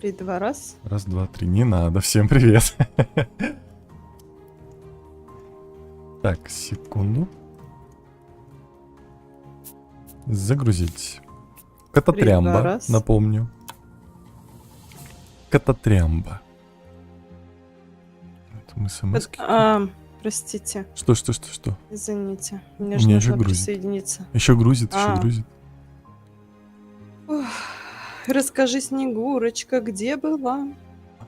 3-2 раз. Раз, два, три. Не надо. Всем привет. Так, секунду. Загрузить. 3-2 Кататрямба, раз. напомню. Кататрямба. Это мы смс. Простите, Что? извините. Мне У же меня нужно еще грузит. присоединиться. Еще грузит, еще А. грузит. Ох, расскажи, Снегурочка, где была?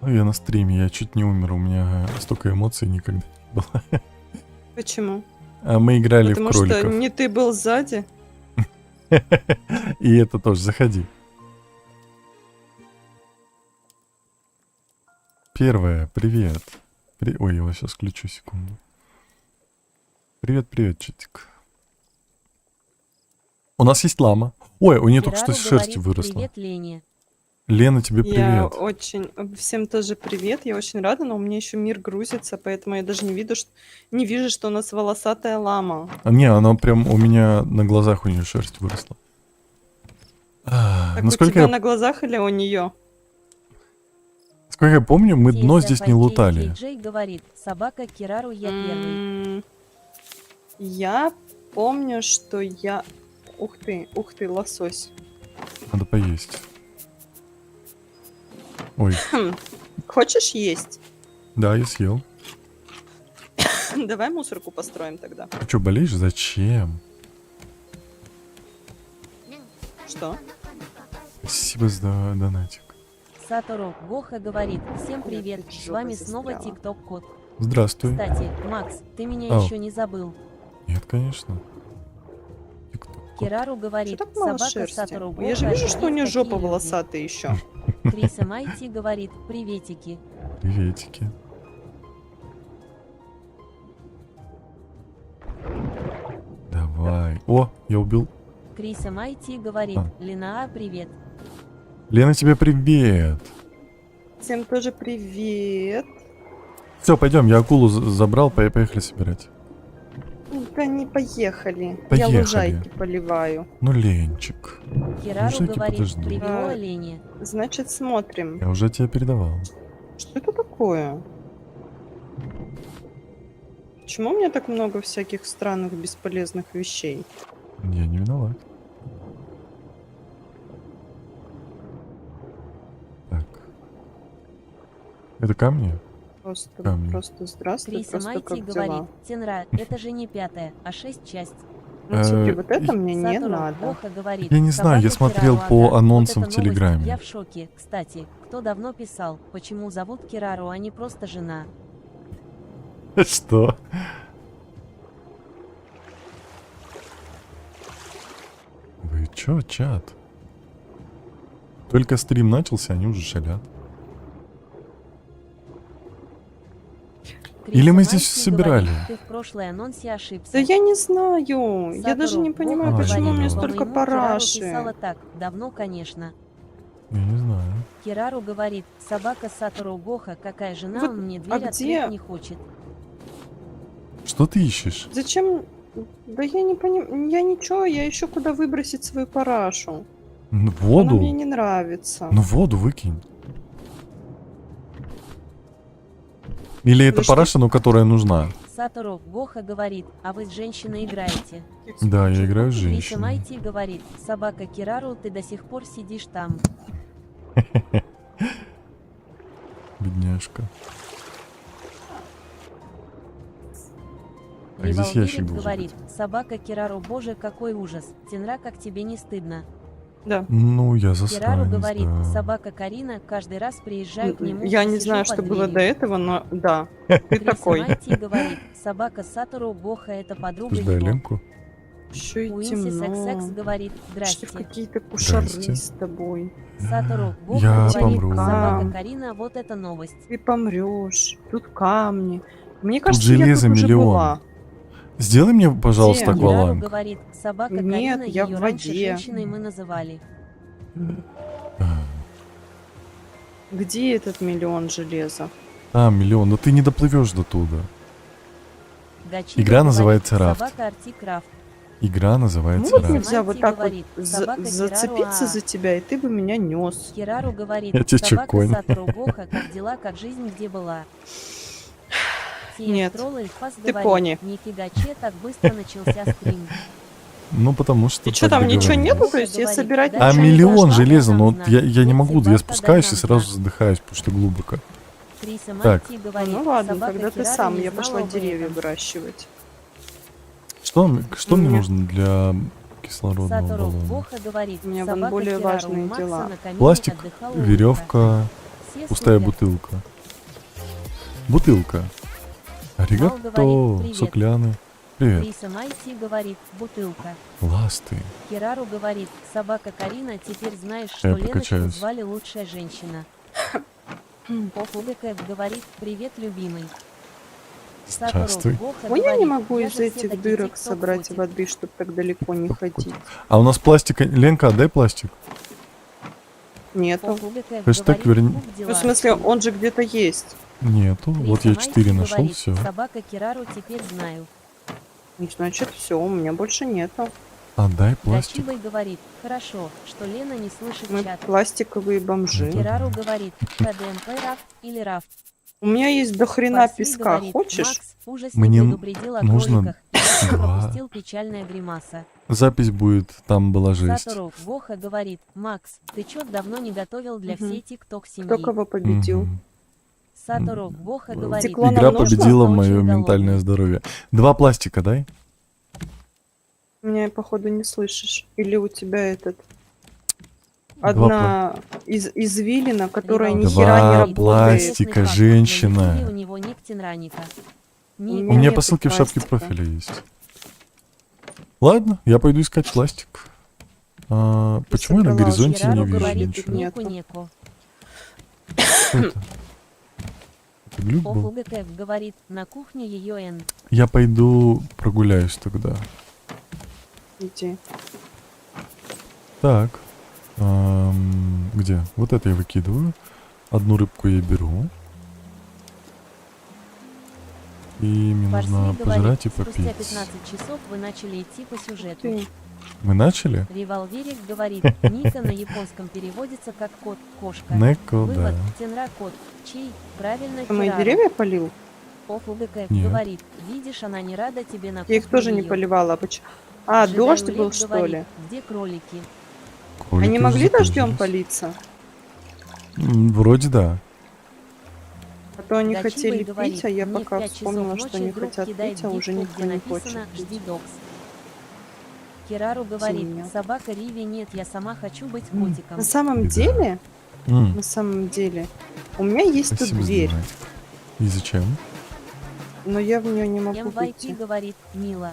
Ой, я на стриме, я чуть не умер. У меня столько эмоций никогда не было. Почему? А мы играли Потому в кроликов. что не ты был сзади? И это тоже, заходи. Первое, привет. Ой, я его сейчас включу, секунду. Привет, читик. У нас есть лама. Ой, у нее только что Кирару шерсть говорит, выросла. Привет, Лене. Лена, тебе Я привет. очень... Всем тоже привет, я очень рада, но у меня еще мир грузится, поэтому я даже не вижу, что у нас волосатая лама. А не, она прям у меня на глазах, у нее шерсть выросла. Так у Насколько тебя я, на глазах или у нее? насколько я помню, мы дно TSFIJ здесь не лутали. говорит, собака Кирару, я первый. Я помню, что я... Ух ты, лосось. Надо поесть. Ой, Хочешь есть? да, я съел. Давай мусорку построим тогда. Ты что, болеешь? Зачем? Что? Спасибо за донатик. Сатору Гоха говорит, всем привет, тут с жопа вами снова застряла. ТикТок Кот. Здравствуй. Кстати, Макс, ты меня Ау. еще не забыл. Нет, конечно. Тик-ток. Кирару Что говорит, так мало собака шерсти? Сатору Гоха. Я же вижу, что у нее офигеть, жопа какие люди. волосатая еще. Криса Майти говорит, приветики. Приветики. Давай. О, я убил. Криса Майти говорит, А. Линаа, привет. Лена, тебе привет. Всем тоже привет. Все, пойдем, я акулу забрал, поехали собирать. Да не поехали. Поехали. Я лужайки поливаю. Ну, Ленчик. Кирару Мужики, говорит, подожди. привет, А. Лене. Значит, смотрим. Я уже тебе передавал. Что это такое? Почему у меня так много всяких странных бесполезных вещей? Я не виноват. Так. Это камни? Просто, Камни. просто здравствуй, Криса просто Майти как говорит, дела? Тенра, это же не 5, а 6 часть. Ну, смотри, Э, вот это мне не Сатору надо. Гоха говорит, Я не знаю, я собака смотрел Кирару, по ага, анонсам вот в это новость. Телеграме. Я в шоке. Кстати, кто давно писал, почему зовут Кирару, а не просто жена? Что? Вы чё, чат? Только стрим начался, они уже шалят. Криса Или мы здесь Майти собирали? говорит, ты в прошлой анонсе ошибся. Да я не знаю. Я даже Сатору не понимаю, Гоха почему говорит, мне по столько по-моему, Кирару параши. писала так, давно, конечно. Я не знаю. Кирару говорит, собака Сатору Гоха, какая жена, Вот, он мне а дверь где- открыть не хочет. Что ты ищешь? Зачем? Да я не понимаю. Я ничего, я ищу куда выбросить свою парашу. Ну, Она воду? мне не нравится. Ну, воду выкинь. Или это Да что- параша, но которая нужна? Сатору Гоха говорит, а вы с женщиной играете. Да, я играю с Криса женщиной. Майти говорит, собака Кирару, ты до сих пор сидишь там. Бедняжка. Так, здесь Револверит ящик должен говорит, собака Кирару, боже, какой ужас. Тенра, как тебе не стыдно. Да. Ну, я Кирару застанусь, говорит, да. собака Карина, каждый раз приезжаю к нему. Я не сижу знаю, под что было дверью. до этого, но да. Ты Криса такой. Майти говорит, собака Сатору Гоха, это подруга Ждай его. Ленку. Еще и Уинси Секс темно. говорит, Что здрасте. в какие-то кушары Здрасте. с тобой. Сатору Я Гоха говорит, помру. собака Карина, вот это новость. Ты помрешь. Тут камни. Мне кажется, железа я тут уже миллион. была. Сделай мне, пожалуйста, Где? Кирару акваланг. говорит, собака Нет, Карина, я ее в раньше воде. женщиной мы называли. Где этот миллион железа? А, миллион, но ты не доплывешь до туда. Гачи Игра говорит, называется Рафт. Собака Артик Рафт. Игра Ну называется вот Рай. нельзя вот Мальти так вот говорит, собака зацепиться Кирару, за тебя, и ты бы меня нес. Кирару говорит, Я тебе чё, собака конь? Сатору Гоха, как дела, как жизнь, где была? Нет, Тролль Эльфас ты говорит, пони. нифига че, так быстро начался стрим. Ну, потому что И что, так там ничего договорились. нету? То есть я Говорит, собирать да, А ничего не миллион должна? железа, но вот нам я не на. могу, я Дай спускаюсь и нам сразу на. задыхаюсь, потому что глубоко. Криса Так. Мальти говорит, Ну ладно, собака тогда ты Кирару сам, не я знала пошла об деревья этом. выращивать. Что мне Мне- нужно для кислородного Сатору баллона? Гоха говорит, У меня вон собака более Кирару важные Макса дела. на камине Пластик, отдыхала у утра. веревка, Все пустая супер. бутылка. Бутылка. Аригато, говорит, «Привет». сокляны. Привет. Криса Мальти говорит, бутылка. Ласты. Кирару говорит, собака Карина, теперь знаешь, Я что Леночку покачаюсь. звали лучшая женщина. Офугакэп говорит, привет, любимый. Сатору Здравствуй. Гоха Ну я не говорит, могу «Я из же этих все-таки дырок тик-ток собрать котик». воды, чтобы так далеко не ходить. А у нас пластика... Ленка, отдай пластик. Нету. Офугакэп Хэштег говорит, верни- «Как Ну, дела?» в смысле, он же где-то есть. Нету. Криса Вот я Мальти 4 нашел, говорит, все. собака Кирару, теперь знаю. Ну, значит, все, у меня больше нету. Отдай пластик. Гачибой говорит, хорошо, что Лена не слышит Мы чат. пластиковые бомжи. Кира- Кирару говорит, КДМП раф или раф. У меня есть до хрена Парсли песка, говорит, хочешь? Макс, ужас Мне не предупредил о нужно кроликах. И два. пропустил печальная гримаса. Запись будет, там была жесть. Сатору Гоха говорит, Макс, ты чё давно не готовил для Мгм. всей тикток семьи? Кто кого победил? Мгм. Сатору Гоха говорит, Стекло нам Игра нужно? победила «Просто мое очень ментальное голодный». здоровье. 2 пластика дай. Меня, походу, не слышишь. Или у тебя этот... Два Одна извилина, которая ни Рибалди хера не Два говорит, работает. пластика, «Интересный факт, женщина». на ютубе у него ник Тинраника. У У меня меня нету по ссылке в шапке пластика. профиля есть. Ладно, я пойду искать пластик. Почему я на собрала горизонте не Кирару вижу говорит, ничего? Нету. неку-неку. Что это? Это глюк был? Офугакэп говорит, на кухне ее Н. Я пойду прогуляюсь тогда. Иди. Так. Где? Вот это я выкидываю. Одну рыбку я беру. И мне Парсли нужно говорит, пожрать и спустя попить. 15 часов вы начали идти по сюжету. Ты. Мы начали? Револверик говорит, Ника на японском переводится как кот, кошка. Неко, Вывод, да. Тенра кот, чей, правильно, Ты мои Кирару. деревья полил? Офугакэп Нет. говорит, видишь, она не рада тебе на Я их кухню тоже не её. поливала. Почему? А, Джедай дождь Улет был, что говорит, ли? где кролики? Кролики Они уже могли дождем закончились. политься? Вроде да. А то они Гачибой хотели говорит, пить, а я мне в пока 5 вспомнила, часов что они ночи друг хотят кидает пить, а уже гифку, никто где не написано хочет «Жди пить. докс». Кирару говорит, меня. собака Риви, нет, я сама хочу быть М. котиком. На самом Беда. деле, М, на самом деле, у меня есть тут Спасибо за дверь, донатик. И зачем? но я в нее не могу МВП выйти. говорит, мило.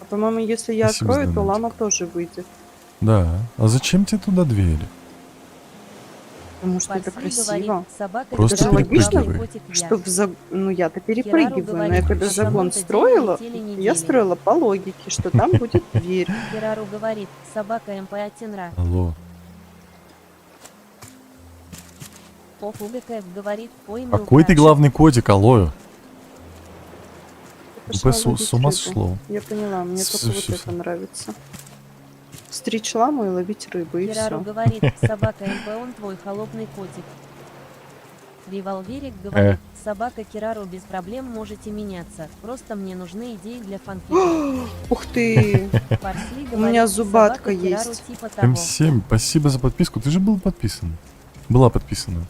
А, по-моему, если я Спасибо за открою, то донатик. лама тоже выйдет. Да. А зачем тебе туда двери? Потому что это Парсли красиво. говорит, собака Просто Кирару, логично, главный котик я. Что ну я-то Кирару перепрыгиваю, но говорит, я когда на загон самом-то деле строила, недели. я строила по логике, что там будет дверь. Кирару говорит, собака МПА Тенра. Алло. Офугакэп говорит, ой, Какой ты главный котик, алло? Пошла МП ловить с ума рыбу. сошло. Я поняла, мне Всё, только вот всё, это всё. нравится. Стричь ламу и ловить рыбу, и Кирару все. говорит, собака МП, он твой холодный котик. Револверик говорит, собака Кирару без проблем можете меняться, просто мне нужны идеи для фанфика. Ух ты! Парсли У меня говорит, зубатка собака Кирару есть. типа того. М7, спасибо за подписку. Ты же был подписан. Была подписана.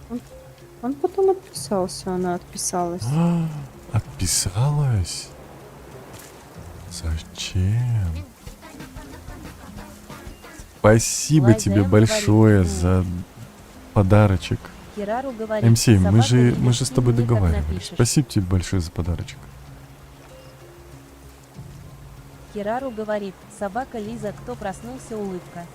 Он потом отписался, она отписалась. Отписалась? Зачем? Спасибо Лайза тебе М большое говорит, за подарочек. Кирару говорит, М7, мы собака же любит, с ты тобой мне так договаривались. напишешь. Спасибо тебе большое за подарочек. Кирару говорит, собака Лиза, кто проснулся, улыбка.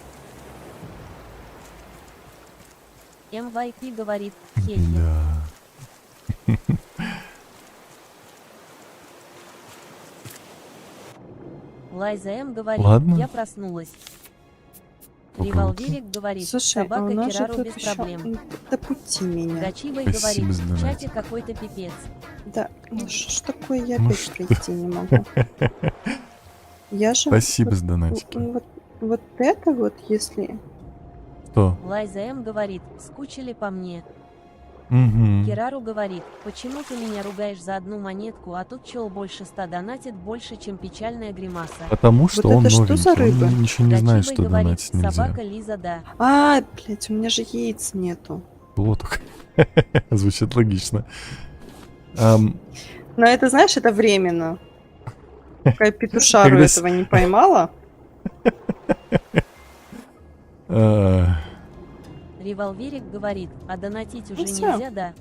МВП говорит, хе-хе. Да. Лайза М говорит, Ладно. я проснулась. Круто. Револверик говорит, Слушай, а собака у нас же Кирару тут без еще... проблем. Допути меня. Гачибой Спасибо говорит, за в чате донатик. какой-то пипец. Да, ну что ж такое, я Ну опять что? пройти не могу. Я же Спасибо вот, за донатики. вот это вот, если... Что? Лайза М говорит, скучили по мне. Угу. Кирару говорит, почему ты меня ругаешь за одну монетку, а тут чел больше 100 донатит больше, чем печальная гримаса. Потому что Вот он это что новенький, за он рыба? ничего не знает, Гачибой что говорит, донатить нельзя. собака Лиза, да. А, блядь, у меня же яиц нету. Плоток. Звучит логично. Ам, Но это, знаешь, это временно. Пока я петушару Когда этого не поймала. Револьверик говорит, а донатить уже Ну всё. нельзя, да.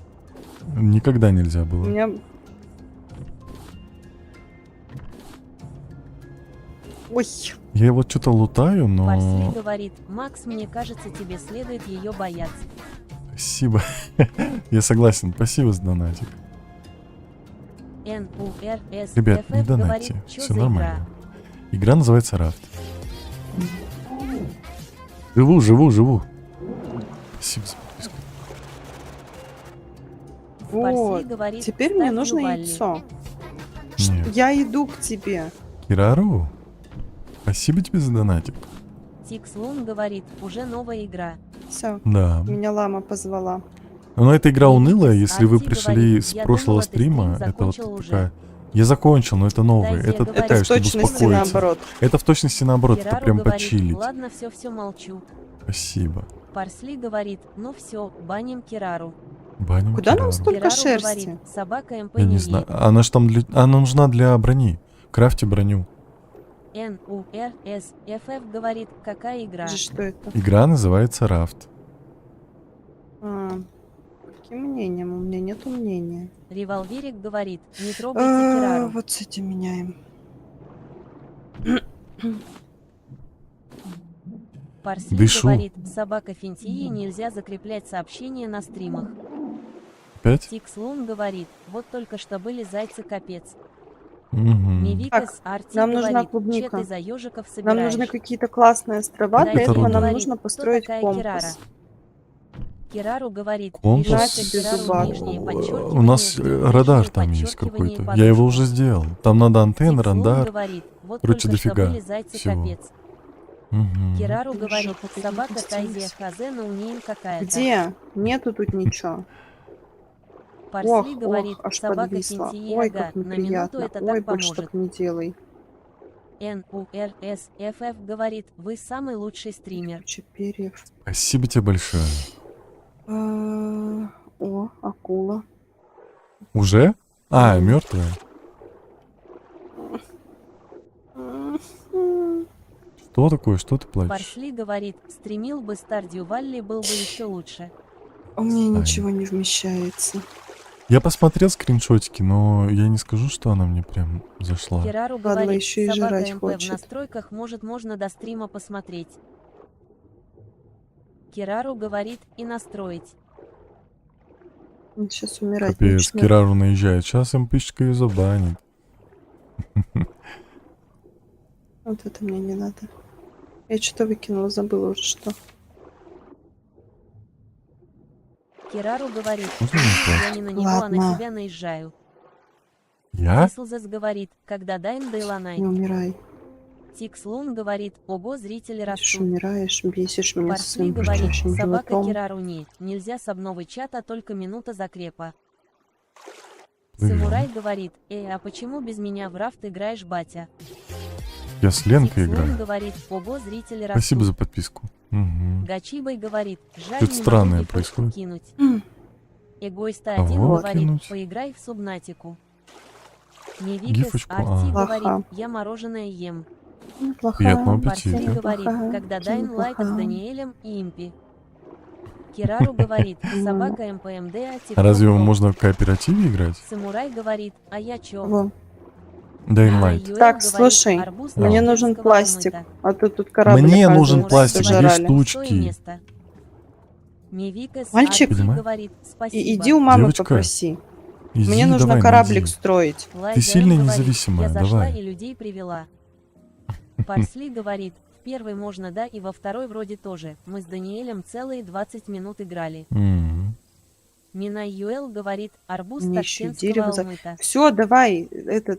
Никогда нельзя У было. меня... Ой, Я вот что-то лутаю, Парсли но... говорит, Макс, мне кажется, тебе следует ее бояться. Спасибо. Я согласен. Спасибо за донатик. НУРС Ребят, не ФФ донатьте. говорит, чё Все за нормально. игра? Игра называется Рафт. Живу. Спасибо за подписку. вот. Парсли говорит, Теперь мне ставь нужно Ювалли. яйцо. Нет. Я иду к тебе. Кирару, спасибо тебе за донатик. Тикс Лун говорит, уже новая игра. Все, Да. меня лама позвала. Но эта игра унылая, если вы Арти пришли говорит, с я прошлого думала, ты стрим стрима. Это вот закончил уже. такая... Я закончил, но это новое. Дайзия Это говорит, Это такая, в чтобы точности успокоиться. наоборот. Это в точности наоборот, это Кирару прям говорит, почилить. ладно, все молчу. Спасибо. Парсли говорит, ну все, баним Кирару. Баним Куда нам Кирару. столько Кирару шерсти? говорит, собака МП Я не знаю. Она ж там для... Она нужна для брони. Крафти броню. НУРС ФФ говорит, какая игра? Что это? Игра называется Рафт. А, каким мнением? У меня нету мнения. Револьверик говорит, не трогайте Кирару. Вот с этим меняем. Парсли Дышу. говорит, собака Фентии нельзя закреплять сообщения на стримах. Опять? Тикс Лун говорит, вот только что были зайцы капец. Мгм. Мивикас Арти нам нужна говорит, че клубника. ты за ежиков Нам собираешь? нужны какие-то классные острова, для Дайзия этого нам говорит, нужно кто построить такая компас. Кирара? Кирару говорит, Компас? пишите Без Кирару зуба. нижнее подчеркивание, У нас нижнее радар там есть подчеркивание, какой-то. Я его подушка. уже сделал. Там надо антенна, Тикс Лун радар. говорит, вот Короче, только что дофига были зайцы всего. капец. Мгм. Кирару Ты говорит, жопа, ты собака не Тайзия пустилась. Хазе ноунейм какая-то. Где? Нету тут ничего. Парсли Ох, говорит, аж собака подвисла. Фентии Ой, ага, как на минуту неприятно. это Ой, так больше поможет. так не делай. НУРС ФФ говорит, вы самый лучший стример. Куча перьев. Спасибо тебе большое. О, акула. Уже? А, мертвая. Что такое? Что ты плачешь? Парсли говорит, стримил бы Стардью Валли, был бы еще лучше. У меня Ай. ничего не вмещается. Я посмотрел скриншотики, но я не скажу, что она мне прям зашла. Кирару Падла говорит, еще и собака жрать МП в хочет. настройках, может можно до стрима посмотреть. Кирару говорит, и настроить. Сейчас умирать Капец, начнет. Кирару наезжает. Сейчас МПшечка ее забанит. Вот это мне не надо. Я что-то выкинула, забыла уже что. Кирару говорит, Можно мне я не на него, а на Ладно. тебя наезжаю. Я? Ислзес говорит, когда Дайм Дейланай. Не умирай. Тикс Лун говорит, ого, зрители Ты растут. умираешь, бесишь меня Парсли своим говорит, бурчащим собака животом. Кирару не, нельзя с обновы чата, только минута закрепа. Блин. Самурай говорит, а почему без меня в рафт играешь, батя? Я с Ленкой Тикс Лун играю. говорит, ого, зрители растут. Спасибо за подписку. Угу. Гачибой говорит, жаль, Что-то не странное могу гифочку происходит. кинуть. М. Эгоиста Кого 1 говорит, кинуть? поиграй в Субнатику. Мивикас Гифочку, Арти а. говорит, Плоха. я мороженое ем. Неплохая. Приятного Парсли аппетита. говорит, Неплохая, когда очень Дайн Лайт с неплохая. Даниэлем и Импи. Кирару говорит, собака МПМД, а А разве его TikTok. можно в кооперативе играть? Самурай говорит, а я чё? Во. Dying Light. Юэл Так, говорит, слушай, арбуз мне на нужен детского пластик. алмыта. А то тут корабль. Мне оказывается, нужен пластик, две сожрали. штучки. Пустое место. Мивикас Мальчик. Арти Понимаю. говорит, спасибо. И иди у мамы Девочка, попроси. Иди, Мне нужно давай, кораблик найди. строить. Лайза сильно М говорит, независимая, я зашла давай. и людей привела. Парсли говорит, в первой можно да и во второй вроде тоже. Мы с Даниэлем целые 20 минут играли. М. Минай Юэл говорит, арбуз Мне еще и ташкентского дерево алмыта. Все, давай,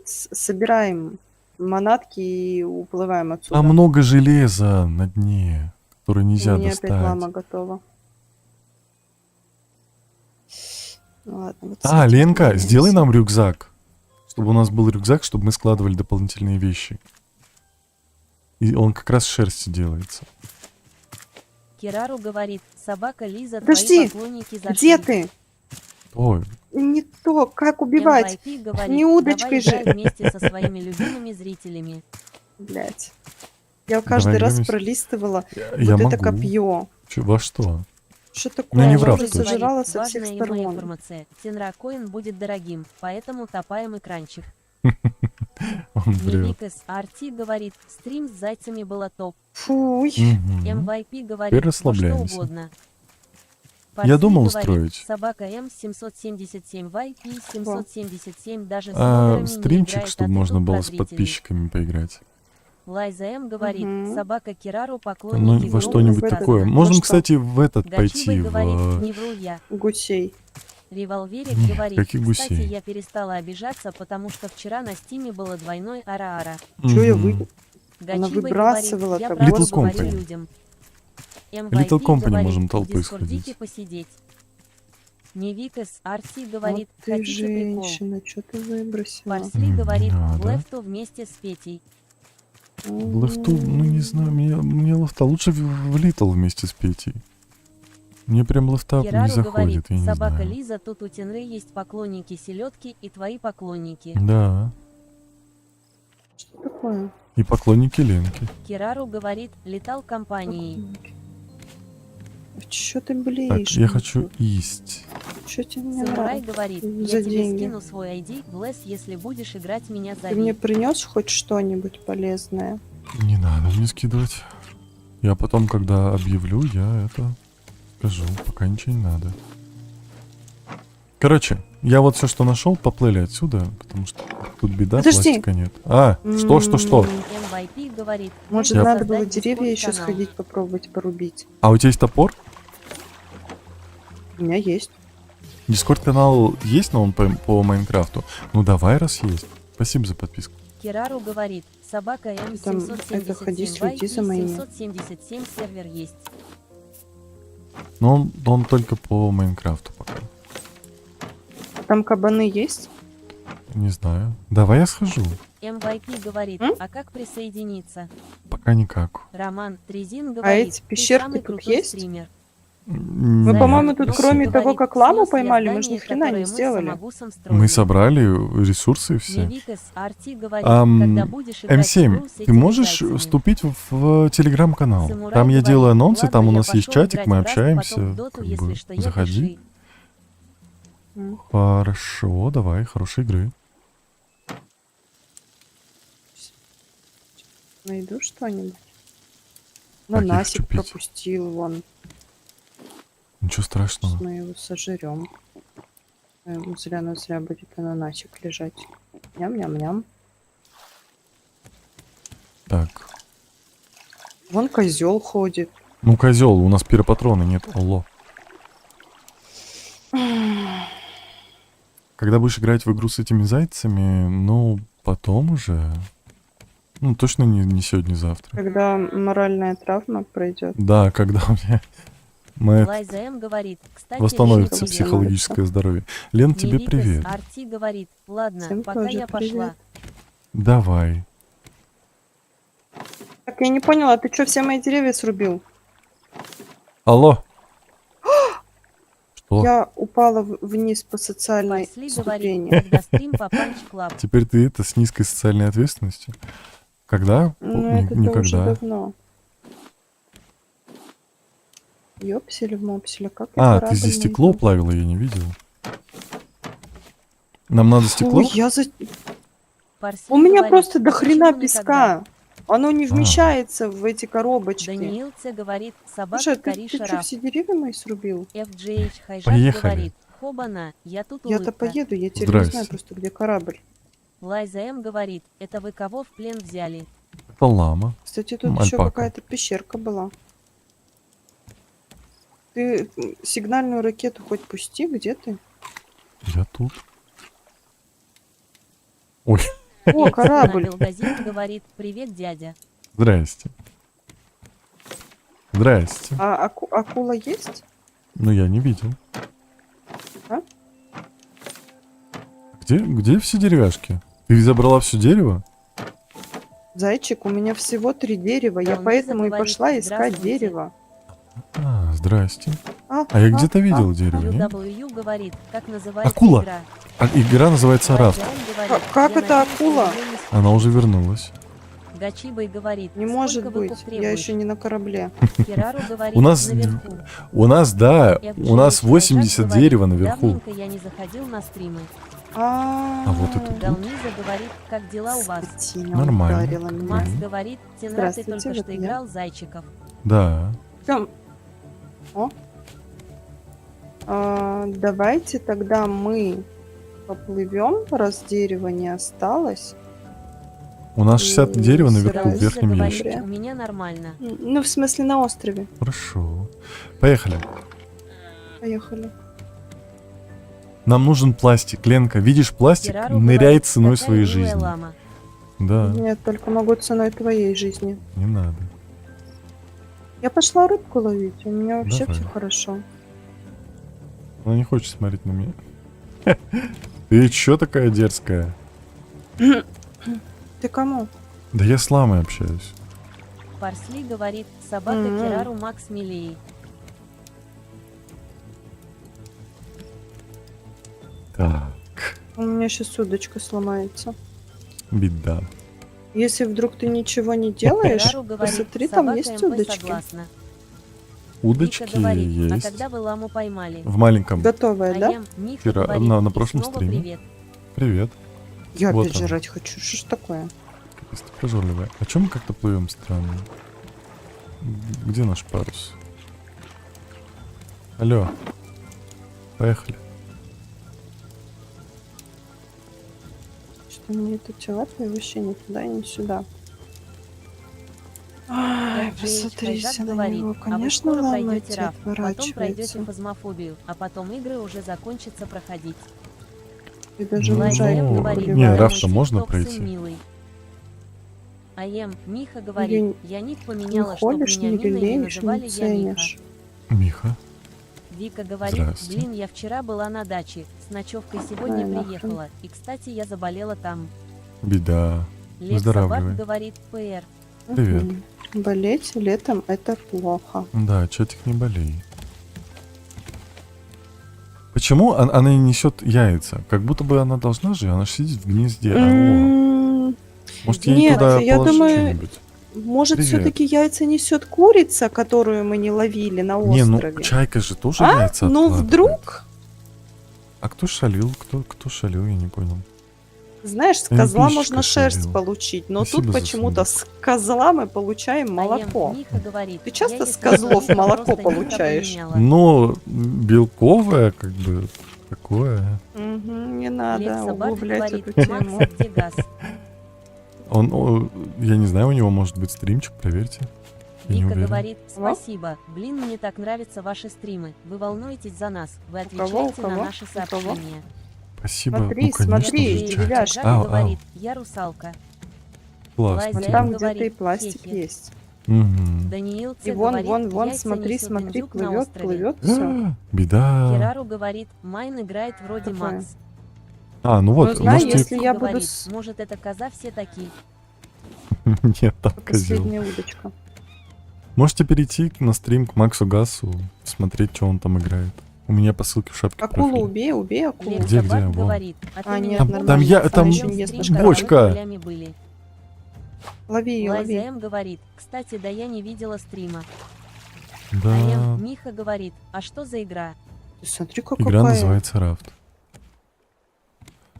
собираем манатки и уплываем отсюда. Там много железа на дне, которое нельзя У меня опять достать. лама готова. Ну ладно, вот с А, этим Ленка, поменяемся. сделай нам рюкзак. Чтобы у нас был рюкзак, чтобы мы складывали дополнительные вещи. И он как раз с шерсти делается. Кирару говорит, собака Лиза, Подожди, твои поклонники зашли. Где ты? Ой, Не то, как убивать? MVP говорит, Не удочкой давай же. играй вместе со своими любимыми зрителями. Блять. Я каждый Давай раз играемся. пролистывала я вот это могу. копье. Во что? Что Ну, такое? не Оно враг уже точно. сожрало со всех Важная сторон. информация. Тенракоин будет дорогим, поэтому топаем экранчик. Он врет. Невикас Арти говорит, стрим с зайцами было топ. Фуй. Мгм. MVP говорит, Теперь во что расслабляемся. угодно. Я думал говорит, устроить. Собака М777 YP 777 даже с А, модерами не стримчик, играет, чтобы а ты можно тут было про с зрителей. подписчиками поиграть. Лайза М говорит, Мгм. собака Кирару Ну, поклонники во грома что-нибудь в такое. это- Можем, во что? кстати, в этот Гачибой пойти. говорит, не вру я. Гусей. Револьверик Нет, говорит, каких кстати, гусей? я перестала обижаться, потому что вчера на стиме было двойной ара-ара. Чё я Мгм. вы... Гачибой выбрасывала говорит, я так. правду Little говорю Company. людям. Little MVP Company говорит, можем в толпой дискордике сходить. посидеть. Невикас Арси говорит, Вот ты хотите прикол? женщина, что ты выбросила? Парсли Не говорит, надо. в лефту вместе с Петей. В лефту, ну не знаю, мне лефта. Лучше в Литл вместе с Петей. Мне прям лефта не Кирару заходит, говорит, я не собака знаю. Лиза, тут у Тенры есть поклонники селедки и твои поклонники. Да. Что такое? И поклонники Ленки. Кирару говорит, летал компанией. Чё ты Так, блеешь? я хочу есть. Чё тебе не Самурай нравится? говорит, За я тебе деньги. скину свой ID в лес, если будешь играть меня Ты мне зови. принес хоть что-нибудь полезное? Не надо мне скидывать. Я потом, когда объявлю, я это скажу. Пока ничего не надо. Короче, я вот все, что нашел, поплыли отсюда, потому что тут беда, Подожди. пластика нет. А, что? MVP говорит, Может, можно надо было создать деревья еще Discord-канал. сходить попробовать порубить? А у тебя есть топор? У меня есть. Дискорд-канал есть, но он по Майнкрафту. Ну давай, раз есть. Спасибо за подписку. Кирару говорит, собака Там, это, ходи, М777 следи за моими. 777 сервер есть. Но он только по Майнкрафту пока. А там кабаны есть? Не знаю. Давай я схожу. MVP говорит, М? а как присоединиться? Пока никак. Роман Трезин говорит, эти ты пещерки самый тут крутой есть? стример. Мы, Нет. по-моему, тут Носи кроме говорит, того, как ламу снес поймали, я мы же ни здание, хрена не которое мы с сделали. самогусом строили. Мы собрали ресурсы все. Невикас Арти говорит, Ам, когда будешь играть в игру М7, с ты этими можешь зайцами. вступить в телеграм-канал? Самурай Там я говорит, делаю анонсы, ладно, там у я нас есть пошел чатик, играть мы в Rust, общаемся. потом в Доту, Как если бы, что, я заходи. пиши. М. Хорошо, давай, хорошей игры. Найду что-нибудь. Так, я Нанасик хочу пить. пропустил, вон. Ничего страшного. Сейчас мы его сожрем. Зря будет ананасик лежать. Ням-ням-ням. Так. Вон козел ходит. Ну, козел, у нас пиропатрона нет. Алло. Когда будешь играть в игру с этими зайцами, ну, потом уже. Ну, точно не сегодня, завтра. Когда моральная травма пройдет. Да, когда у меня Лайза М говорит, кстати, восстановится Ленка психологическое здоровье. Лен, тебе Невикас привет. Арти говорит, ладно, Всем пока тоже я пошла. Давай. Так, я не поняла, ты что, все мои деревья срубил? Алло. Что? Я упала вниз по социальной Парсли говорит, ступени. когда стрим по Панч Клаб. Теперь ты это с низкой социальной ответственностью? Когда? Ну, это уже Никогда. давно. Ёпсель в мопселе, как я А, ты корабль здесь стекло найду? плавила, я не видел. Нам надо стекло? Ой, Парсли У меня говорит, просто до почему хрена никогда? песка. Оно не вмещается в эти коробочки. Даниил Ц говорит, собака Слушай, ты Кариша что, Раф. все деревья мои срубил? FJH Хайжак Поехали. говорит, хобана, я тут Я-то улыбка. поеду, я теперь не Здрасте. знаю просто, где корабль. Лайза М говорит, это вы кого в плен взяли? Это лама. Кстати, тут еще Альпака. какая-то пещерка была. Ты сигнальную ракету хоть пусти, где ты? Я тут. Ой, О, корабль. Белгазин говорит, привет, дядя. Здрасте. Здрасте. А акула есть? Ну, я не видел. А? Где все деревяшки? Ты забрала все дерево? Зайчик, у меня всего 3 дерева. Я Волниза поэтому и говорит, пошла искать здравствуйте. дерево. А, здрасте. А я где-то видел дерево, не? UW говорит, как называется Акула. игра. А игра называется Рафт. Лайзаэм говорит, Как я это надеюсь, акула? что ее не Она уже вернулась. Гачибой говорит, Не сколько может быть. выкуп Я требуешь? еще не на корабле. Кирару говорит, У нас наверху. У нас, да, FG у нас Хайжак 80 говорит, дерева наверху. Давненько я не заходил на стримы. А вот это тут. Галниза говорит, как дела у вас? Скотина Нормально. ударила меня. Макс Мгм. говорит, Тенра, ты Здравствуйте, только вот что я. играл зайчиков. Да. Там- О. Давайте тогда мы поплывем, раз дерева не осталось. У нас 60 дерева наверху в Галниза верхнем говорит, ящике. у меня нормально. Ну, в смысле, на острове. Хорошо. Поехали. Поехали. Нам нужен пластик. Ленка, видишь пластик? Кирару Ныряй говорит, ценой какая своей милая жизни. лама. Да, Нет, только могу ценой твоей жизни. не надо. Я пошла рыбку ловить, у меня вообще Давай. все хорошо. Она не хочет смотреть на меня. Ты чё такая дерзкая? Ты кому? Да я с ламой общаюсь. Парсли говорит, собака Мгм. Кирару Макс милее. Так, У меня сейчас удочка сломается. беда. Если вдруг ты ничего не делаешь, Кирару говорит, посмотри, там собака есть МП удочки. согласна. Удочки Вика говорит, а есть. когда вы ламу поймали? В маленьком. Готовая, да? Аем, Миха Вчера, говорит, на и прошлом снова стриме. привет. Привет. Я Вот опять она. жрать хочу. Что ж такое? Капец, ты прожорливая. А чем мы как-то плывем странно? Где наш парус? Алло. Поехали. Что мне это тела-то вообще не туда и не сюда. Ай, FGH посмотрите Хайжак на говорит, него. а вы Конечно, скоро лама пройдете эти раф, потом пройдете отворачивается. фазмофобию, а потом игры уже закончатся проходить. И даже Ну, Лайзаэм лужайку говорит, не, поливаю. раф-то «Мой можно тик-ток сын пройти?» милый. Аем, Миха говорит, я ник Не поменяла, чтоб ходишь, меня не Миной не лелеешь, называли, не я Миха. ценишь. Миха. Вика говорит, Здрасте. блин, я вчера была на даче, с ночевкой сегодня Ай, нахрен. приехала, и, кстати, я заболела там. Беда. Лев Выздоравливай. Собак говорит, ПР. Привет. Мгм. Болеть летом это плохо. Да, чатик не болей. Почему она не несет яйца? Как будто бы она должна же, она ж сидит в гнезде. Алло. Может, ей Нет, туда я положить думаю, что-нибудь? Может, Привет. все-таки яйца несет курица, которую мы не ловили на Не, ну острове? чайка же тоже А? яйца Ну откладывает. вдруг, А кто шалил? Кто шалил, я не понял. знаешь, с NPC-шка козла можно шерсть шалила. получить, но Спасибо тут за почему-то сундук. с козла мы получаем молоко. Аем, Миха говорит, Ты часто я, с если козлов что, молоко просто Ника получаешь? поменяла. Ну, белковое, как бы, такое. Мгм, не Лев надо Собак углублять говорит, эту тему. Макс, где газ? Я не знаю, у него может быть стримчик, проверьте. Я не Вика уверен. говорит, Алло? спасибо, блин, мне так нравятся ваши стримы, вы волнуетесь за нас, вы кого, отвечаете у на кого, наши у кого? сообщения. Спасибо. Смотри, Ну, конечно смотри, же, FGH чат. деревяшки. Хайжак Ау, говорит, я русалка. Классно. Лайза Вон там говорит, где-то и пластик хе-хе. есть. Мгм. Даниил И Ц вон, говорит, вон, яйца смотри, несет смотри, индюк на плывет, острове. плывет все. Беда. Кирару говорит, Майн играет вроде Какое? Макс. А, ну Ну, вот, знаю, можете... если я буду говорит, с- может это коза все такие. Нет, там козел. Последняя удочка. Можете перейти на стрим к Максу Гасу, смотреть, что он там играет. У меня по ссылке в шапке Акулу профиля. убей, убей акулу. Лев Где, Собак Вон. говорит, а ты А, меня нет, Там, помнишь, там я, на там моем стриме, когда бочка. мы гулями были. Лови ее, Лайза лови. М говорит, кстати, да я не видела стрима. Да, Аем, Миха говорит, а что за игра? Ты смотри, как игра какая. называется Рафт.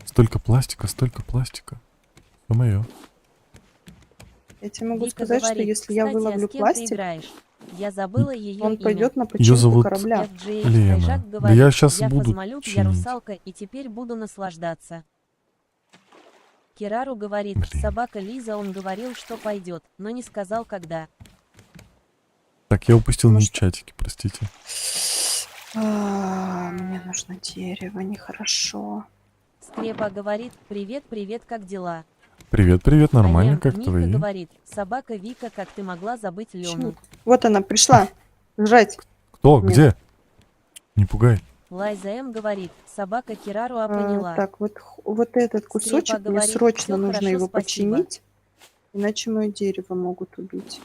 Столько пластика, столько пластика. Все мое. Я тебе могу Вика сказать, что говорит, если я кстати, а выловлю с кем ты пластик, играешь? Я забыла ее он имя. пойдет на Ее починку зовут корабля. FGH Лена. Хайжак Да говорит, я щас я буду фазмалюк, я чинить. русалка, и теперь буду наслаждаться. Кирару говорит, Блин. собака Лиза, он говорил, что пойдет, но не сказал, когда. Так, я упустил Может- чатики, простите. Мне нужно дерево, нехорошо. Скрепа говорит, привет, привет, как дела? Привет, привет, нормально, Аян, как Мика твои? говорит, собака Вика, как ты могла забыть Лену? Вот она пришла. Жрать. Кто? Нет. Где? Не пугай. Лайза М говорит, собака Кирару поняла. Так, вот этот кусочек, мне говорит, срочно «Всё нужно хорошо, его спасибо». починить, иначе мое дерево могут убить.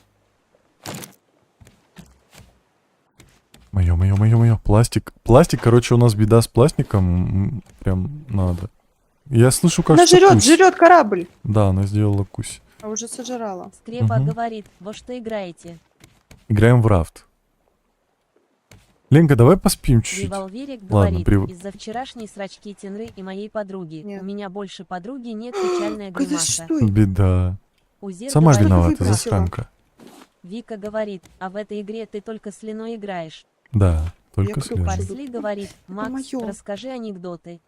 Мое. Пластик. Пластик, короче, у нас беда с пластиком. Прям надо. Я слышу, как Она что кусь. жрет корабль. Да, она сделала кусь. А уже сожрала. Скрепа Мгм. говорит, во что играете? Играем в рафт. Ленка, давай поспим чуть-чуть. Револверик Ладно, говорит, из-за вчерашней срачки Тенры и моей подруги. Нет. У меня больше подруги нет, печальная Когда гримаса. что? Беда. Узир Сама говорит, виновата, выбросила? засранка. Вика говорит, а в этой игре ты только с слюной играешь. Да, только Я слезы. Парсли говорит, Макс, моё. расскажи анекдоты.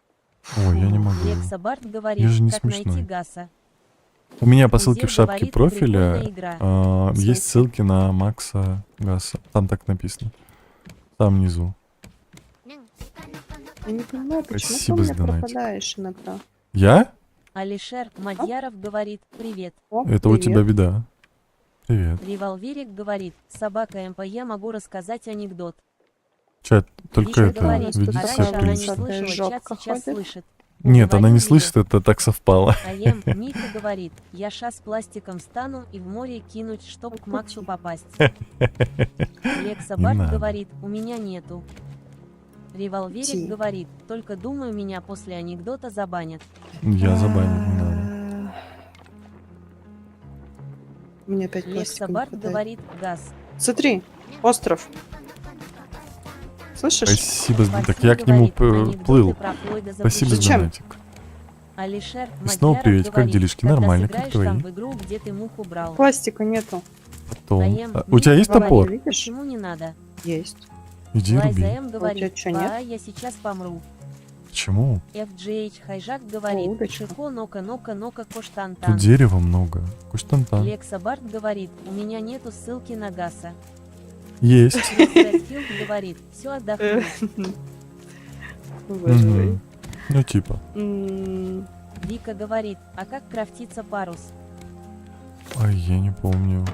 Ой, я не могу. Лекса Барт говорит, Я же не как смешной. найти Гаса. У меня по ссылке Узир в шапке говорит, профиля прикольная игра. В смысле? есть ссылки на Макса Гасса. Там так написано. Там внизу. Я не понимаю, почему ты у Спасибо меня за донатик. пропадаешь иногда. Я? Алишер Мадьяров говорит, привет. О, Это у привет. тебя беда. Привет. Револверик говорит, собака МП, я могу рассказать анекдот. Чат, только Вика это, говорит, ведите а себя раньше она не прилично. слышала, чат Жопка сейчас ходит. слышит. Нет, она не Уговорил слышит, это так совпало. Аем Мика говорит, я ша с пластиком стану и в море кинуть, чтоб к Максу попасть. Лекса Не Барт надо. говорит, у меня нету. Револверик Ти. говорит, только думаю, меня после анекдота забанят. Я забанить не надо. Мне опять Лекса пластика не Барт хватает. говорит, газ. Смотри, остров. Слышишь? Спасибо, так Парсли я к нему говорит, анекдоты плыл. про Флойда Спасибо за Зачем? донатик. Алишер И снова Мадьяров привет, как говорит, делишки? когда Нормально, как сыграешь твои? там в игру, где ты муху брал. Пластика нету. Потом. Аем У тебя Мика есть говорит, топор? Видишь? Почему не надо? Есть. Иди Лайза руби. М говорит, чё, нет? я сейчас помру. Почему? FGH Хайжак говорит, удочка. Шихо, нока, Тут коштантан. дерева много. Куштантан. Лекса Барт говорит, у меня нету ссылки на Гаса. Есть. Редфилд говорит, все отдохнул. Мгм. Ну типа. Вика говорит, а как крафтится парус? Ай, я не помню.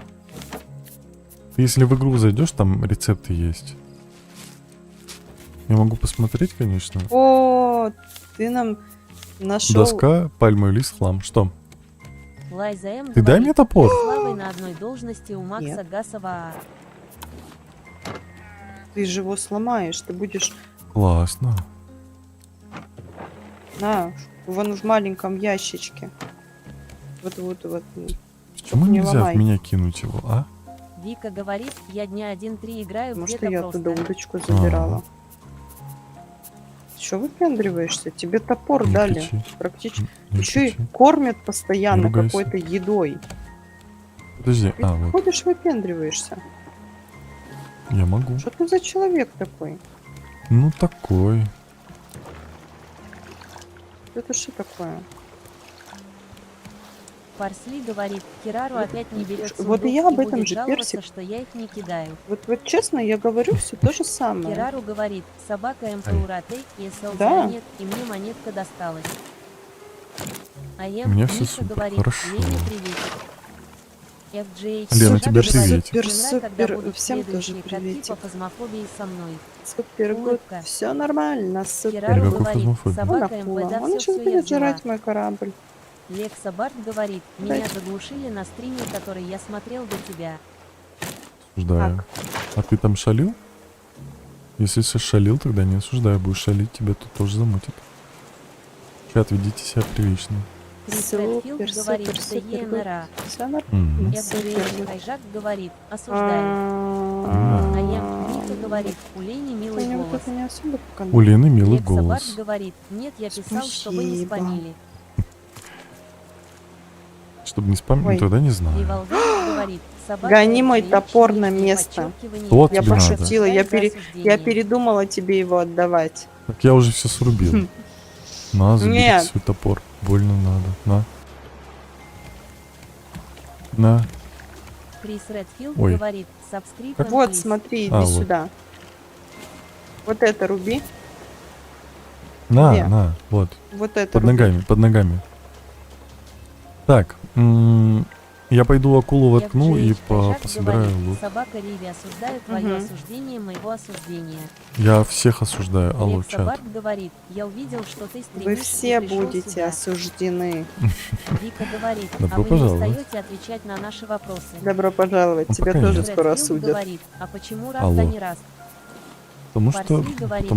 Ты если в игру зайдешь, там рецепты есть. Я могу посмотреть, конечно. О, ты нам нашел. Доска, пальмовый лист, хлам. Что? Лайза М Ты дай мне топор. с Славой на одной должности у Макса Нет. Гасова. Ты же его сломаешь, ты будешь Классно. на вон в маленьком ящичке. Вот. Почему не нельзя ломай. в меня кинуть его, а? Вика говорит, я дня 1-3 играю Потому что где-то я просто. туда удочку забирала. Че выпендриваешься? Тебе топор Не дали. кричи, Практически. не Еще и кричи. кормят постоянно ругайся. какой-то едой. Подожди, Ты вот, ходишь, выпендриваешься. я могу. Что ты за человек такой? Ну такой. Это что такое? Парсли говорит, Кирару опять не берет Вот сундук и я об этом будет же, жаловаться, Персик. что я их не кидаю. Вот честно, я говорю все то же самое. Кирару говорит, собака МПУ Ратей, ESL Да. нет, и мне монетка досталась. У АЕМ меня всё Миша супер, говорит, хорошо. Лене привет. FJ Лена, Шаг тебе говорит, приветик. Супер, «Жена, когда супер, будут всем тоже следующие катки приветик. по фазмофобии со мной. Супер гуд. Улыбка. Все нормально, супер. Кирару Никакой говорит, фазмофобии. собака Она МП, да Он все, сейчас я будет взяла. жрать мой корабль. Лекса Барт говорит, меня Дайте. заглушили на стриме, который я смотрел до тебя. Осуждаю. А ты там шалил? Если шалил, тогда не осуждаю. Будешь шалить, тебя тут тоже замутит. Чат, ведите себя прилично. Крис Супер, Редфилд говорит, супер, супер гуд. ТЕНРА. Все нормально. Мгм. FJ Хайжак говорит, осуждаю. А Аем Мика говорит, у Лени У милый меня вот голос. это не особо пока. У Лены милый Лекса Барт голос. говорит, нет, я писал, чтобы не Спасибо. спамили. Чтобы не спамить, Ой. ну тогда не знаю. Револверик говорит, собака Гони мой МП, топор личное на место. подчеркивание, Вот Я тебе надо. пошутила, я за осуждение. Я передумала тебе его отдавать. Так я уже все срубил. На, забери Нет. свой топор. Больно надо. На. Крис Редфилд Ой. говорит, subscribe Как- and Вот, please». смотри, иди А, вот. сюда. Вот это руби. На, Где? на, вот. Вот это Под руби. ногами, под ногами. Так, я пойду акулу воткну и FJ Хайжак пособираю говорит, лут. собака Риви осуждает твое Мгм. осуждение моего осуждения. Я всех осуждаю. Алло, Лекса чат. Барт говорит, я увидел, что ты стримишь Вы и все пришел будете сюда. осуждены. Вика говорит, а Добро вы не пожаловать. устаете отвечать на наши вопросы. Добро пожаловать, Ну, тебя пока тоже нет. скоро Редфилд осудят. говорит, а почему раз Алло. да не раз? Потому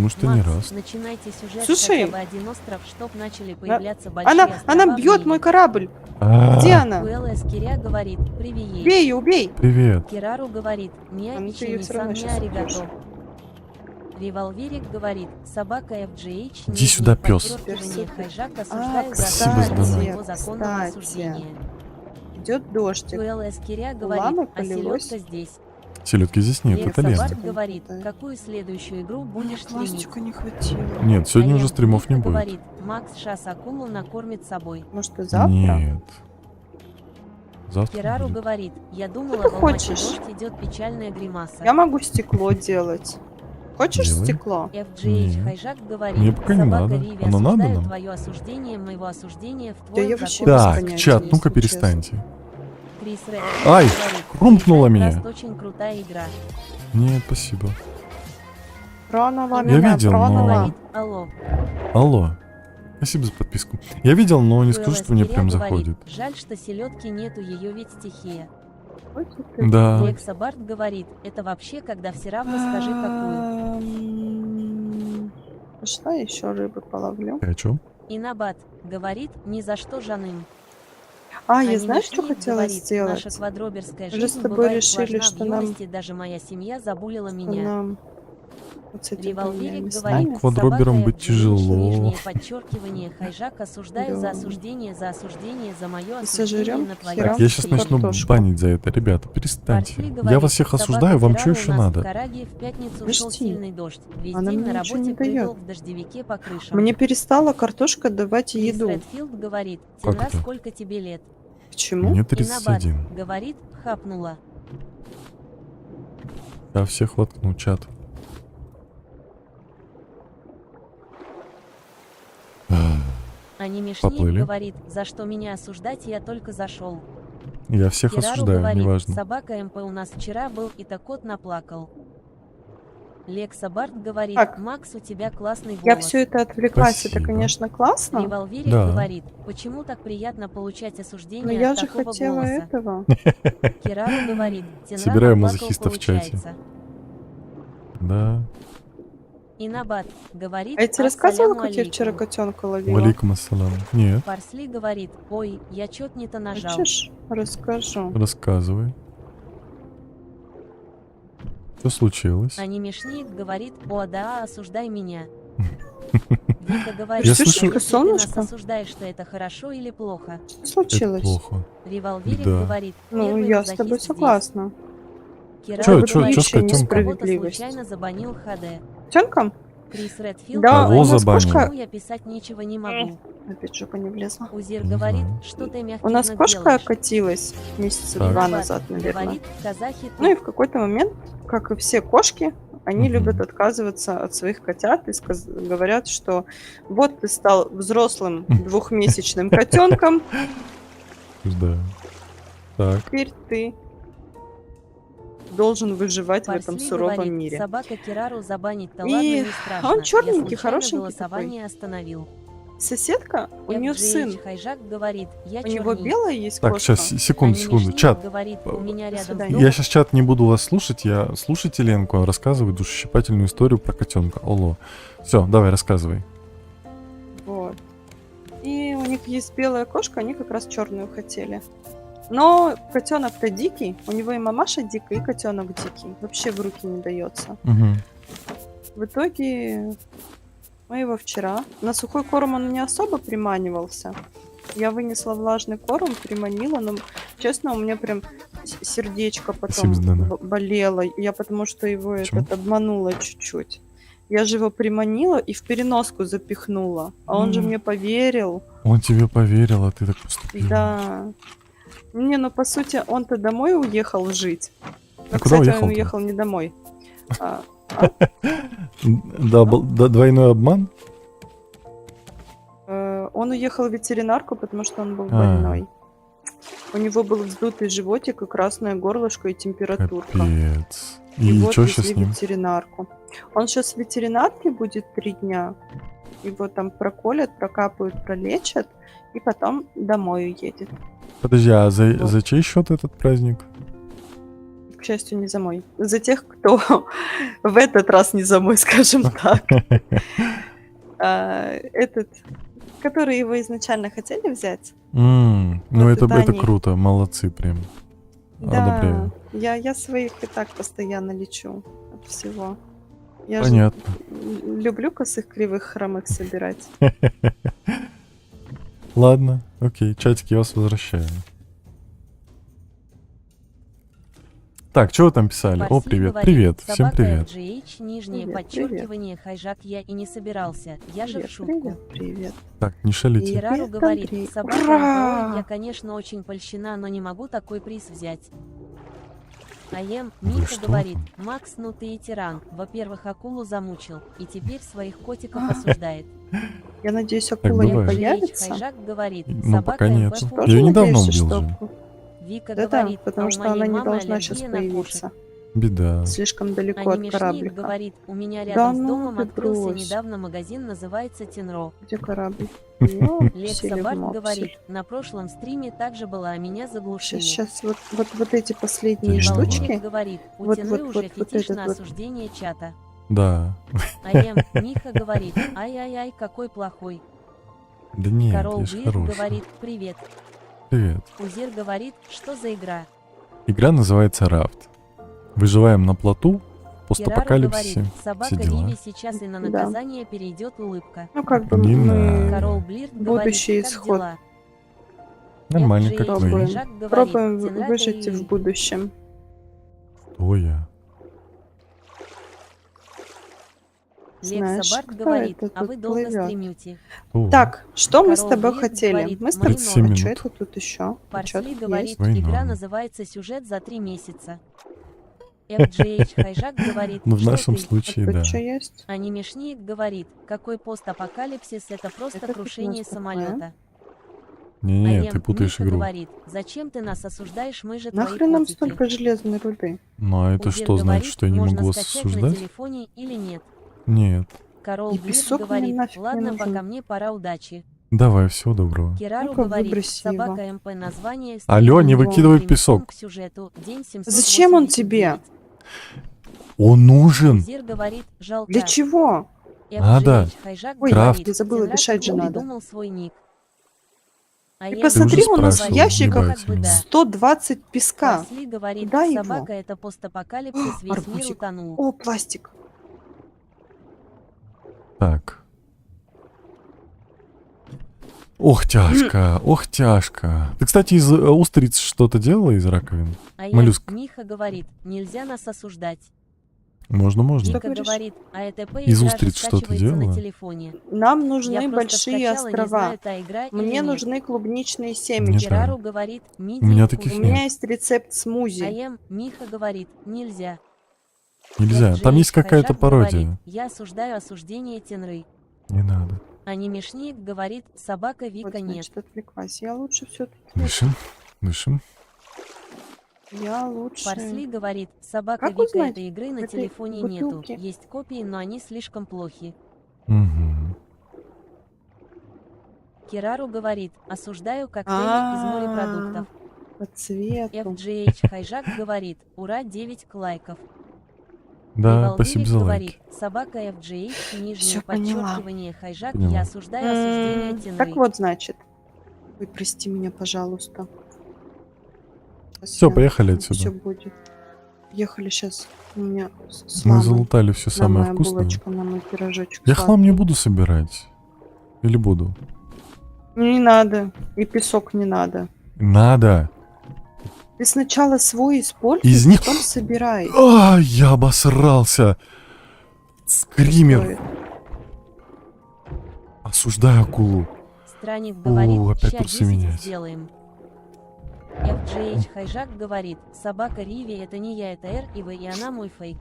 что не Макс, раз. начинайте сюжет Слушай, хотя бы один остров, чтоб начали появляться большие Она острова в бьет мире. мой корабль. А, Где она? УЛС Киря говорит, привет. Убей ее, убей. Привет. Кирару говорит, не А ну ты апичи, её не всё равно сан, не щас аригато. убьёшь. Револверик говорит, собака FGH, Иди сюда, пёс. подчеркивание, Хайжак А, осуждаю за Спасибо, нарушение Здана. моего законного кстати. осуждения. Идет дождик. УЛС Киря У говорит, ламы а полилось. селедка здесь. Селедки здесь нет, Лекса это Барт Лена. Лента. говорит, Да. какую следующую игру Мне будешь стримить? классика не хватило. Нет, сегодня А уже я стримов не Вика будет. говорит, Макс шас акулу накормит собой. Может, и завтра? Нет. Завтра Кирару будет. говорит, я думала, ты в Алмате хочешь? дождь идет печальная гримаса. Я могу стекло делать. Хочешь Делай. стекло? FGH Не. Хайжак говорит, Мне пока не собака надо. Риви Оно надо осуждаю нам? твое осуждение моего осуждения в Да твоем я вообще законном без Так, понятия, чат, если ну-ка честно. перестаньте. Крис Ред Ай, говорит, хрумкнула «Хайжак меня. Раст очень крутая игра. Нет, спасибо. Тронула Я меня, видел, но- тронула. Говорит, алло. Алло. Спасибо за подписку. Я видел, но не скажу, УЛС что мне Киря прям говорит, заходит. жаль, что селедки нету, ее ведь стихия. Хоть и ты. Да. Лекса Барт говорит, это вообще, когда все равно скажи какую. Пошла еще рыбы половлю. Ты о чем? Инабат говорит, ни за что Жаным. А, я Ани знаешь, что Мишниев хотела говорит, сделать? наша квадроберская Мы же жизнь с тобой бывает решили, важна что в нам- юности, даже моя семья забулила Что меня. нам вот с этими двумя Револверик местами? говорит, Ну, квадробером собака быть FGH, тяжело. нижнее подчеркивание, Хайжак осуждаю Да. за осуждение, за мое И осуждение сожрём на твоем хера Так, я сейчас Картошку. начну банить за это. Ребята, перестаньте. Парсли Я говорит, вас всех собака осуждаю, вам что Кирару еще у нас надо? в Караге в пятницу шел Подожди. сильный дождь. Весь Она день мне на ничего работе не прыгал даёт. в дождевике по крышам. Мне перестала картошка давать Крис еду. Редфилд говорит, Как Тимра, это? сколько тебе лет? Почему? Мне Инабат 31. говорит, хапнула. Я всех воткну, чат. Ани Мишниев Поплыли. говорит, за что меня осуждать, я только зашел. Я всех Кирару осуждаю, говорит, неважно. собака МП у нас вчера был, и так кот наплакал. Лекса Барт говорит, Так. Макс, у тебя классный голос. Я все это отвлеклась, это, Спасибо. конечно, классно. Револверик Да. говорит, почему так приятно получать осуждение Но я от же такого хотела голоса? этого. Кирару говорит, Тенра Собираю наплакал, мазохистов в чате. получается. Да. Инабат говорит, А я тебе рассказывала, «Ассаляму как я вчера алейкум». котенка ловила? Валикум ассалам. Нет, Парсли говорит, ой, я чё-то не то нажал. Хочешь? Расскажу. рассказывай. Что случилось? Ани Мишниев говорит, о да, осуждай меня. Вика говорит, Я «А слышу- если ты нас солнышко? осуждаешь, что это хорошо или плохо? Что Это случилось? плохо. Револверик Да. говорит, Ну, первый я с тобой мазохист согласна. здесь. Чё, Кирару чё говорит, с котёнком? кого-то Несправедливость. случайно забанил ХД. Котенком? Крис Редфилд Да, Кого у нас забанил? кошка... «Почему я писать ничего не могу. Опять жопа не влезла. Узир Не говорит, знаю. что ты мягкий У нас знак кошка делаешь. окатилась месяца Так. 2 Инабат назад, наверное. говорит, казахи, Ну и в какой-то момент, как и все кошки, они Мгм. любят отказываться от своих котят и говорят, что вот ты стал взрослым двухмесячным котенком, Да. Так. теперь ты должен выживать в этом Парсли суровом говорит, мире. собака Кирару забанить-то И ладно, не страшно. он чёрненький, Я случайно хорошенький голосование остановил. Соседка, у нее FGH сын, Хайжак говорит, я у него чёрненький. белая есть Так, кошка. сейчас, секунду, Ани секунду. Мишниев Чат. говорит, у меня До рядом с свидания. домом Я сейчас чат не буду вас слушать, я слушайте Ленку, рассказывай душещипательную историю про котенка. Алло. Все, давай, рассказывай. Вот. И у них есть белая кошка, они как раз черную хотели. Но котенок-то дикий, у него и мамаша дикая, и котенок дикий. Вообще в руки не дается. Угу. В итоге мы его вчера... На сухой корм он не особо приманивался. Я вынесла влажный корм, приманила, но, честно, у меня прям сердечко потом Спасибо, Здана. болело. Я потому что его Почему? обманула чуть-чуть. Я же его приманила и в переноску запихнула. А он же мне поверил. Он тебе поверил, а ты так поступила. Да. Не, ну по сути, он-то домой уехал жить. Но, А куда кстати, уехал-то? он уехал не домой. А, Да, двойной обман? он уехал в ветеринарку, потому что он был А. больной. У него был вздутый животик и красное горлышко и температурка. Капец. И Его что сейчас отвезли с в ним? ветеринарку. Он сейчас в ветеринарке будет 3 дня. Его там проколят, прокапают, пролечат. И потом домой уедет. Подожди, а за, Вот. за чей счет этот праздник? К счастью, не за мой. За тех, кто в этот раз не за мой, скажем так. Этот, который его изначально хотели взять. Ну Вот это это они. круто, молодцы прям. Да, Одобряю. я своих и так постоянно лечу от всего. Я же Понятно. люблю косых, кривых, хромых собирать. Ладно, окей, чатик, я вас возвращаю. Так, что вы там писали? О, Парсли привет, говорит, привет, всем собака привет. FGH, нижнее Привет, подчеркивание, хайжак я и не собирался. Я же в шутку. Привет, привет. Так, не шалите. Кирару Привет, говорит, Андрей. собака Ура! МПО, я, конечно, очень польщена, но не могу такой приз взять. АЕМ, Вы Миха что говорит, там? Макс, ну ты и тиран. Во-первых, акулу замучил, и теперь своих котиков осуждает. Я надеюсь, акула не бывает. FGH, появится. хайжак говорит, Ну, собака пока нет. МП Я Тоже её недавно надеешься, убил что же. аку- Вика Да-да, говорит, потому а что у моей она не мамы должна сейчас аллергия на кошек. появиться. Беда. Слишком далеко от Анимешник кораблика. говорит, у меня Да рядом с ну домом ты открылся брось. недавно магазин, называется Тинро. Где корабль? Лекса Барт говорит, на прошлом стриме также была, а меня заглушили. Сейчас вот эти последние Тяжело. штучки. Володик говорит, у Вот, Тины вот, уже вот фетиш этот на вот. осуждение чата. Да. АМ, Миха говорит, ай-яй-яй, какой плохой. Да нет, Карол я ж Блир хороший. говорит, привет. Привет. Узир говорит, что за игра. Игра называется Рафт. Выживаем на плоту, Кирару постапокалипсисе. говорит, собака все дела. Риви сейчас и на Да. наказание перейдет улыбка. Ну, как бы Не мы... надо. Карол Блир говорит, Будущий как исход. дела. Нормально, FGH как Пробуем. вы. Жак говорит, Пробуем Тинрата выжить и- в будущем. Кто я? Лекса Знаешь, Барт кто говорит, это а вы тут долго плывёт? стримите. Кто? Так, что мы с Карол тобой Блир хотели? говорит, Мы с мои тобой... 37 А что минут. это тут еще? Парсли говорит, Война. игра называется «Сюжет за 3 месяца». FGH Хайжак говорит, Ну, в что нашем ты? случае, Тут да. что есть? Анимешник говорит, какой постапокалипсис, это просто Это крушение что у нас самолета. Не-не, АМ, ты путаешь Миха игру. говорит, зачем ты нас осуждаешь, мы же твои Нахрен нам котики. столько железной руды? Ну а это Узир что значит, говорит, что я не можно могу вас скачать на осуждать? телефоне или нет. Нет. Карол И Блир песок мне говорит, нафиг не ладно, нужен. пока мне пора, удачи. Давай, всего доброго. Кирару Ну-ка, говорит, выброси собака его. МП название. Алло, не стримом выкидывай прямиком песок. К сюжету, день Зачем он 789. тебе? Он нужен! Зир говорит, жалко. Для чего? Надо. Хайжак Ой, Крафт. говорит, я забыла, Тинрат дышать же надо. придумал свой ник. А Ты я посмотри, уже у нас в спрашивал, ящиках не как бы бойся да. меня. 120 песка. Парсли говорит, Куда его? собака это постапокалипсис, весь мир Арбузик. утонул. О, пластик. Так. Ох, тяжко, ох, тяжко. Ты, кстати, из устриц что-то делала из раковин? А Моллюск. Миха говорит, нельзя нас осуждать. Можно, можно. Вика говоришь? говорит, АЭТП Из игра же устриц что-то скачивается на делала? телефоне. Нам Я нужны просто большие скачала, не острова. знаю, та игра или Мне нет. нужны клубничные Мне семечки. Кирару жаль. говорит, миди У меня вкус. таких У нет. меня есть рецепт смузи. АМ, Миха говорит, нельзя. Нельзя. Там есть FGH какая-то Хайжак говорит, пародия. я осуждаю осуждение Тенры. Не надо. Анимешник говорит, собака Вот, Вика нет. значит, отвлеклась. Я лучше все-таки. Дышим, дышим. Я лучше. Парсли говорит, собака Как Вика узнать, этой игры на в этой телефоне нету. бутылке? Есть копии, но они слишком плохи. Угу. Кирару говорит, осуждаю коктейли из морепродуктов. По цвету. FGH Хайжак говорит, ура, 9 лайков. Да, Револверик спасибо за говорит, лайки. собака FGH, нижнее Всё поняла. подчеркивание Хайжак, Поняла. я осуждаю осуждение Тенры. Так вот, значит. Ой, прости меня, пожалуйста. Все, поехали Все отсюда. будет. Ехали сейчас. У меня с Мы ламой. залутали все На самое моя вкусное. булочка, на мой пирожочек. Я сладкий. хлам не буду собирать. Или буду? Не надо. И песок не надо. Надо. Ты сначала свой используй, Из них- потом собирай. А, я обосрался. Скример. Стоит. Осуждаю акулу. Странник говорит, опять ща трусы 10 менять. сделаем. FGH Хайжак говорит, собака Риви это не я, это Р, и вы, и она мой фейк.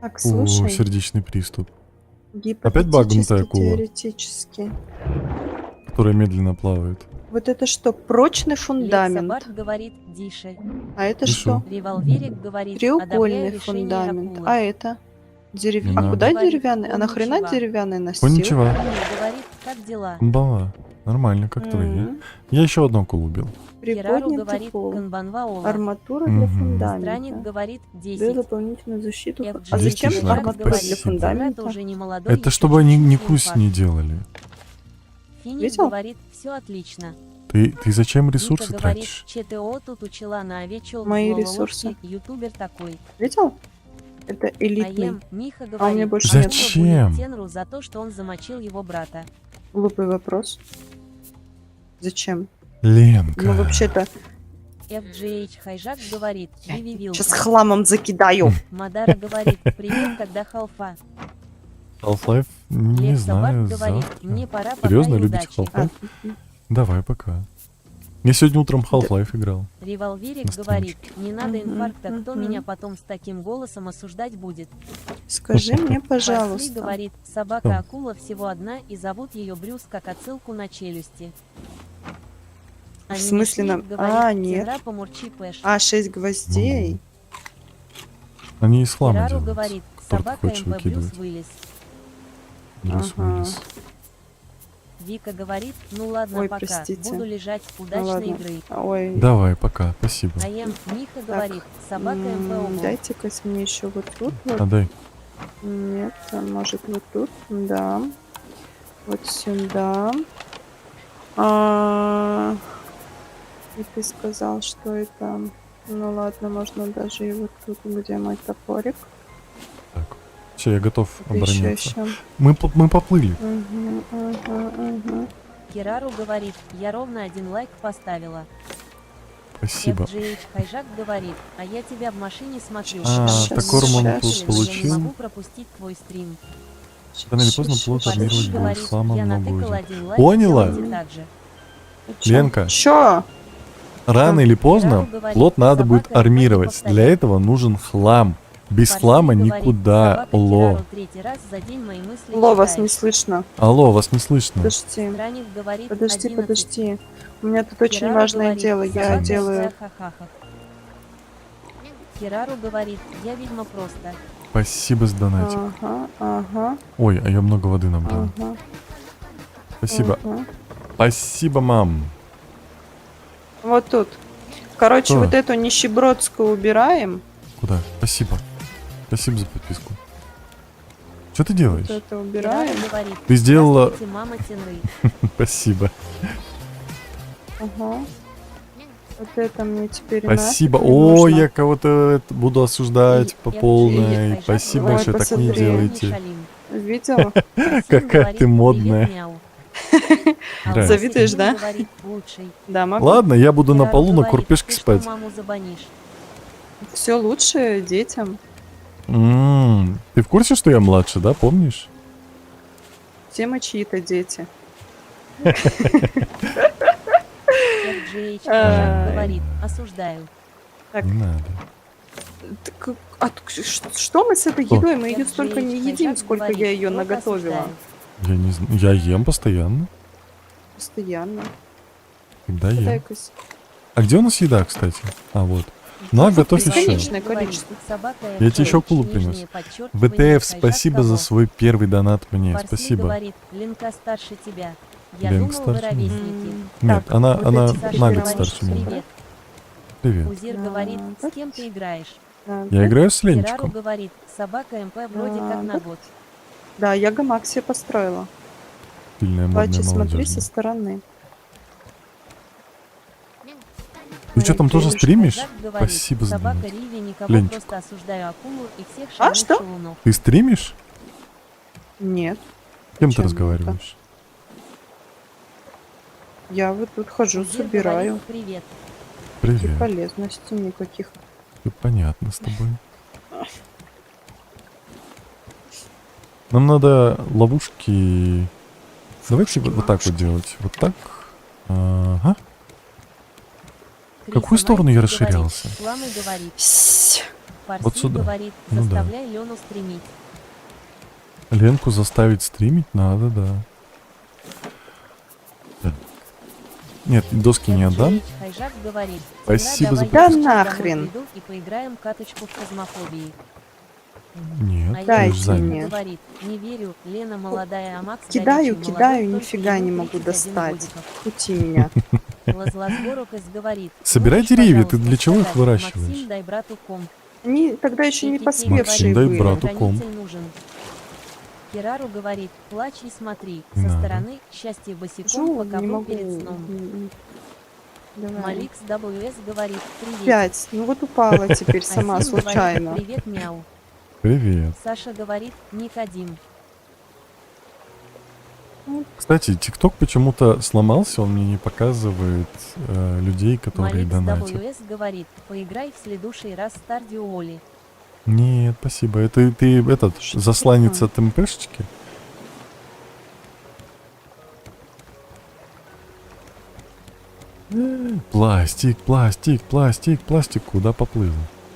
Так, О, слушай. сердечный приступ. Гипотетически, багнутая акула? теоретически. которая медленно плавает. Вот это что, прочный Лекса фундамент? Барт говорит, Дише. А это И что? Револьверик говорит, Треугольный одобряю решение фундамент. акулы. А это? Не А надо. куда Говорит, деревянный? А нахрена конничева. деревянный настил? Конничева. Умный говорит, как дела? Бава. Нормально, как твои. М, Я еще одну акулу убил. Керару Приподнятый говорит, пол. канбанваола. Арматура для Мгм. фундамента. Странник говорит, Даю 10. дополнительную защиту. FG А зачем Отлично, арматура спасибо. для фундамента? уже не молодой, Это еще чтобы они чуть-чуть ни и кусь инфаркт. не делали. Финик Видел? говорит, все отлично. Ты зачем Вика ресурсы говорит, тратишь? ЧТО тут учила на овечел Мои в ресурсы. Лоловке, ютубер такой. Видел? Это элитный. АЕМ, Миха у меня говорит, больше «Акула нет. Зачем? будет Тенру за то, что он замочил его брата. Глупый вопрос. Зачем? Ленка. Ну, вообще-то, FGH Хайжак говорит, Виви Вилка. сейчас хламом закидаю. Мадара говорит, привет, когда халфа. Half-Life? Не Лекса знаю, Барт говорит, завтра. мне пора, пока Серьезно, и любите удачи. Half-Life? Давай, пока. Я сегодня утром Half-Life играл. Револьверик На говорит, не надо Мгм, инфаркта, кто мгм. меня потом с таким голосом осуждать будет. Скажи мне, Парсли пожалуйста. говорит, собака-акула всего одна и зовут ее Брюс как отсылку на челюсти. В смысле нам- А, нет. Тенра помурчи пэш. 6 гвоздей. Они из хлама Керару делаются. говорит, который ты собака хочешь МП Брюс выкидывать. вылез. Брюс Ага. Уиллис. Вика говорит, ну ладно, Ой, пока, простите. буду лежать, Ну удачной ладно. игры. Ой. Давай, пока, спасибо. АЕМ, Миха говорит, собака МП Ого. Дайте-ка мне еще вот тут. Вот. Отдай. Нет, а может вот тут. Да. Вот сюда. И ты сказал, что это... Ну ладно, можно даже и вот тут, где мой топорик. Так. Все, я готов Это еще, обороняться. еще. Мы поплыли. Угу. Керару говорит, я ровно 1 лайк поставила. Спасибо. FGH Хайжак говорит, а я тебя в машине смотрю. А, потому что так мне Корман очень тут интересно, Я получил. не могу пропустить твой стрим. Рано или поздно плод Парси армировать будет. говорит, Хлама я много натыкал будет. 1 лайк, Поняла? делайте так же. Ленка. Чё? Рано или поздно Керару говорит, плод надо будет собака армировать. повторяет. Для этого нужен хлам. Без Парси хлама говорит, никуда. собака Ло. Керару 3-й раз за день мои мысли Ло, вас читает. не слышно. Алло, вас не слышно. Подожди. Странник говорит, Подожди, 11. подожди. У меня тут очень Керару важное говорит, дело. Я собака делаю... ха-ха-ха. Керару говорит, я ведьма просто. Спасибо за донатик. Ага. Ой, а я много воды набрал. Спасибо. ага. Спасибо, мам. Вот тут. Короче, Что? вот эту нищебродскую убираем. Куда? Спасибо. Спасибо за подписку. Что ты Вот делаешь? это Керару убираем. говорит, Ты сделала... здравствуйте, мама Тенры. Спасибо. Ага. Вот это мне теперь Спасибо. нафиг не О, нужно. я кого-то буду осуждать по FGH полной. Хайжак Спасибо Ой, большое, так не посмотри. делайте. Шалим. Видела? Максим Какая говорит, ты модная. «Привет, мяу». Нравится. Завидуешь, да? Говорит, лучший. Да, могу. Ладно, я буду на Керару полу на говорит, курпешке ты что спать. маму забанишь? Все лучше детям. Ты в курсе, что я младше, да? Помнишь? Все мы чьи-то дети. FGH Хайжак говорит, осуждаю. Так. Не надо. Так, что мы с этой Что? едой? Мы ее FGH столько не Хайжак едим, сколько говорит, я ее «Рок наготовила. осуждаю». Я не знаю. Я ем постоянно. Постоянно. Всегда ем. Дай-ка с- А где у нас еда, кстати? А, вот. Ну, а готовь еще. Бесконечное количество. Я тебе еще акулу принес. ВТФ, спасибо за свой первый донат мне. Парсли Спасибо. говорит, Ленка старше тебя. Я Ленка думал, вы старше меня. ровесники. Нет, Так, она вот она эти Саша на год говорит, старше меня. привет. Привет. Узир говорит, с кем ты играешь? Я играю с Керару Ленчиком. говорит, собака МП вроде как на да. год. Да, я гамак себе построила. Сильная, модная, Плачи, смотри со молодежная. стороны. Ты что, там тоже Девушка, стримишь? Хайжак говорит, Спасибо за собака донат. Риви, никого Ленчик. просто осуждаю акулу и всех А, шальных что? шалунов. Ты стримишь? Нет. С кем ты Зачем разговариваешь? Я вот тут хожу, Узир собираю. говорит, привет. И Привет. полезностей никаких. Всё понятно с тобой. Нам надо ловушки... Давайте вот так вот делать. Вот так. Ага. В какую Крис сторону я Вайт расширялся? говорит, Ламы говорит, Ссь. Парси Вот сюда. говорит, Ну да. заставляй Лену стримить. Ленку заставить стримить надо, да. Так. Нет, доски не отдам. Хайжак говорит. Спасибо за «Тимура, давай подписку. я Да сейчас нахрен. домой приду и поиграем каточку в казмофобии. Нет, А Дайте я же занят. мне. говорит, не верю, Лена молодая, а Макс Кидаю, горячий, кидаю, молодой, только нифига ему не могу 31 достать. годиков. Пути меня. Лазлазгорокас говорит. Собирай «Можешь, деревья, ты пожалуйста, для чего их сказать, выращиваешь? Максим, дай брату ком. Они тогда еще не Кикики поспевшие Максим, дай были. брату ком. Хранитель нужен. Керару говорит, плачь и смотри. Не Со надо. стороны счастье босиком Жу, по не ковру могу. перед сном. Давай. Маликс WS говорит, привет. 5. Ну вот упала теперь сама, Асим говорит, случайно. привет, мяу. Привет. Саша говорит, Никодим. Кстати, ТикТок почему-то сломался, он мне не показывает людей, которые Маликс донатят. WS говорит, поиграй в следующий раз Стардио Оли. Нет, спасибо. Это ты этот Что засланец такое? от МПшечки? Пластик, пластик, пластик, пластик. Куда поплыл?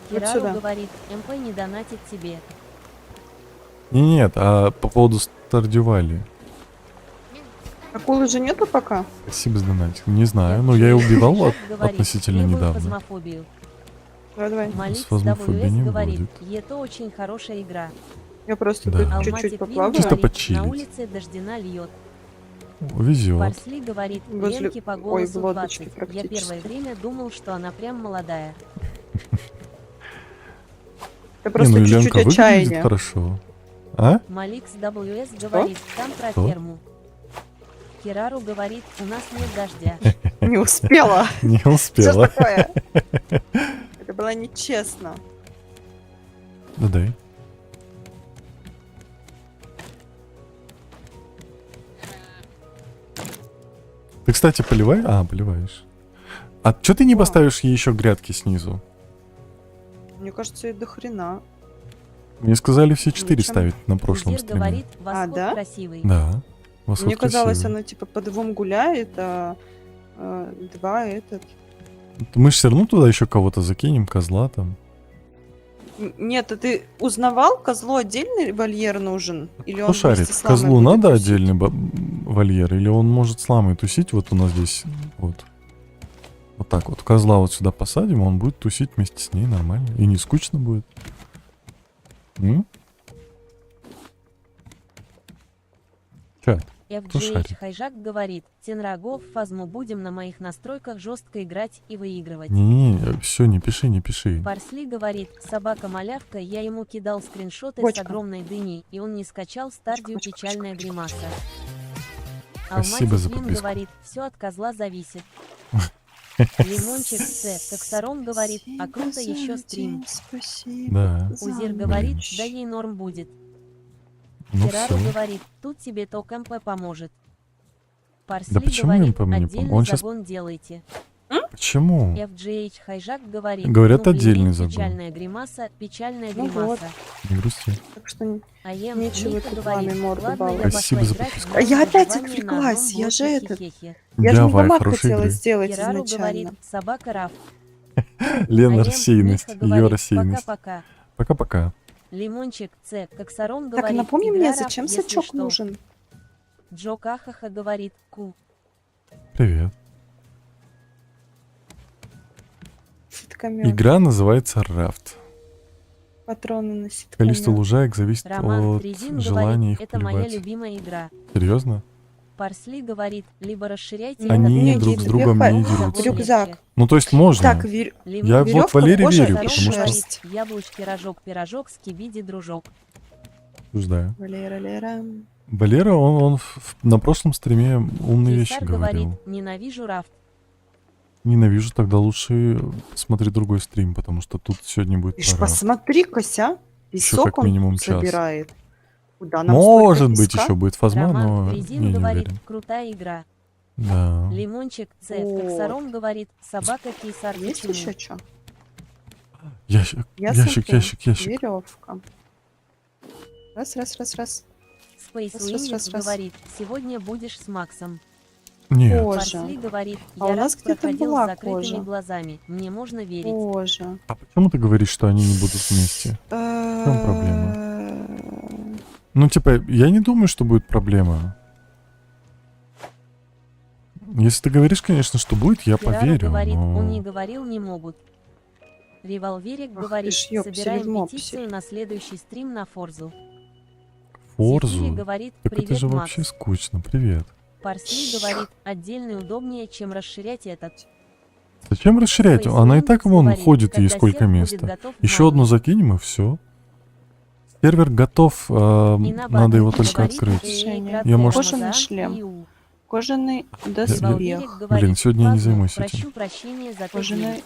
Вот Керару сюда. говорит, МП не донатит тебе. Нет, а по поводу Стардювали. Акулы же нету пока? Спасибо за донатик. Не знаю, но я ее убивал Хайжак говорит, относительно требую недавно. фазмофобию. Давай. Маликс фазмофобией не WS говорит, будет. это очень хорошая игра. Я просто Да. тут Алматик чуть-чуть Вин поплаваю. Чисто говорит, почилить. на улице дождина льет. Везет. Парсли говорит, Возле- Ленке по ой, голосу в лодочке 20. Я практически. первое время думал, что она прям молодая. Я Не, просто ну чуть-чуть Еленка выглядит отчаяния. хорошо. А? Маликс WS говорит, там про Что? ферму. Керару говорит, у нас нет дождя. Не успела. Не Что ж успела. такое? Это было нечестно. Да дай. Ты, кстати, поливаешь? А, поливаешь. А что ты не Да. поставишь ей еще грядки снизу? Мне кажется, это до хрена. Мне сказали все 4 Зачем? ставить на прошлом Зир стриме. говорит, восход да? красивый. Да. Восход Мне казалось, красивый. она типа по двум гуляет, а 2 этот. Мы же все равно туда еще кого-то закинем, козла там. Нет, а ты узнавал, козлу отдельный вольер нужен? Или Кто он шарит? вместе с ламой Козлу будет надо тусить? отдельный вольер? Или он может с ламой тусить? Вот у нас здесь вот. Вот так вот. Козла вот сюда посадим, он будет тусить вместе с ней нормально. И не скучно будет. Чат. FGH шарит? Хайжак говорит, Тенрагов фазму будем на моих настройках жестко играть и выигрывать. Не-не-не, все, не пиши, не пиши. Парсли говорит, собака-малявка, я ему кидал скриншоты Бочка. с огромной дыней, и он не скачал стадию Бочка, бочка, печальная бочка, гримаса. Спасибо за Алматик Вин подписку. говорит, все от козла зависит. Лимончик С. Коксарон говорит, а круто Спасибо еще за стрим. день, Спасибо. Да. за Узир говорит, ночь. да ей норм будет. Ну Керару все. говорит, тут тебе ток МП поможет. Парсли Да почему говорит, МП мне не отдельный Он щас- загон делайте. Почему? FGH Хайжак говорит, Говорят, ну, блин, отдельный загон. Печальная гримаса, печальная Ну гримаса. вот. Не грусти. Так что А Ем Нечего Миха тут говорит, вами морду ладно, я баловать. пошла Спасибо за играть в подписку. А я моё опять выживание на отвлеклась, одном я же блоке, этот- хе-хе-хе. я же не Давай, помог хорошей хотела игры. сделать Керару говорит, изначально. собака Раф. Лена А Ем рассеянность. Миха Ее говорит, рассеянность. пока-пока. Пока-пока. Лимончик С. Коксарон Так, говорит, напомни игра мне, Раф, зачем если сачок что. нужен? Джо Кахаха говорит, ку. Привет. Ситкомет. Игра называется Рафт. Патроны на ситкомет. Количество лужаек зависит Роман от Трезин желания говорит, их это моя поливать. любимая игра. Серьезно? Парсли говорит, либо расширяйте Они этот друг рюкзак, с другом либо не загон дерутся. Рюкзак. легче. Ну, то есть можно. Так, Лимон- Я вот верёвка, Валере кожа, верю, Коксарон потому что... говорит, яблочки, рожок, пирожок, скибиди, дружок. Ждаю. Валера, Лера. Валера, он на прошлом стриме умные вещи Кейсар говорит, говорил. ненавижу рафт. Ненавижу, тогда лучше смотри другой стрим, потому что тут сегодня будет Ты ж про Рафт. посмотри, Кося. Ещё Песок как он минимум час. собирает. Куда нам Может столько быть, песка? еще будет фазма, Роман но Трезин не говорит, уверен. крутая игра. Да. Лимончик С. Вот. Коксарон говорит, собака Кейсар, Есть почему? еще что? Ящик, Я ящик, смотрю. ящик, ящик. Веревка. Раз. Space Раз, Wings раз. говорит, сегодня будешь с Максом. Нет. Кожа. Парсли говорит, А я у нас раз где-то проходил была с закрытыми кожа. глазами. Мне можно верить. Кожа. А почему ты говоришь, что они не будут вместе? чем проблема? Ну, типа, я не думаю, что будет проблема. Если ты говоришь, конечно, что будет, я Кирару поверю, говорит, он не но... говорил, не могут. Револьверик Ах ты говорит, ж ёпсель, собираем мопсель. петицию на следующий стрим на Форзу. Форзу? Зефири говорит, Так это привет, же Макс. вообще скучно, привет. Парсли говорит, отдельный удобнее, чем расширять этот. Зачем расширять? Фейс Она и Уиндекс так вон говорит, ходит, и когда сколько сервер будет места. готов в Еще мае. одну закинем, и все. Сервер готов, Инабат надо его только говорит, открыть. Решение. Я, может- Кожаный шлем. Кожаный доспех. Револьверик говорит, Блин, сегодня я не ладно, займусь прощу этим. прощения за тот Кожаный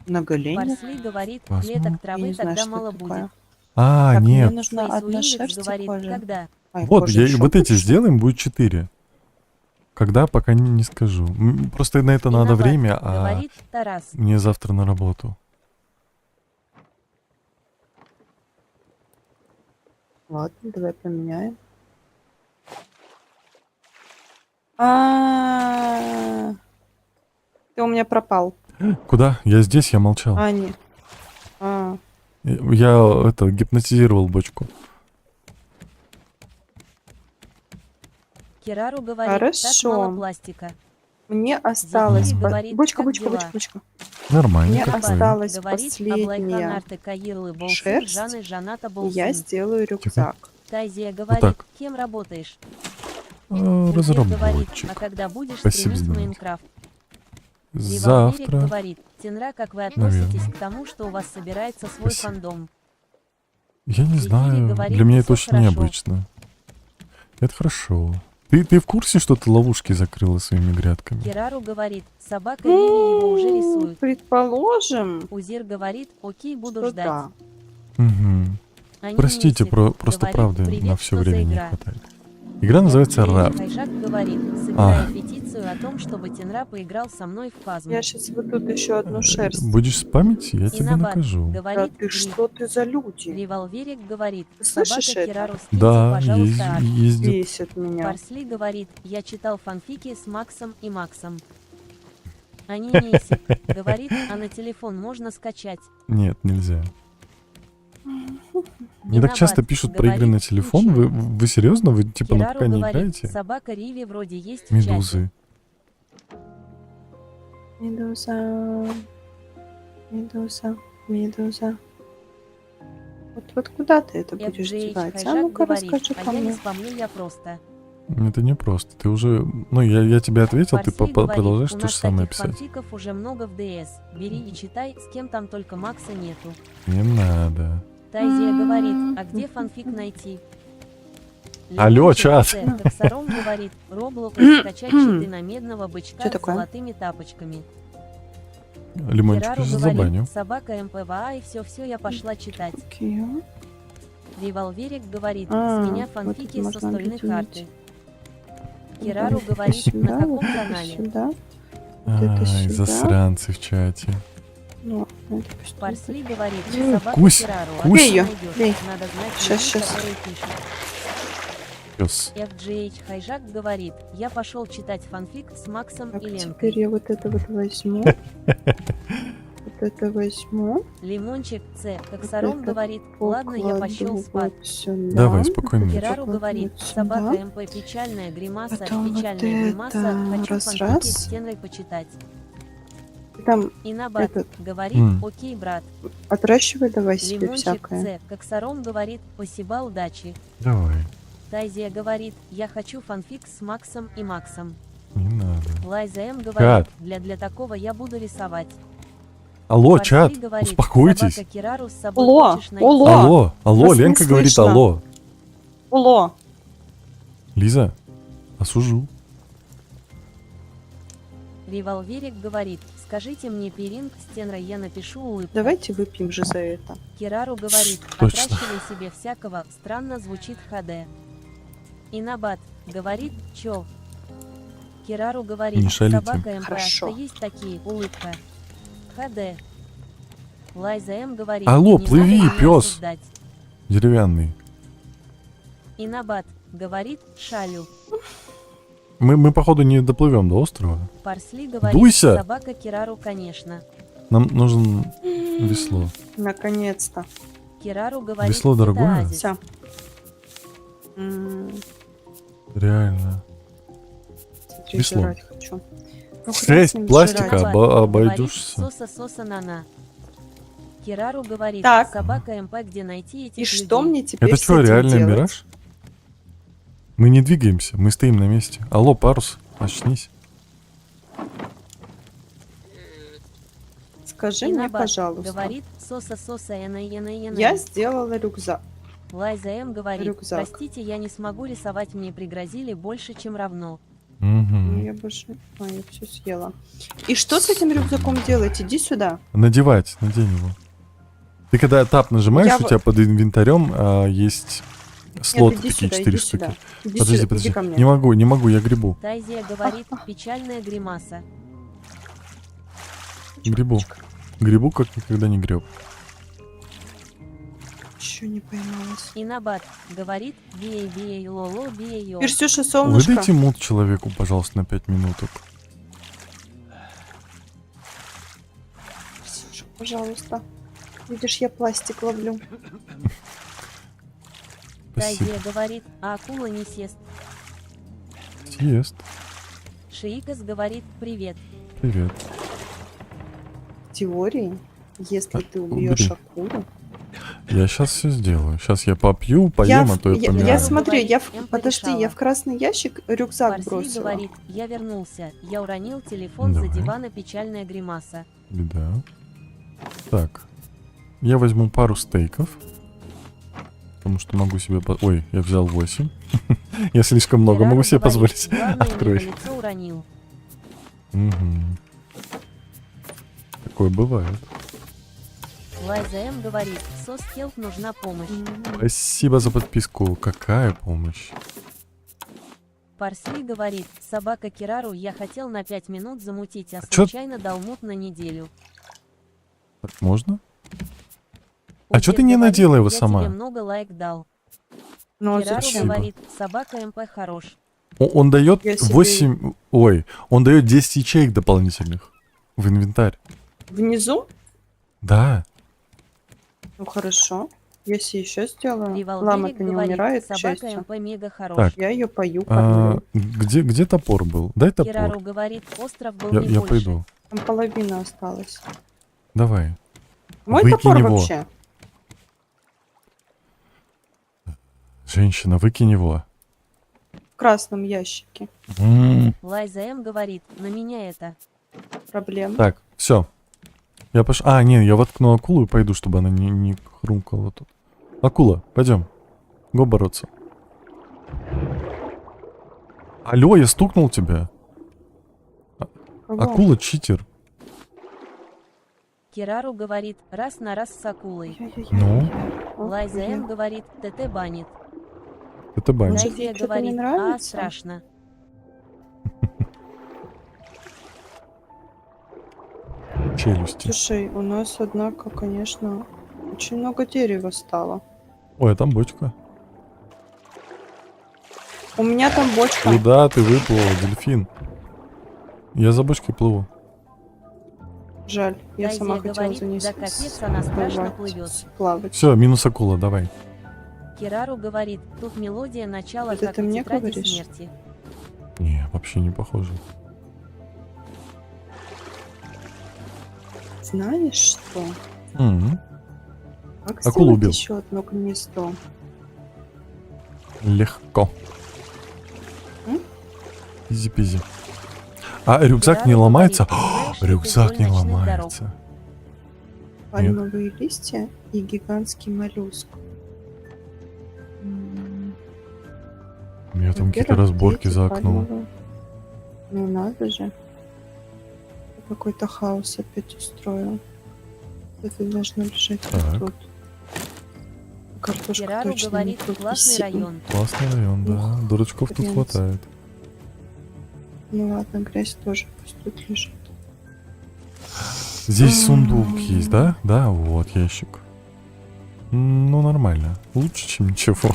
наголение. Парсли говорит, Классно. клеток Я травы не знаю, тогда что мало это будет. такое. А, Так, мне нет. нужна Фейс одна Уиндекс шерсть и говорит, кожа. когда? Ай, Вот, кожа еще вот эти лучше. сделаем, будет 4. Когда, пока не скажу. Просто на это надо Инабат время, а говорит Тарас. мне завтра на работу. Ладно, давай поменяем. А, ты у меня пропал. Куда? Я здесь, я молчал. А, нет. А, Я гипнотизировал бочку. Кирару говорит, Хорошо. так мало пластика. мне осталось... Зефири по- говорит, Бочка, как бочка, дела? бочка, бочка. Нормально Мне такое. осталось Говорит, последняя. Аблайханарты Каирлы Болсын, шерсть, Жаны Жаната И Болсын. я сделаю рюкзак. Тайзия говорит, так. кем работаешь? Узир Разработчик. говорит, а когда будешь Спасибо стримить за донат. Майнкрафт? Револьверик Завтра. говорит, Тенра, как вы относитесь Наверное. к тому, что у вас собирается свой Спасибо. фандом? Я не Зефири знаю. говорит, Для меня это всё очень хорошо. необычно. Это хорошо. Ты в курсе, что ты ловушки закрыла своими грядками? Кирару говорит, собака Риви его уже рисует. Предположим, Узир говорит, окей, буду что ждать. да. Угу. Они Простите, Мисик просто говорит, правда привет, на что все за время не игра? хватает. Игра называется Джей Рап. Хайжак говорит, А. собираю петицию о том, чтобы Тенра поиграл со мной в Фазму. Я сейчас вот тут еще одну шерсть. Будешь спамить, я тебе Инабат накажу. Да говорит, ты что ты за люди? Револьверик говорит, Ты слышишь собака это? Кирару скиньте, Да, пожалуйста, арт. ездит. Бесит меня. Парсли говорит, я читал фанфики с Максом и Максом. Они Мисик говорит, а на телефон можно скачать. Нет, нельзя. Мне так Инабат часто пишут про игры говорит, на телефон. Вы серьезно? Вы типа на Кирару ПК не говорит, играете? собака Риви вроде есть в чате. Медузы. Медуза. Медуза. Медуза. Вот куда ты это будешь FJH девать? А Хайжак ну-ка говорит, расскажи а ко я не мне. спамлю, я просто. Это не просто. Ты уже... Ну, я тебе ответил, ты Парсли говорит, продолжаешь у то нас же самое таких писать. фанфиков уже много в ДС. Бери и читай, с кем там только Макса нету. Не надо. Тайзия говорит, а где фанфик найти? Алло, Леонтий чат. Ц. Коксаром говорит, Роблок скачать читы на медного бычка Чё с такое? золотыми тапочками. Лимончик Кирару сейчас говорит, забаню. собака МПВА и все я пошла читать. Окей. Револьверик говорит, А, с меня вот фанфики это со можно стольной объединить. карты. Кирару Вот это говорит, сюда, на каком вот это канале? Сюда. Вот это Ай, сюда. засранцы в чате. Ну, это пусть Парсли говорит, Ну, собака Кусь, Кирару, а Кусь. ты Бей её, найдёшь. бей. Надо знать Щас, людей, щас. которые пишут. Пес. FJH Хайжак говорит, я пошел читать фанфик с Максом Так, и теперь Ленкой. я вот это вот возьму. Вот это возьму. Лимончик Ц. Коксаром это говорит, ладно, я пошел покладу спать. вот сюда. Давай, спокойной ночи. Кирару покладу говорит, вот сюда. собака МП печальная гримаса, Потом вот печальная гримаса, это хочу раз, фанфики раз. с Тенрой почитать. Там Инабат этот, говорит, окей, брат. отращивай давай себе Лимончик всякое. Ц. Коксаром говорит, спасибо, удачи. Давай. Тайзия говорит, я хочу фанфик с Максом и Максом. Не надо. Лайза М говорит, Чат. для такого я буду рисовать. Алло, Парсли чат, говорит, успокойтесь. собака Кирару с собой Алло, хочешь найти? алло. Алло, Вас не Ленка говорит слышно. алло. Уло. Лиза, осужу. Револьверик говорит, скажите мне пиринг с Тенрой, я напишу улыбку. Давайте выпьем же за это. Кирару говорит, Точно. отращивай себе всякого, странно звучит ХД. Инабат говорит, чё? Кирару говорит, Не шалите. собака МП, Хорошо. что есть такие, улыбка. ХД. Лайза М говорит, Алло, не плыви, надо меня пёс. осуждать. Деревянный. Инабат говорит, шалю. Мы походу не доплывем до острова. Парсли говорит, Дуйся. собака Кирару, конечно. Нам нужен весло. Наконец-то. Кирару говорит, Весло это дорогое? оазис. Всё. Реально. Трясло. Жрать хочу. Ну, хрен с 6 ним пластика жрать. Набат обойдешься. говорит, Соса нана. Кирару говорит, Так. собака МП, где найти этих И что людей? мне теперь Это с что, этим реально делать? мираж? Мы не двигаемся, мы стоим на месте. Алло, парус, очнись. Скажи И мне, Набат пожалуйста. говорит, соса ена. Я сделала рюкзак. Лайза М говорит, Рюкзак. простите, я не смогу рисовать, мне пригрозили больше, чем равно. Ну, Мгм. я больше... А, я все съела. И что с этим рюкзаком делать? Иди сюда. Надевать, надень его. Ты когда тап нажимаешь, Я у в- тебя под инвентарем есть слоты иди такие, сюда, 4 иди штуки. сюда. Иди Подожди, сюда, подожди. иди ко мне. Не могу, я грибу. Тайзия говорит, печальная гримаса. Грибу. Грибу, как никогда не греб. Еще не поймалась. И Набат говорит, бей, лоло, бей, ё. Персюша, солнышко. Выдайте мут человеку, пожалуйста, на 5 минуток. Персюша, пожалуйста. Видишь, я пластик ловлю. Спасибо. Тайзия говорит, а акула не съест. Съест. Шиикас говорит, привет. Привет. В теории, если ты убери. убьешь акулу... Я сейчас все сделаю. Сейчас я попью, поем, а то я я помираю. смотрю, я в... М Подожди, порешала. я в красный ящик рюкзак Парсли бросила. говорит, я вернулся. Я уронил телефон Давай. за дивана, печальная гримаса. Беда. Так. Я возьму пару стейков. Потому что могу себе... Ой, я взял 8. Я слишком много Кирару могу себе говорит, позволить. главное, не Открой. в лицо уронил. Мгм. Такое бывает. Лайза М говорит, сос хелп, нужна помощь. Спасибо за подписку. Какая помощь? Парсли говорит, собака Кирару, я хотел на 5 минут замутить, а чё- случайно дал мут на неделю. Так можно? А чё Упес ты не говорит, надела его я сама? тебе много лайк дал. Ну, а Кирару зачем? говорит, собака МП хорош. Он дает Я себе- 8... Ой, он дает 10 ячеек дополнительных в инвентарь. Внизу? Да. Ну, хорошо. Я себе еще сделаю. Ривал Лама-то Дерек не говорит, умирает, к собака счастью. МП мега хорош. Так. Я ее пою, А, кормлю. где топор был? Дай Кирару топор. говорит, остров был Я, не я больше. пойду. Там половина осталась. Давай. Мой Выкинь топор его. вообще. Женщина, выкинь его. В красном ящике. Лайза М говорит, на меня это. Проблема. Так, все. Я пошел. А, не, я воткну акулу и пойду, чтобы она не хрумкала тут. Акула, пойдем. Го бороться. Алло, я стукнул тебя. Кого? Акула читер. Кирару говорит, раз на раз с акулой. Яй-яй-яй. Ну? Ох, Лайза блин. М говорит, ТТ банит. Это бань. Может, Тайзия ей что-то не говорит, нравится? страшно. Челюсти. Слушай, у нас, однако, конечно, очень много дерева стало. Ой, а там бочка. У меня там бочка. Куда ты выплыл, дельфин? Я за бочкой плыву. Жаль, я Тайзия сама хотела говорит, за ней да капец, она страшно плывет. плавать. Все, минус акула, давай. Кирару говорит, тут мелодия начала, Это как ты в мне тетради говоришь? смерти. Не, вообще не похоже. Знаешь что? М, Как Акулу сделать убил. еще одно гнездо? Легко. М? Изи-пизи. А рюкзак не Кирару ломается? говорит, знаешь ли ты Рюкзак не вдоль ночных ломается. Пальмовые листья и гигантский моллюск. М, У меня там какие-то во-первых, разборки эти за окном. пальмовые. Ну надо же. Какой-то хаос опять устроил. Это должно лежать вот Так. тут. Картошка Кирару точно говорит, не тут классный висит. район. Классный район, да. Дурачков тут хрен с- хватает. Ну ладно, грязь тоже пусть тут лежит. Здесь сундук есть, да? Да, вот ящик. Ну, нормально. Лучше, чем ничего.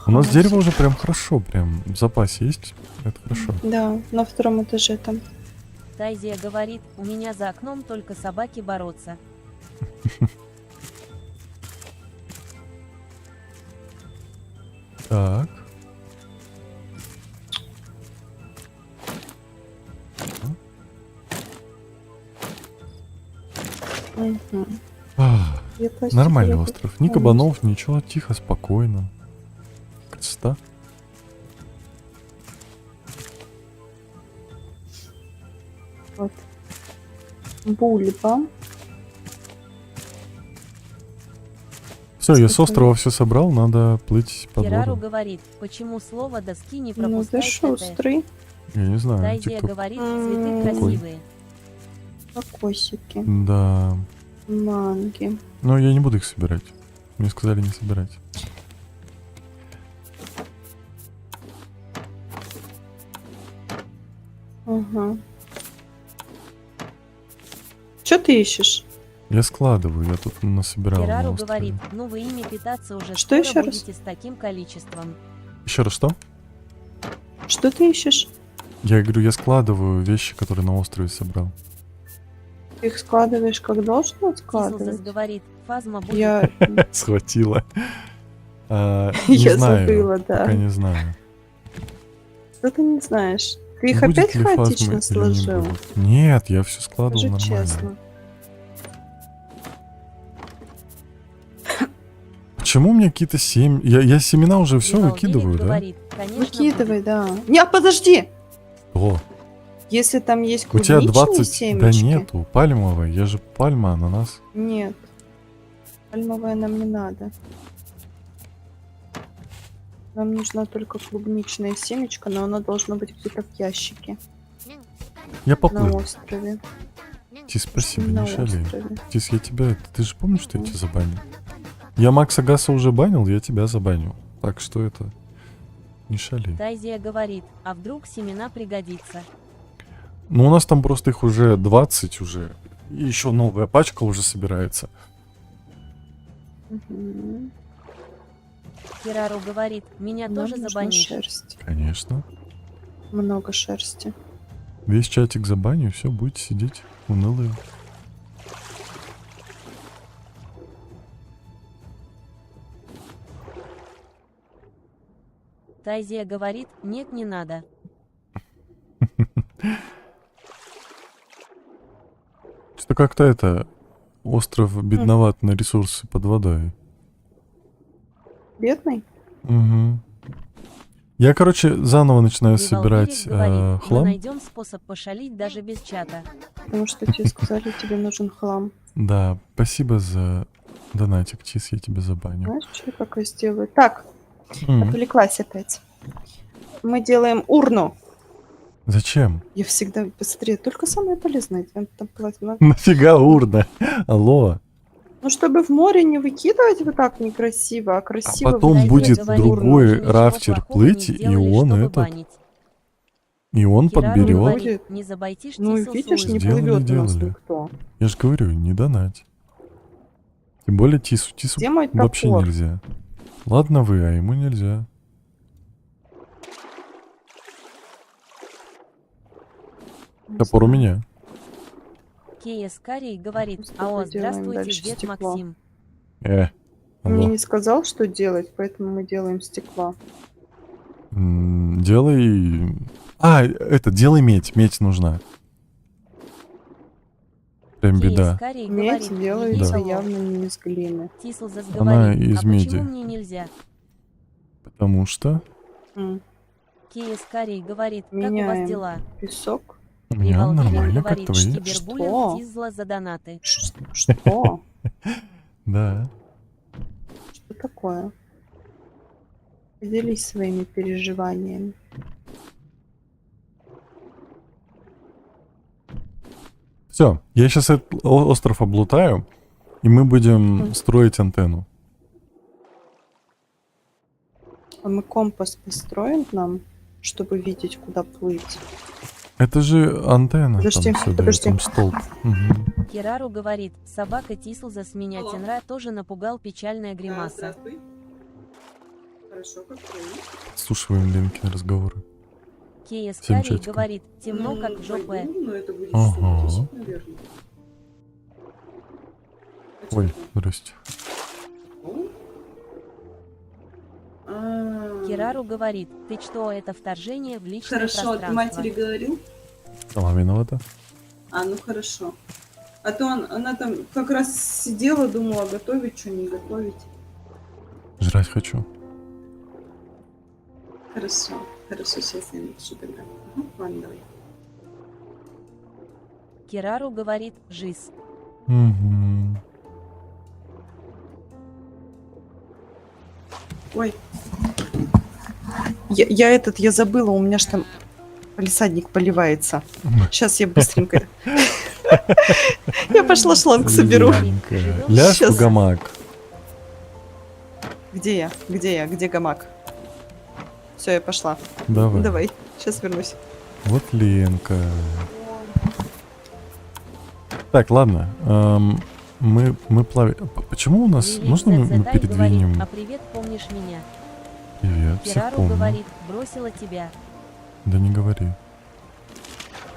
У нас дерево уже прям хорошо, прям в запасе есть. Это хорошо. Да, на втором этаже там. Тайзия говорит, у меня за окном только собаки бороться. Так. Ах, Я пластиковый нормальный вот остров. Ни полностью. кабанов, ничего, тихо, спокойно. Красота. Вот. Бульба. Все, я с Цветы. острова все собрал, надо плыть под Кирару воду. говорит, почему слово доски не Ну ты пропускает ТТ. шустрый. Я не знаю, Тайзия тикток. говорит, цветы М. красивые. Кокосики. Да. Манги. Но я не буду их собирать. Мне сказали не собирать. Ага. Что ты ищешь? Я складываю, я тут насобирал на Кирару острове. говорит, ну вы ими питаться уже Что скоро ещё раз? будете с таким количеством. Еще раз что? Что ты ищешь? Я говорю, я складываю вещи, которые на острове собрал. Ты их складываешь как должно Тислзас складывать? говорит, фазма будет. Я, Схватила. Не я знаю. забыла, Пока да. не знаю. Что ты не знаешь? Ты их Будет опять ли фазмы хаотично или не сложил? будет? Нет, я все складывал Скажи нормально. честно. Почему у меня какие-то Я семена уже все Евал выкидываю, Велик да? говорит, конечно, Выкидывай, будет. да. Не, подожди! О, Если там есть у тебя клубничные 20... Да семечки... нету, пальмовая. Я же пальма, ананас. Нет. Пальмовая нам не надо. Нам нужна только клубничная семечка, но она должна быть где-то в ящике. Я На поплыл. острове. Тис, спасибо, На не шалей. острове. Тис, я тебя... Ты же помнишь, что я тебя забанил? Я Макса Гаса уже банил, я тебя забанил. Так что это... Не шалей. Тайзия говорит, а вдруг семена пригодится. Ну, у нас там просто их уже 20 уже. И еще новая пачка уже собирается. Мгм. Кирару говорит, меня Нам тоже нужна забанишь. шерсть. Конечно. Много шерсти. Весь чатик забаню, и все, будете сидеть унылые. Тайзия говорит, нет, не надо. Что как-то это... Остров бедноват на ресурсы под водой. Бедный? Угу. Я, короче, заново начинаю Евал собирать Велик говорит, мы хлам. найдем способ пошалить даже без чата. Потому что тебе сказали, тебе нужен хлам. Да, спасибо за донатик, Чиз, я тебя забаню. Знаешь, что я как я сделаю? Так, М, отвлеклась опять. Мы делаем урну. Зачем? Я всегда быстрее. Только самое полезное. Там платье. Нафига урна? Алло. Ну, чтобы в море не выкидывать вот так некрасиво, а красиво потом Тайзия будет говорит, другой «Мы ничего рафтер плохого не плыть, и сделали, он чтобы этот... банить». И он Кирару подберет. говорит, не забайтишь Ну, Тисл видишь, не Суэль. Сделали, плывет у нас делали. никто. Я же говорю, не донать. Тем более Тису. Тису Где мой вообще топор? нельзя. Ладно вы, а ему нельзя. Не Топор у знаю. меня. Кейс Карий говорит, Мы с тобой ао, делаем здравствуйте, дальше дед стекло. Максим. Мне Алло. не сказал, что делать, поэтому мы делаем стекла. Делай... делай медь. Медь нужна. Прям Кейс беда. Карий Медь говорит, делается Да. явно не из глины. Тислзас Она говорит, из а меди. почему мне нельзя? Потому что М, Кейс Карий говорит, как у Меняем. вас дела? Песок. у меня Евал Велик нормально, как говорит, твои. Штибербулин Что? Тизла за донаты. Что? Да. Что такое? Поделись своими переживаниями. Все, я сейчас этот остров облутаю, и мы будем строить антенну. А мы компас построим нам, чтобы видеть, куда плыть. Это же антенна. Подожди, там всё, да, подожди. там столб. Мгм. Кирару говорит, собака Тислзас меня Тенра тоже напугал печальная гримаса. Хорошо, как Слушаем Ленкины разговоры. Кейс Всем Карий чатиком. говорит, темно как в жопе. Ага. Ой, здрасте. Кирару говорит, ты что, это вторжение в личное Хорошо, а ты пространство. матери говорил? Сама виновата. А, ну хорошо. А то она там как раз сидела, думала, готовить, что не готовить. Жрать хочу. Хорошо, хорошо, сейчас я напишу тогда. Ладно, давай. Кирару говорит, жиз. Угу. Ой. Я забыла, у меня ж там палисадник поливается. Сейчас я быстренько. Я пошла шланг соберу. Ляжь Щас. в гамак. Где я? Где гамак? Все, я пошла. Давай. Давай, сейчас вернусь. Вот Ленка. Так, ладно. Мы плаваем. Почему у нас... Лилит Можно мы Зацетай передвинем? говорит, а привет, помнишь меня? Привет, всех Кирару помню. говорит, бросила тебя. Да не говори.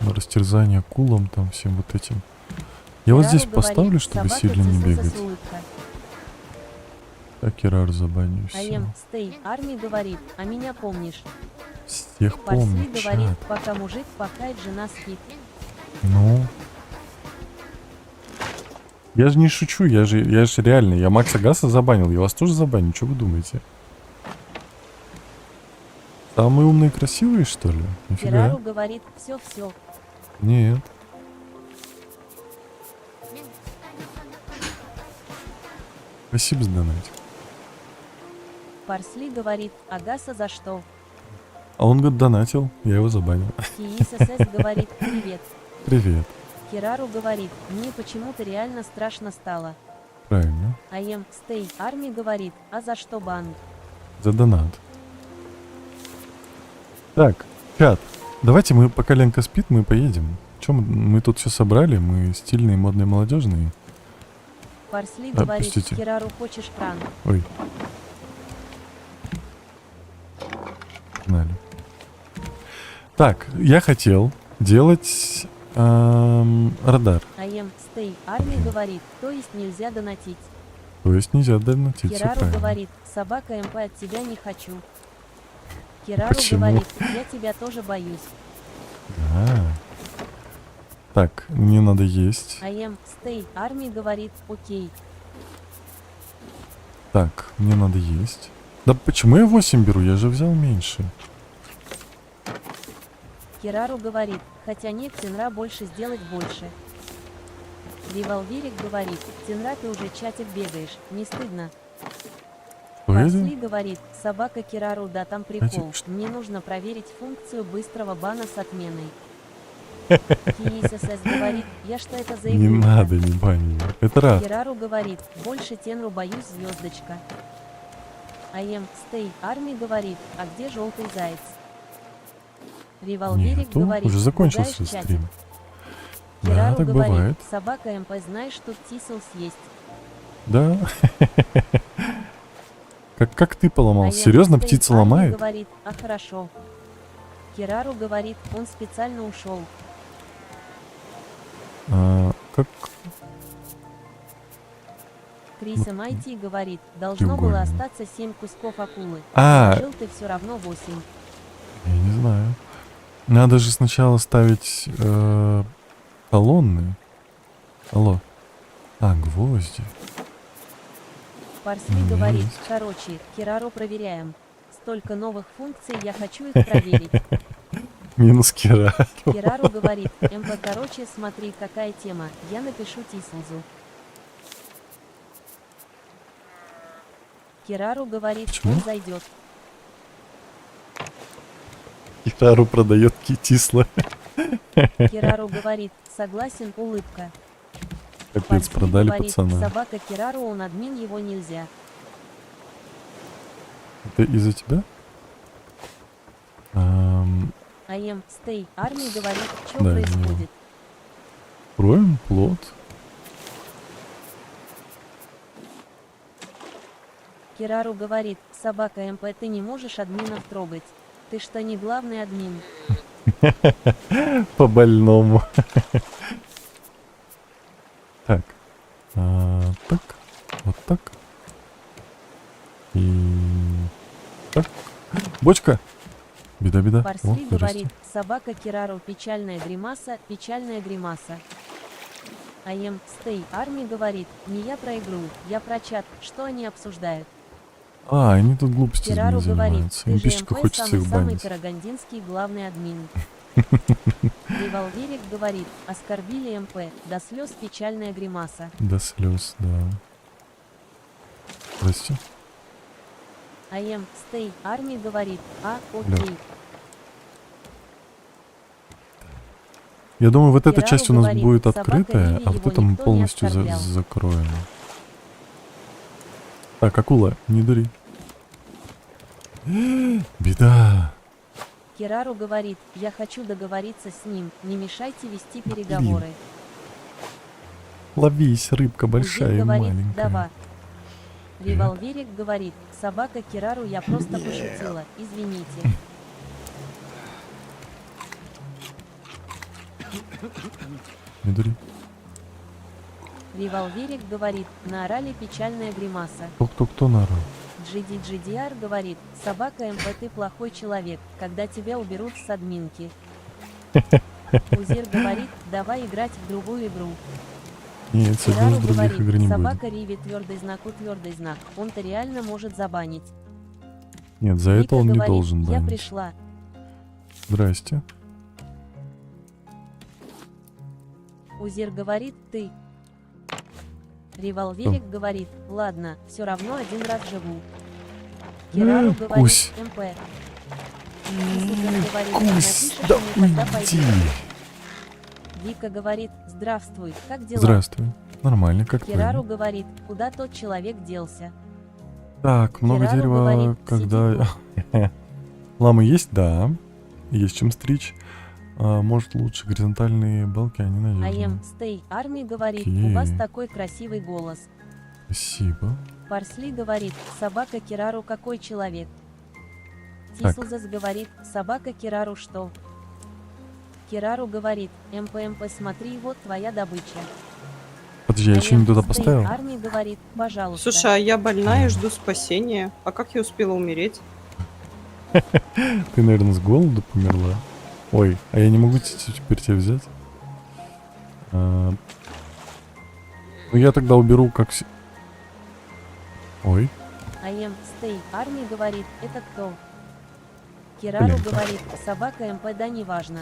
Растерзание акулам там всем вот этим. Я вот Кирару здесь говорит, поставлю, чтобы собака сильно не Тисуса бегать. с улыбкой. Так, Кирар, забаню все. Аем, стей, армии говорит, а меня помнишь? Всех Парсли помню, говорит, чат. пока мужик пахает, жена спит. Ну. Я же не шучу, я же реально, я Макса Гаса забанил, я вас тоже забаню, что вы думаете? Самые умные и красивые, что ли? Нифига. Кирару говорит, все. Нет. Спасибо за донатик. Парсли говорит, Агаса за что? А он говорит, донатил, я его забанил. КИСС говорит, привет. Привет. Кирару говорит, мне почему-то реально страшно стало. Правильно. Аем, стей, армии говорит, а за что бан? За донат. Так, чат. Давайте мы, пока Ленка спит, мы поедем. Чем мы тут все собрали? Мы стильные, модные, молодежные. Парсли А, говорит, простите. Кирару хочешь пранк? Ой. Погнали. Так, я хотел делать радар. Аем, стей, армии говорит, то есть нельзя донатить. То есть нельзя донатить, все Кирару правильно. говорит, собака МП от тебя не хочу. Кирару Почему? говорит, я тебя тоже боюсь. А. Так, мне надо есть. Аем, стей, армии говорит, окей. Так, мне надо есть. Да почему я 8 беру? Я же взял меньше. Кирару говорит, хотя нет, Тенра больше сделать больше. Револверик говорит, Тенра ты уже чатик бегаешь, не стыдно. Что Парсли это? говорит, собака Кирару, да там прикол. что? Мне нужно проверить функцию быстрого бана с отменой. КИСС говорит, я что это за Не игрушка? надо, не бани. Это раз. Кирару говорит, больше Тенру боюсь, звездочка. Аем, стей, армии говорит, а где желтый заяц? Револверик Нету. говорит, Уже закончился пугаешь чатик. стрим. Да, Кирару так говорит, бывает. собака МП, знаешь, тут тисел съесть. Да. Как ты поломал? Аем, Серьезно, стей, птица армии ломает? говорит, а хорошо. Кирару говорит, он специально ушел. Как? Криса Майти говорит, должно Треугольник. было остаться 7 кусков акулы. А. Жил ты все равно 8. Я не знаю. Надо же сначала ставить колонны. Алло. А, гвозди. Парсли говорит, Есть. короче, Кирару проверяем. Столько новых функций, я хочу их проверить. Минус Кира. Кирару говорит, МП, короче, смотри, какая тема, я напишу Тислзу. Кирару говорит, Почему? он зайдет. Кирару продает китисла. Кирару говорит, согласен, улыбка. Капец, Парсли продали говорит, пацана. собака Кирару, он админ, его нельзя. Это из-за тебя? Аем, стей, армии говорит, что Да, происходит? Строим плод. Кирару говорит, собака МП, ты не можешь админов трогать. Ты что, не главный админ? По больному. Так. Так. Вот так. И так. Бочка. Беда-беда. О, Парсли здрасте. говорит, собака Кирару, печальная гримаса, печальная гримаса. АМ Стей Арми говорит, не я про игру, я про чат, что они обсуждают. А, они тут глупости Керару говорит, занимаются. ты Им же пищика МП хочется их самый-самый банить. карагандинский главный админ. Револверик говорит, оскорбили МП, до слез печальная гримаса. До слез, да. Здрасте. АМ Стей Арми говорит, Бля. окей. Я думаю, вот эта Керару часть у нас говорит, будет собака открытая, Ливи а вот его это мы никто не полностью оскорблял. закроем. Так, акула, не дури. Беда. Керару говорит, я хочу договориться с ним, не мешайте вести переговоры. Ловись, рыбка большая Узир и говорит, маленькая. давай. Револверик говорит, собака Керару я просто пошутила, извините. Не дури. Револверик говорит, наорали печальная гримаса. Кто наорал? GDGDR говорит, собака МП ты плохой человек, когда тебя уберут с админки. Узир говорит, давай играть в другую игру. Нет, с одной Керару из других говорит, игр не будет. собака Риви твердый знак, он-то реально может забанить. Нет, за это Вика он не говорит, должен я банить. пришла. Здрасте. Узир говорит, ты. Револверик говорит, ладно, все равно один раз живу. Керару говорит, Кусь. МП. Узир говорит, Кусь, напишешь да мне, когда уйди. пойдем. Вика говорит, здравствуй, как дела? Здравствуй. Нормально, как Керару ты? говорит, куда тот человек делся? Так, много Керару дерева, говорит, когда... Ламы есть? Да. Есть чем стричь. А, может, лучше горизонтальные балки, они надежны. АМ Стей Арми говорит, у вас Окей. такой красивый голос. Спасибо. Парсли говорит, собака Керару какой человек? Так. Тислзас говорит, собака Керару что? Керару говорит, МП смотри, вот твоя добыча. Подожди, я что не туда Стей поставил? Арми говорит, пожалуйста. Слушай, а я больна и жду спасения. А как я успела умереть? Ты, наверное, с голоду померла. Ой, а я не могу теперь тебя взять? Ну, я тогда уберу как... Ой, АМ Стей Арми говорит, это кто? Керару Блин, говорит, собака МП да неважно.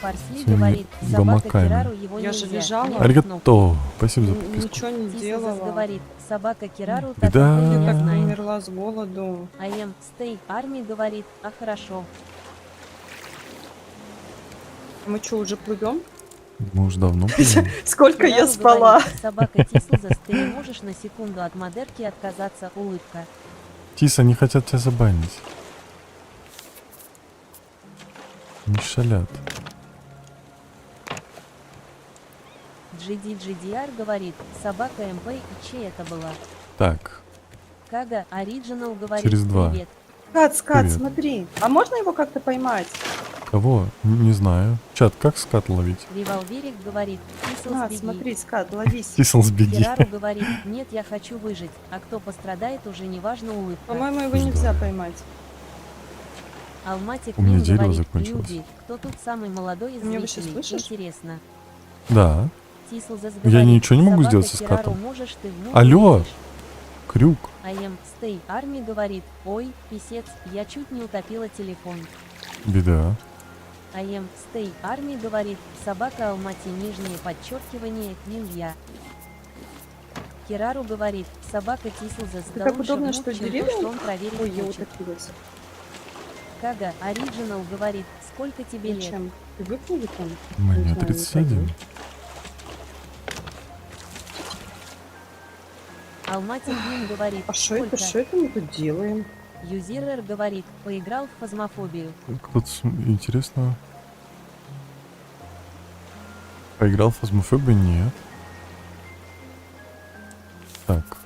Парсли Своими говорит, собака гамаками. Керару его Я же нельзя. лежала. нет аригато. Спасибо за Н- подписку. Ничего не Тислзас делала. говорит, собака Керару Беда. так МП Я не так знает. умерла с голоду. АМ Стей Арми говорит, а хорошо. Мы что, уже плывем? Мы уже давно поняли. Сколько я Керару спала? говорит, собака Тислзас, ты не можешь на секунду от модерки отказаться, улыбка. Тис, они хотят тебя забанить. Не шалят. GDGDR говорит, собака МП и чей это была? Так, Кага Original говорит, Через два. привет. Скат, Привет. смотри. А можно его как-то поймать? кого? Не знаю. Чат, как скат ловить? Револверик говорит, Тислз На, беги. смотри, скат, ловись. Тисл, сбеги. Керару говорит, нет, я хочу выжить, а кто пострадает, уже неважно, улыбка. По-моему, его нельзя поймать. Алматик У меня Мин дерево говорит, закончилось. люди, кто тут самый молодой из Ты меня вообще зрителей? слышишь? Интересно. Да. Тислзас Я говорит, ничего не могу собака сделать со Керару, скатом. можешь ты в муку Алло. лезешь. Крюк. АМ Стей Арми говорит, ой, писец, я чуть не утопила телефон. Беда. АМ Стей Арми говорит, собака Алмати нижнее подчеркивание, Квинья. Керару говорит, собака Тислзас, Ты да так лучше удобно, внук, что чем то, деревья? что он проверить Ой, я хочет. утопилась. Кага Original говорит, сколько тебе лет? Зачем? Ты выплыли там? Мне Не знаю, не 31. пойду. Алмати Блин говорит, А что это? сколько? Что это мы тут делаем? Юзерер говорит, поиграл в фазмофобию. Кто-то интересно. Поиграл в фазмофобию? Нет. Так,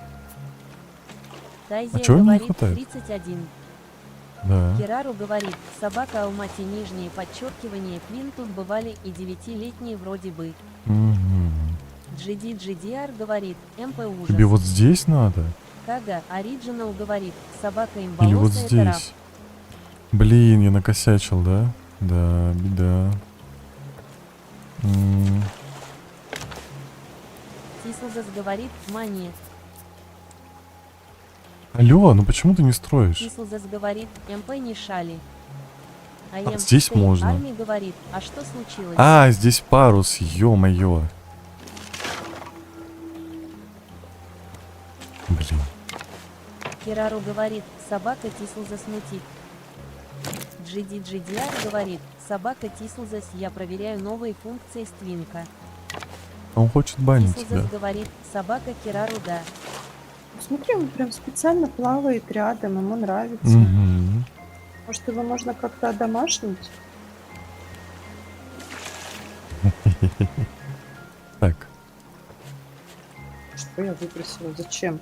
Тайзия чего ему не говорит, хватает? 31. да. Керару говорит, собака Алмати нижнее подчеркивание, Квин тут бывали и 9-летние вроде бы. Мгм. GDGDR говорит, МП ужас. Тебе вот здесь надо? Кага Original говорит, собака им Или вот волосы, это раб. здесь? Блин, я накосячил, да? Да, беда. Тислзас говорит, мания. Алло, ну почему ты не строишь? Тислзас говорит, МП не шали. здесь Стей можно. Арми говорит, а что случилось? А, здесь парус, ё-моё. Блин. Кирару говорит, собака Тислзас мутит. GDGDR говорит, собака Тислзас, я проверяю новые функции Ствинка. Он хочет банить тебя. Тислзас говорит, собака Кирару, да. Смотри, он прям специально плавает рядом, ему нравится. Мгм. Может, его можно как-то одомашнить? Так, Что я выбросила? Зачем?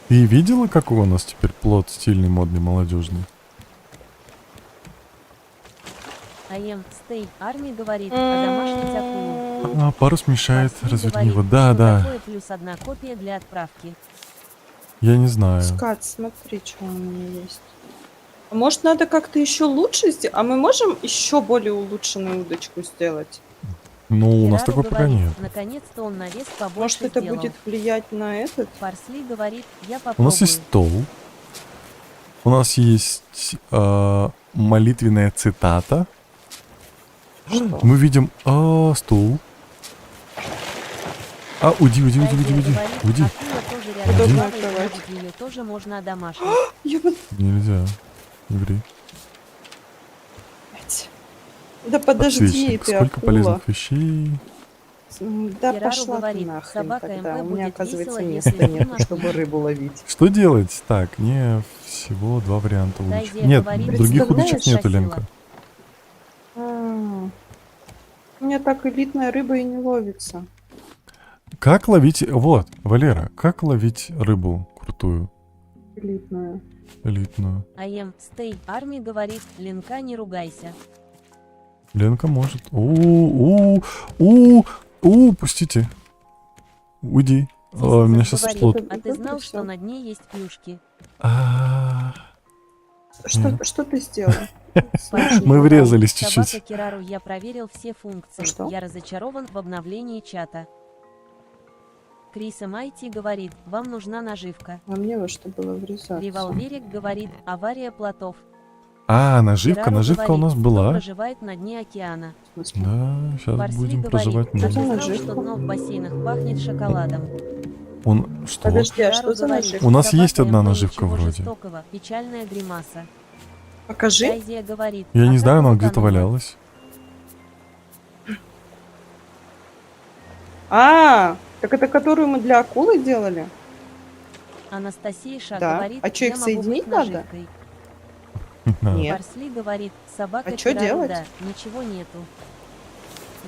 ты видела, какой у нас теперь плод стильный, модный, молодежный? Стей Арми говорит, одомашнить акулу. А, парус мешает, Марсель разверни его. говорит, Да, что да, такое плюс одна копия для отправки. я не знаю. Скат, смотри, что у меня есть. А может, надо как-то еще лучше сделать? А мы можем еще более улучшенную удочку сделать? Ну, у нас Кирару такой пока говорит, нет. наконец-то он навес побольше Может, это сделал. будет влиять на этот? Парсли говорит, я У попробую. нас есть стол. У нас есть молитвенная цитата. Что? Мы видим стул. Уйди, уйди, уйди, уйди, Тайзия уйди. говорит, Уйди. акула тоже рядом Уйди. плавает, Удобная значит, ее тоже можно одомашнить. Нельзя. Не ври. Блядь. Да подожди, Подсвечник. ты Сколько акула. полезных вещей. Да Кирару пошла говорит, ты нахрен собака тогда. МП У меня, будет оказывается, весело, места если нет, ты чтобы рыбу ловить. Что делать? Так, не всего два варианта удочек. Тайзия Нет, говорит, других представляешь, удочек нету, шасила. Ленка. У меня так элитная рыба и не ловится. Как ловить... Вот, Валера, как ловить рыбу крутую, Элитная. элитную? Стей Арми говорит, Ленка, не ругайся. Ленка может. Пустите. Уйди. Меня сейчас Говорит, всплот. а ты знал, что на дне есть плюшки? Что ты сделал? Мы врезались чуть-чуть. Собака Кирару, я проверил все функции. Что? Я разочарован в обновлении чата. Криса Майти говорит, вам нужна наживка. А мне во что было врезаться? Револверик говорит, авария плотов. Наживка. Кирару Наживка у говорит, нас кто была. проживает на дне океана. В смысле? Да, сейчас Парсли будем говорит, проживать а ты на... за знал, наживка? что дно в бассейнах пахнет шоколадом? Он что? Подожди, а Кирару что за говорит, наживка? У нас собака есть одна МП, наживка ничего вроде. жестокого, печальная гримаса. Покажи. Тайзия говорит, Я а не как знаю, она утонула? где-то валялась. Так это которую мы для акулы делали? Анастасия Ша Да. говорит, А чё, я их могу соединить быть надо? наживкой. Нет. Парсли говорит, собака А чё Кирару, делать? да, ничего нету.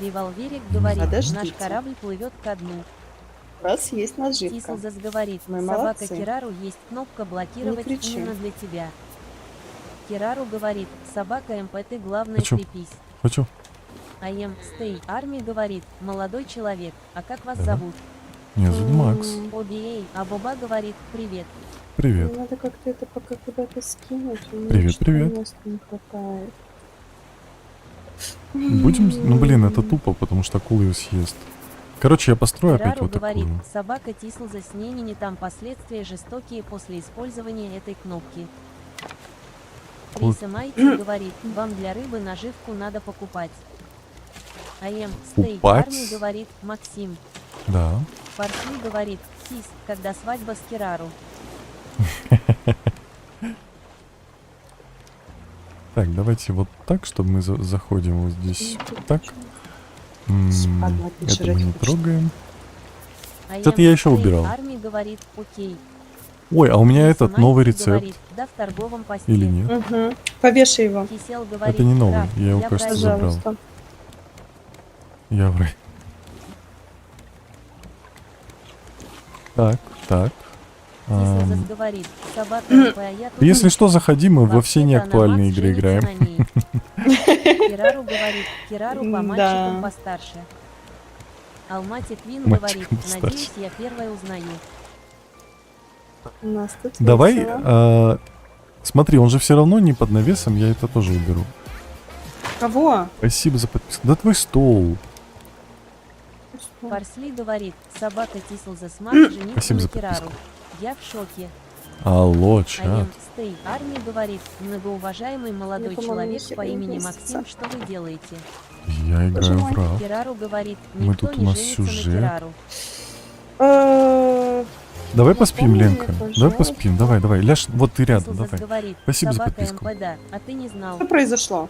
Револверик говорит, Подождите. наш корабль плывет ко дну. У нас есть наживка. Тислзас говорит, Мы собака молодцы. Кирару, есть кнопка блокировать Не кричи. именно для тебя. Кирару говорит, собака МПТ, главное Хочу. крепись. Хочу. Стей Арми говорит, молодой человек, а как вас Да. зовут? Меня зовут Макс. Обиэй, а Боба говорит, привет. Привет. Мне надо как-то это пока куда-то скинуть. У меня Привет, что-то привет. места не хватает. Будем... Ну, блин, это тупо, потому что акула ее съест. Короче, я построю опять Кирару вот говорит, такую. собака Тислзас, не там последствия жестокие после использования этой кнопки. Вот. Криса Майти говорит, вам для рыбы наживку надо покупать. Стей Покупать? Арми говорит, Максим. Да. Парсли говорит, Тис, когда свадьба с Кирару. Так, давайте вот так, чтобы мы заходим вот здесь. Так. Ладно, Это жрать мы не хочется. трогаем. Что-то я еще Стей убирал. Арми говорит, окей. Ой, а у меня Криса этот новый Майти рецепт. говорит, да в торговом посте. Или нет? Угу. Повешай его. Кисел говорит, Это не новый, «Граф, я его, кажется, проверил». забрал. Пожалуйста. Я вру. Так, так. Тислзас говорит, собака МП, а я тут Если что, заходи, мы во все Вообще-то неактуальные она игры Макс играем. женится на ней. Кирару говорит, Кирару по Да. мальчикам постарше. Алмати Квин Мальчикам говорит, постарше. надеюсь, я первая узнаю. У нас тут Давай, весело. смотри, он же все равно не под навесом, я это тоже уберу. Кого? Спасибо за подписку. Да твой стол. Парсли говорит, собака Тислза Смарт женится Спасибо на за Кирару. подписку. Я в шоке. Алло, АМ чат. Стей Арми говорит, многоуважаемый молодой по-моему, человек нихера по не имени вместится. Максим, что вы делаете? Я играю мой. в раф. Кирару говорит, Мы никто тут у не нас женится на сюжет. Кирару. Давай поспим, Напомни мне, Ленка. Давай пожалуйста. поспим. Давай. Ляж, вот ты рядом, Тислзас давай. говорит, Спасибо за собака подписку. МП, а ты не знал. Что произошло?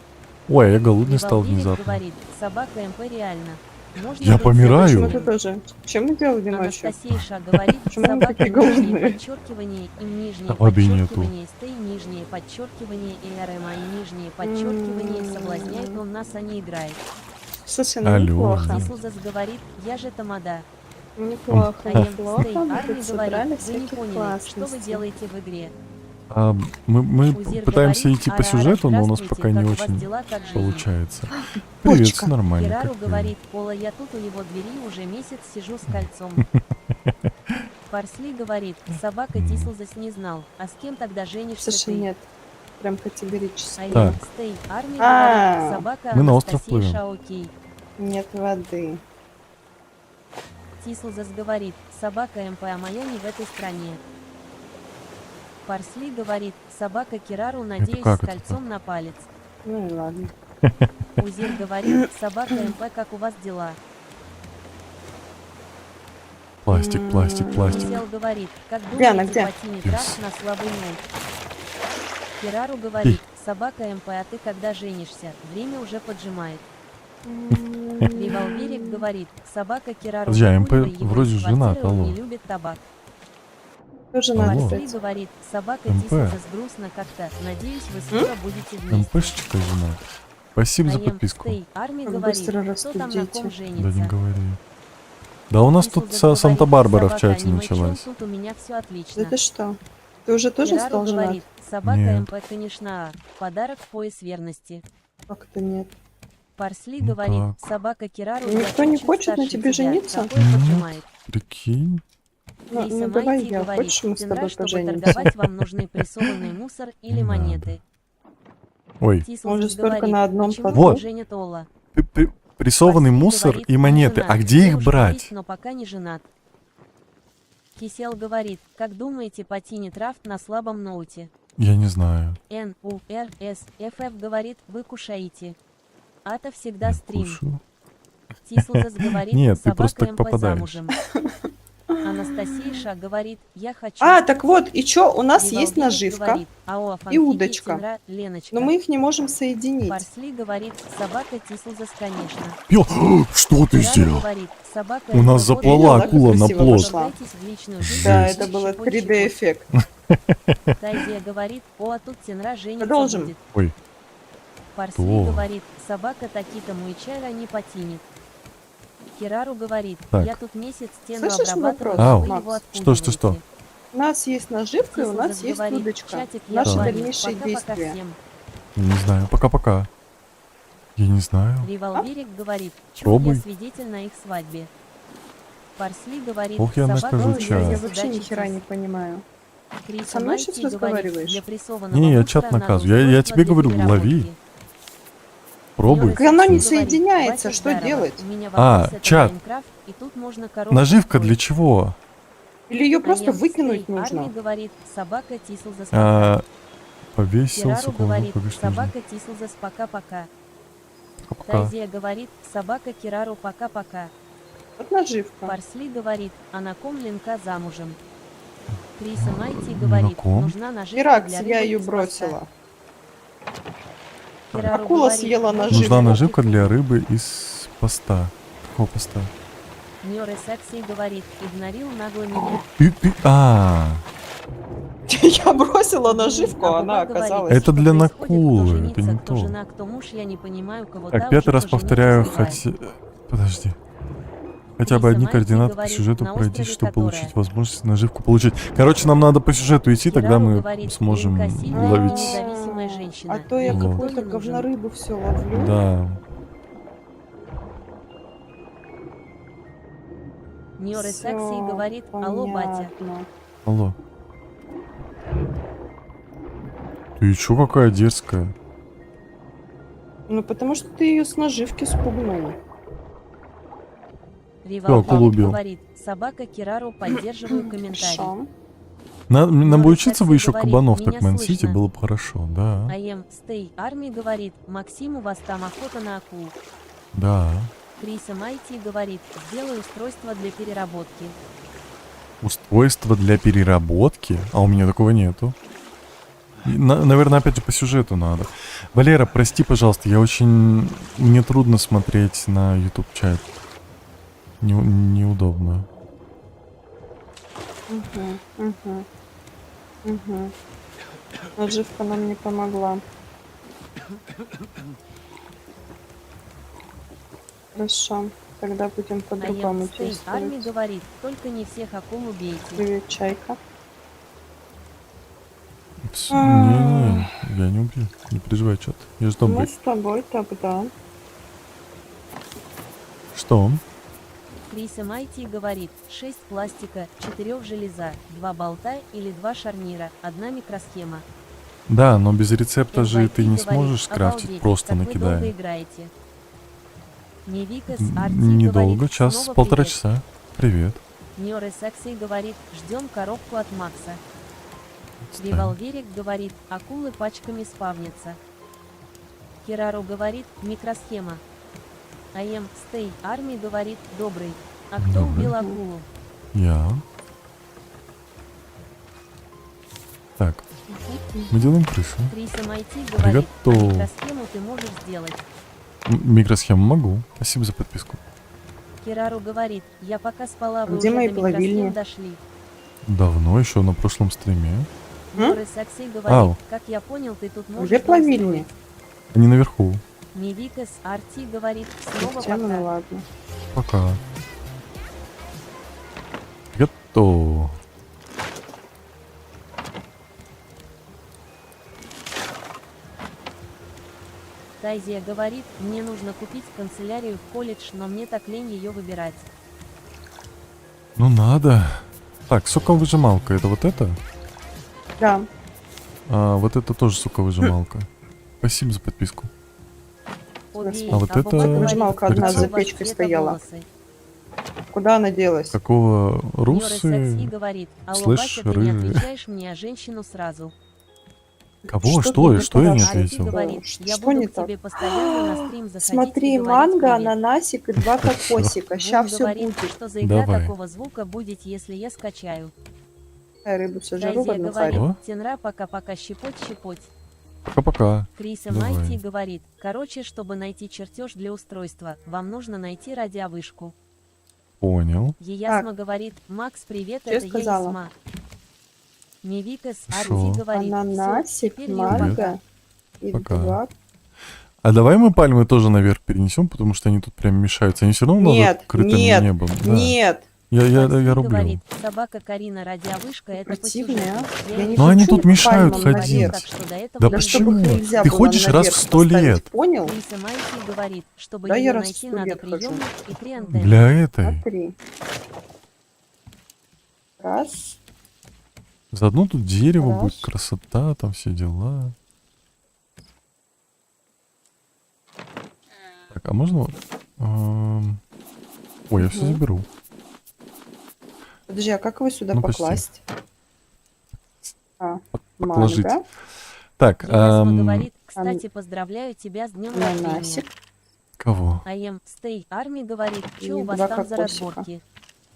Ой, я голодный стал Револверик внезапно. говорит, собака МП реально. Можно Я быть помираю. Почему собачьим. ты тоже? Чем мы делали ночью? Анастасия Ша говорит, Почему мы собака такие нижнее голодные? подчеркивание и нижнее А воды нету. подчеркивание, стей нижнее подчеркивание и РМА и нижнее подчеркивание соблазняет, он нас, а не играет. Слушай, ну Алло. неплохо. Тислзас говорит, я же тамада. Неплохо, АМ неплохо. Стей Мы Арми тут говорит, собрали вы не всяких поняли, что вы классностей. делаете в игре. Мы Узир пытаемся говорит, идти по «Ара-ара, сюжету, но у нас здравствуйте, пока не как у вас очень дела, как жизнь?» получается. Привет, Почка. все нормально. Кирару как ты? говорит, Пола, я тут у его двери уже месяц сижу с кольцом. Парсли говорит, собака Тислзас не знал, а с кем тогда женишься Слушай, ты? нет. Прям категорически. АМ Так. Стей Арми А. говорит, собака Мы на остров Анастасия плывем. Ша окей. Нет воды. Тислзас говорит, собака МП, а моя не в этой стране. Парсли говорит, собака Кирару, надеюсь, как с это кольцом на палец. Ну и ладно. Узир говорит, собака МП, как у вас дела? Пластик. Кисел говорит, как Диана, думаете, где? ботинит Yes. раз на слабый ноль? Кирару говорит, собака МП, а ты когда женишься? Время уже поджимает. Револверик говорит, собака Кирару, Подожди, а МП выгуливай его вроде из женат, квартиры, он алло. не любит табак. Тоже Алло. надо, Парсли кстати. говорит, собака МП. Тислзас грустно как-то, надеюсь, вы скоро будете вместе. МПшечка жена. Спасибо за АМ подписку. Стей Арми Как говорит, быстро кто растут там на дети. ком Да не женится? говори. Да у нас тут Тислзас говорит, Санта-Барбара в собака чате аниме, чё, началась. тут у меня все отлично. Да ты что? Ты уже тоже Кирару стал женат? говорит, собака Нет. МП, конечно, подарок в пояс верности. Как-то нет. Парсли Ну говорит, так. собака Кирару, Ну, я никто не чуть-чуть хочет на старше тебе тебя, жениться? такое Нет. поджимает. Прикинь. Ну, Лиса ну давай Майти я, говорит, хочешь мы с «Тенра, тобой чтобы поженимся? торговать, вам нужны прессованный мусор или Не надо. монеты. Ой, Тислзас Может, только говорит, на одном почему Вот. не женят Ола? прессованный Парсли мусор говорит, и «Я монеты. женат, А где их девушка брать? есть, но пока не женат. Кисел говорит, как думаете, потянет рафт на слабом ноуте? Я не знаю. Н, У, Р, С, ФФ говорит, вы кушаете. Ата всегда Я стрим. кушаю. Тислзас говорит, Нет, ты собака просто так МП попадаешь. замужем. Анастасия Ша говорит, я хочу. А, так вот, и чё, у нас есть Револверик наживка, говорит, «Ао, и фанфики, удочка. Тенра, Леночка». но мы их не можем соединить. Парсли говорит, собака Тислзас, конечно. Что ты Кирару сделал? говорит, собака У нас МП, заплыла Видела, как акула на красиво плот. пошла? Отправляйтесь в личную жизнь, Да, Жесть. это было щепоть, 3D эффект. щепоть. Тайзия говорит, о, а тут Тенра женится Продолжим. будет. Ой, Парсли Кто? говорит, собака такие-то муичара не потянет. Кирару говорит, Так. я тут месяц стену Слышишь обрабатываю, вопрос, а вы Макс? его Что? отпугиваете. У нас есть наживка, и у нас Тислзас есть говорит, удочка. чатик, я Наши с вами. дальнейшие Пока-пока действия. всем. я не знаю. Пока-пока. Я не знаю. Револверик говорит, чё Пробуй. я свидетель на их свадьбе. Парсли говорит, Ох, я собака накажу Ой, чат. я сюда вообще ни хера читись. не понимаю. Криса Со мной Майти сейчас говорит, разговариваешь? для прессованного Не, я мусора чат надо наказываю. Я устройство тебе для говорю, переработки. лови. Пробуй. Так оно не Говорит, соединяется, «Батя, что здорово, делать? у меня А, вопрос, это чат. Майнкрафт, и тут можно корову Наживка для построить». чего? Или ее просто АМ выкинуть Стей Арми нужно? говорит, собака Тислзас, А, повесился, Кирару говорит, кого собака Тислзас, пока-пока. Пока. Тайзия говорит, собака Кирару, пока-пока. Вот наживка. Парсли говорит, а на ком Ленка замужем. Криса Майти говорит, ком? нужна наживка Иракс, для я рыбы ее из бросила. поста. Кирару Акула говорит, съела «Вот наживку. Нужна рыбки наживка тут». для рыбы из поста. Какого поста? Мёрэ Секси говорит, игнорил нагло меня. Я бросила наживку, а она Баба говорит, оказалась... Это для происходит, кто накулы, женится, это не кто то. жена, кто муж, я не понимаю, кого Так, та пятый уже раз поженить повторяю, успевает. Подожди. Хотя бы Криса одни Майти координаты по говорит, сюжету на пройти, острове чтобы которая. получить возможность наживку получить. Короче, нам надо по сюжету идти, тогда Кирару мы говорит, сможем Ленка сильная и ловить. независимая женщина. А то я Вот. какую-то Никто не нужен. говнорыбу все ловлю. Да. Мёрэ Всё Секси говорит, алло, батя. понятно. Алло. Ты чё какая дерзкая? Ну, потому что ты ее с наживки спугнул. Револверик акулу убил. говорит, собака Кирару, поддерживаю комментарий. Хорошо. Нам бы Норис учиться бы Акси еще говорит, кабанов меня так мансите, слышно. было бы хорошо, да. АМ Стей Арми говорит, Максим, у вас там охота на акул. Да. Криса Майти говорит, сделай устройство для переработки. Устройство для переработки? А у меня такого нету. Наверное, опять же по сюжету надо. Валера, прости, пожалуйста, я очень... Мне трудно смотреть на YouTube чат. Неудобно. Угу. Наживка нам не помогла. Хорошо. Тогда будем по-другому АМ Стей Арми действовать. говорит, только не всех акул убейте. Привет, Чайка. Не-не, я не убью. Не переживай, чат. Я же Мы добрый. с тобой тогда. Что? Криса Майти говорит, 6 пластика, 4 железа, 2 болта или 2 шарнира, 1 микросхема. Да, но без рецепта же MVP ты не говорит, сможешь скрафтить, обалдеть, просто как вы долго накидая. играете. Невикас Арти Недолго, говорит, час, снова полтора привет. часа. Привет. Нёры Сакси говорит, ждем коробку от Макса. Отстань. Револверик говорит, акулы пачками спавнятся. Кирару говорит, микросхема. АМ Стей Арми говорит, добрый. А кто Добрый. убил акулу? Я. Так, мы делаем крышу. Криса Майти говорит, а Готов. микросхему ты можешь сделать. Микросхему могу. Спасибо за подписку. Кирару говорит, я пока спала, вы Где уже мои до микросхем плавильни? дошли. Давно, еще на прошлом стриме. Норы Сакси говорит, Ау. как я понял, ты тут можешь Где дом плавильни? Они наверху. строить. Невикас Арти говорит, снова Тема, ну пока. ладно. Пока. Готово. Тайзия говорит, мне нужно купить канцелярию в колледж, но мне так лень ее выбирать. Ну надо. Так, соковыжималка, это вот это? Да. А, вот это тоже соковыжималка. Спасибо за подписку. Убей, А вот это выжималка одна за печкой стояла. Куда она делась? Какого Сакси русы? говорит, алло, слышь, Батя, ты не рыжий. отвечаешь мне, а женщину сразу. Кого? Что Что? ты Что я не говоришь? Арти ответил? говорит, Что я не буду к так? тебе постоянно на стрим заходить Смотри, и говорить манго, привет. ананасик и 2 кокосика. Вон Ща все говорит, будет. что за игра Давай. такого звука будет, если я скачаю. Рыбу сожру в Тайзия одну говорит, О. Тенра пока-пока щепоть. Пока-пока. Криса Давай. Майти говорит, короче, чтобы найти чертеж для устройства, вам нужно найти радиовышку. Понял. Еясма говорит, Макс, привет, Что я это сказала? Еясма. Невикас Шо? Арти говорит, всё, Ананасик, теперь я манго пока. и Пока. 2. А давай мы пальмы тоже наверх перенесем, потому что они тут прям мешаются. Они все равно Нет, над открытым нет, небом. Да. Нет. Я Максим рублю. говорит, собака Карина радиовышка, это по Противная, сюжету. а? Я Я не не Но они хочу тут мешают пальмам ходить. наверх. Так что до этого Да не чтобы почему? их нельзя Ты было ходишь раз наверх в 100 поставить, лет. Понял? Криса Майти говорит, чтобы Да, я ее раз в найти, 100 надо лет хожу. приемник и 3 антенны. Для этой. Смотри. Раз. Заодно тут дерево Раз. будет, красота, там все дела. Так, а можно... Ой, я все Мгм. заберу. Подожди, а как его сюда Ну, почти. покласть? А, Положить. манго, Так, Еясма говорит, кстати, поздравляю тебя с днем рождения. ананасик. кого? АМ Стей Арми говорит, И что у вас 2 там за кокосика. разборки.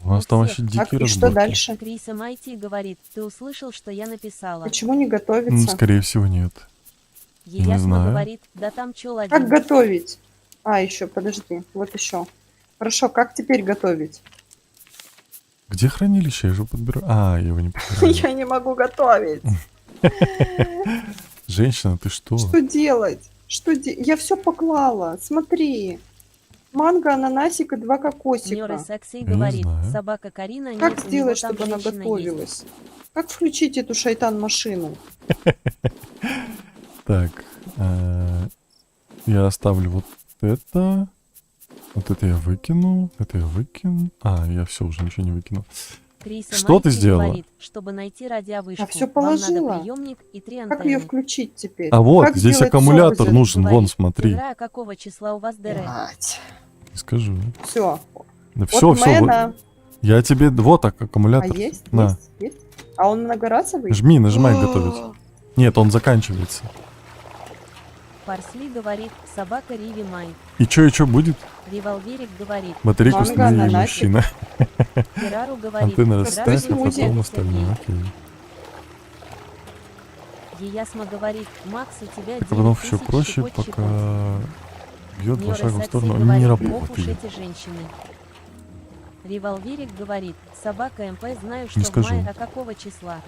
У нас у там всех. вообще дикие Так, и что разборки. дальше? Криса Майти говорит, ты услышал, что я написала. Почему не Ну, готовится? скорее всего, нет. не Еясма знаю. говорит, да там чел Как один. готовить? А, еще, подожди, вот еще. Хорошо, как теперь готовить? Где хранилище? Я же подберу. А, я его не подбираю. Я не могу готовить. Женщина, ты что? Что делать? Я все поклала. Смотри. Манго, ананасик и 2 Нёры кокосика. Сакси не говорит, знаю. собака Карина, Как нет, у него сделать, там чтобы она женщина есть. готовилась? Как включить эту шайтан-машину? Так, я оставлю вот это. Вот это я выкину. Это я выкину. А, я все, уже ничего не выкину. Криса Что ты Майти сделала? говорит, чтобы найти радиовышку, А всё вам надо положила. приемник и 3 Как ее антенны. включить теперь? А вот, Как здесь сделать аккумулятор сову? нужен, вон, Говорит, смотри. Тигра, какого числа у вас ДР? Не скажу. Все. Да все, все, Мэна. я тебе, вот так, А аккумулятор. есть? На. Есть? Есть? А он многоразовый? Жми, нажимай готовить. Нет, он заканчивается. Парсли говорит, собака Риви Май. И чё будет? Револверик говорит, Батарейку Манго, установи, ананасик. мужчина. Керару говорит, Антенна Здравствуй, расставь, а Смузи. потом остальное. Окей. Еясма говорит, Макс, у тебя Так, а потом все 9000 проще, щепот-щепот. пока бьет два Нёры шага в Сакси сторону. говорит, Не ох уж работает. эти женщины. Револверик говорит, собака МП, знаю, что Не в скажу. мае, а какого числа?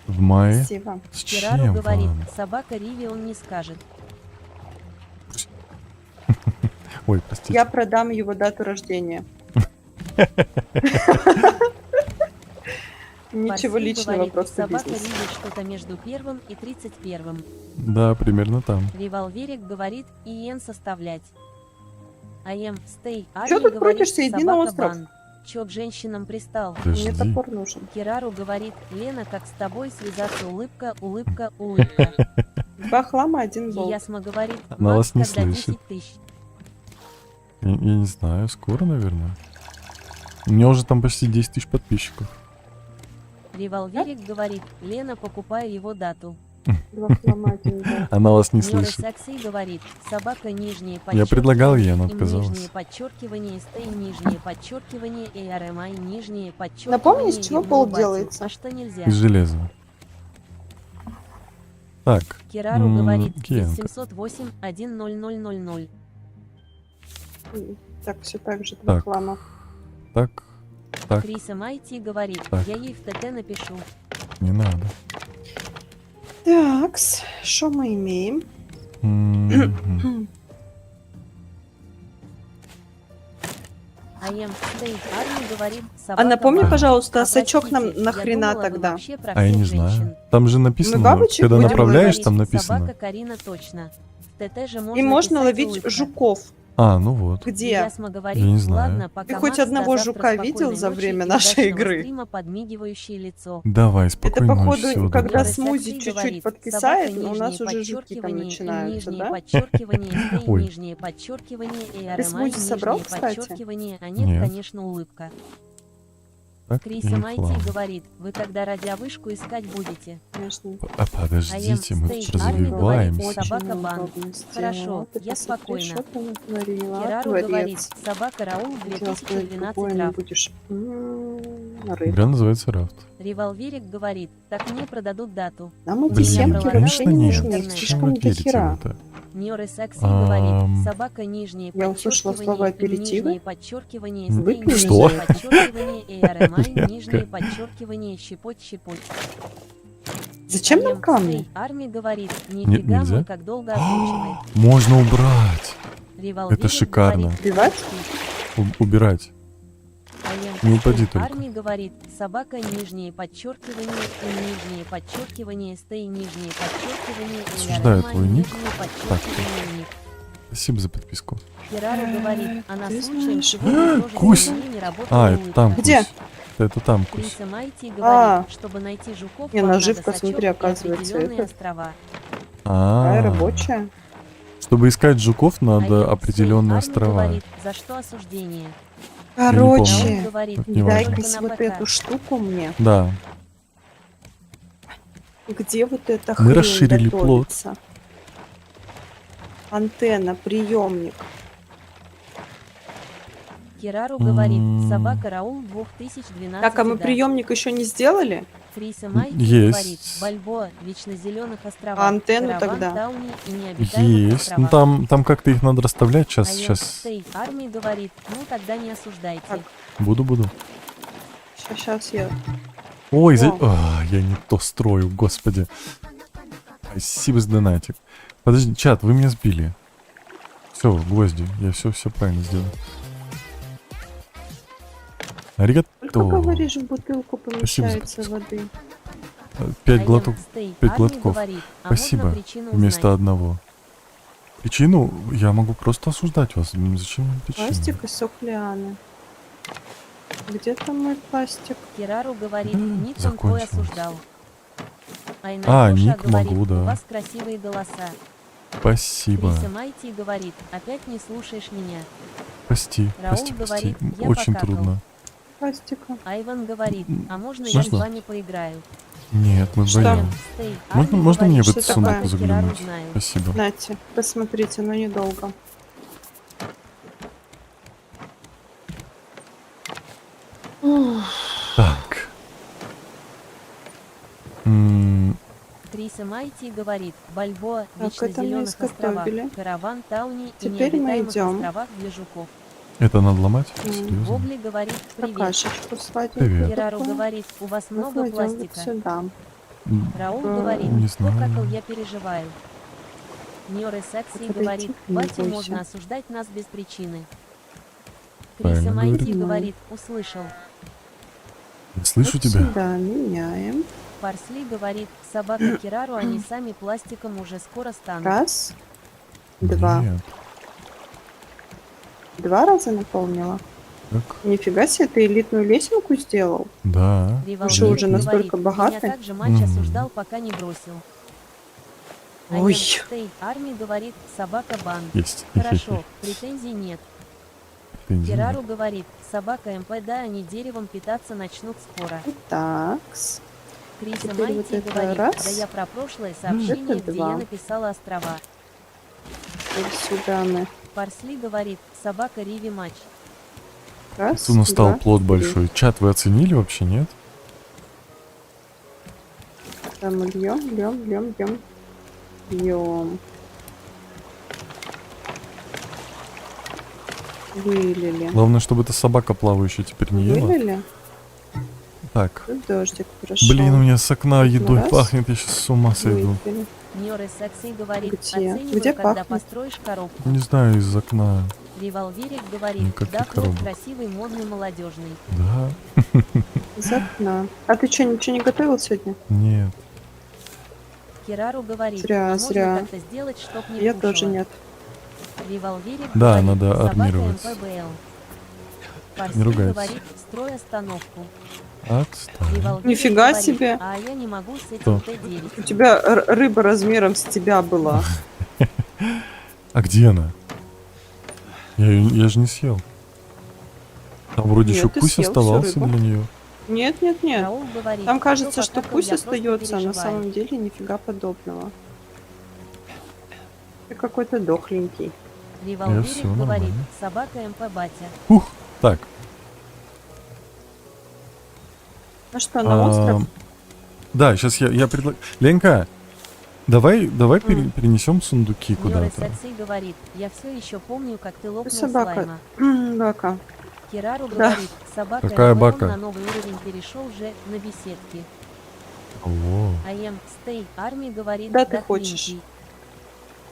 В мае. Спасибо. С Керару чем говорит, вам? собака Риви он не скажет. Ой, простите. Я продам его дату рождения. Ничего Парсли личного, говорит, просто собака бизнес. Риви что-то между 1 и 31. Да, примерно там. Револверик говорит, иен составлять. АМ, стей, Чё Арни тут говорит, крутишься? Иди на собака остров. бан. Чё к женщинам пристал? Мне Подожди. топор нужен. Керару говорит, Лена, как с тобой связаться, улыбка, улыбка, улыбка. 2 хлама, 1 болт. Ясма говорит, Она Макс, вас не когда слышит. 10 тысяч. Я не знаю, скоро, наверное. У меня уже там почти 10 тысяч подписчиков. Револверик говорит, Лена, покупаю его дату. 2 хлама, 1 болт. Она вас не Нёры слышит. Сакси говорит, собака нижнее Я подчеркивание, предлагал ей, она им отказалась. нижнее подчеркивание, стей нижнее подчеркивание, и РМА нижнее подчеркивание. Напомни, с чего ебну пол батю. делается? А что нельзя? Из железа. Так. Керару говорит, Киенко. 708 10000. Так, все так же, 2 Так. хлама. Так. Так. Криса Майти говорит, Так. я ей в ТТ напишу. Не надо. Такс, что мы имеем? Мгм. АМ Стейт Арми говорит, А собака напомни, бан. пожалуйста, А сачок нам простите, я нахрена думала, вы тогда? вообще про А я всех не знаю. женщин. Там же написано, бабочек когда будем направляешь, ловить? там написано. Собака Карина точно. В ТТ же можно И можно писать ловить улыбка. жуков. А, ну вот. Где? Ясма говорит, Я не знаю. ладно, пока Ты хоть Макс, одного до завтра жука видел спокойной за ночи время и нашей удачного игры? стрима, подмигивающее лицо. Давай, Это, спокойной походу, ночи, всего когда доброго. смузи Сакси чуть-чуть говорит, подкисает, собака у нас нижнее уже жуки там подчеркивание, и начинаются, нижнее да? подчеркивание, стей, Ой. нижнее подчеркивание, и Ты РМА, смузи собрал, нижнее кстати? подчеркивание, а нет, Нет. конечно, улыбка. Так, Криса или Майти хлам. говорит, вы когда радиовышку искать будете? Конечно. А подождите, мы Стейт тут Арми развиваемся. говорит, собака бан. удобно Хорошо, сделала. Ты я посмотри, спокойна. что ты натворила, Керару творец. говорит, собака Раул Хотела сказать, 2012 какой не раф. будешь. Рыба. Игра называется Рафт. Револверик говорит, так мне продадут дату. Нам эти Блин, семки конечно, вообще не нет. нужны, их Зачем слишком вы до верите в хера. это? Нёры Сакси Ам. говорит, собака нижнее Я услышала слова подчеркивание, аперитивы. нижнее подчеркивание, М, стей, Что? нижнее подчеркивание, и RMI, нижнее подчеркивание, щепоть. Зачем нам Ем, камни? Стей Арми говорит, нифига нельзя? мы как долго озвучивает. Можно убрать. Револверик Это шикарно. говорит, Убивать? Убирать. Не упади только. Арми говорит, собака нижнее подчеркивание, и нижнее подчеркивание, стей, нижнее подчеркивание, и Осуждаю RMI, твой ник. нижнее подчеркивание, ник. Спасибо за подписку. Керару говорит, а на Ты случай знаешь. сегодня тоже Кусь! для меня не работала А, это улыбка. там Где? Кусь. Это там Кусь. Криса Майти А. говорит, чтобы найти жуков, Не, вам наживка, надо сачок смотри, и оказывается, определенные это. острова. Какая А, рабочая? чтобы искать жуков, надо Аян определенные Стейт Арми острова. говорит, за что осуждение? не помню. Раул Короче, говорит, Не важно. дай-ка только на вот ПК. эту штуку мне. Да. Где вот эта Мы хрень расширили готовится? Антенна, приемник. Керару говорит, М. собака Раул 2012. Так, а мы да. приемник еще не сделали? Криса Майти Есть. говорит, Бальбоа, вечно зеленых островах. А антенну Караван, тогда? Тауни и необитаемых Есть. Ну островах. там как-то их надо расставлять. Аян Сейчас. Стейт Арми говорит, ну тогда не осуждайте. Так. Буду. Сейчас я... Ой, О. я не то строю, господи. Спасибо за донатик. Подожди, чат, вы меня сбили. Все, гвозди, я все правильно сделал. Аригато. Только говоришь, в бутылку Спасибо за помещается воды. 5 Аян глоток Стейт пять Арми глотков. говорит, а Спасибо. можно причину вместо узнать? одного. Причину? Я могу просто осуждать вас. Зачем вам причина? Пластик и сок лианы. Где там мой пластик? Кирару говорит, Да, Ник он твой закончилось. осуждал. А, Айнатюша Ник говорит, могу, да. у вас красивые голоса. Спасибо. Криса Майти говорит, опять не слушаешь меня. Прости, Раул прости, прости. говорит, я Очень покакал. трудно. Пластика. Айван говорит, а можно я с Можно? вами поиграю? Нет, мы Что? вдвоем. Стей, Можно, Арми можно мне в говорит, этот что сундук такое? Кирару заглянуть? знаю. Спасибо. Нате, посмотрите, но недолго. Так. М, Криса Майти говорит, Бальбоа, Так, вечно это мы зеленых островах, изготовили. караван Тауни и Теперь мы необитаемых идем. островах для жуков. Это надо ломать? М. Серьезно? Вогли говорит, привет. Какашечку сладенькую Привет. Кирару такую. говорит, у вас Мы много кладем вот пластика. сюда. Раул М, говорит, не кто знаю. какал, я переживаю. Ньоры Секси Подойди, говорит, не батя бойся. можно осуждать нас без причины. Правильно Криса Майти говорит. говорит, услышал. Я слышу Вот тебя. сюда меняем. Парсли говорит, собака Кирару, они сами пластиком уже скоро станут. Раз, два. Нет. 2 раза наполнила. Так. Нифига себе, ты элитную лесенку сделал? Да. Револверик Что, уже говорит, настолько богатый? меня также матч Мгм. осуждал, пока не бросил. Ой. Стей, Арми говорит, собака бан. Есть. Хорошо, претензий нет. Претензий Кирару нет. говорит, собака МП, да, они деревом питаться начнут скоро. Такс. Криса Теперь Майти вот это говорит, раз. да я про прошлое сообщение, Это где два. я написала острова. Вот сюда мы. Парсли говорит, собака Риви матч. Раз, У нас стал два, плод три. большой. Чат вы оценили вообще, нет? Там мы льем, льем, льем, льем. Льем. Вылили. Главное, чтобы эта собака плавающая теперь не ела. Вылили? Так. Тут дождик прошел. Блин, у меня с окна едой Раз. пахнет, я сейчас с ума сойду. Выпили. Ньоры Секси говорит, Где? оценивай, Где когда пахнет? построишь коробку. Не знаю, из окна. Револверик говорит, Никаких да, плод коробок. красивый, модный, молодежный. Да? Из окна. А ты что, ничего не готовил сегодня? Нет. Кирару говорит, Зря, а можно зря. как-то сделать, чтоб не Я кушала? тоже нет. Револверик Да, говорит, надо собака армировать. МПБЛ. Парсли Не ругайся. говорит, строй остановку. Отстань. Револверик Нифига говорит, себе. а я не могу с этим Что? Т9. У тебя рыба размером с тебя была. А где она? Я же не съел. Там вроде Нет, еще ты кусь съел всю оставался рыбу. для нее. Нет, нет, нет. Раул говорит, Там кто кажется, что покакал, пусть я просто остается, а на переживаю. самом деле нифига подобного. Ты какой-то дохленький. Револверик всё, говорит, нормально. собака МП батя. Ух, так. Ну что, на остров? Да, сейчас я предлагаю... Ленка, давай перенесем сундуки Ньоры куда-то. Секси говорит, я все еще помню, как ты лопнул Собака. слайма. Бака. Кирару Да. говорит, собака Какая МП, бака? он на новый уровень перешел уже на беседке. О, АМ Стей Арми говорит, Да, ты «Да, хочешь». Клинки».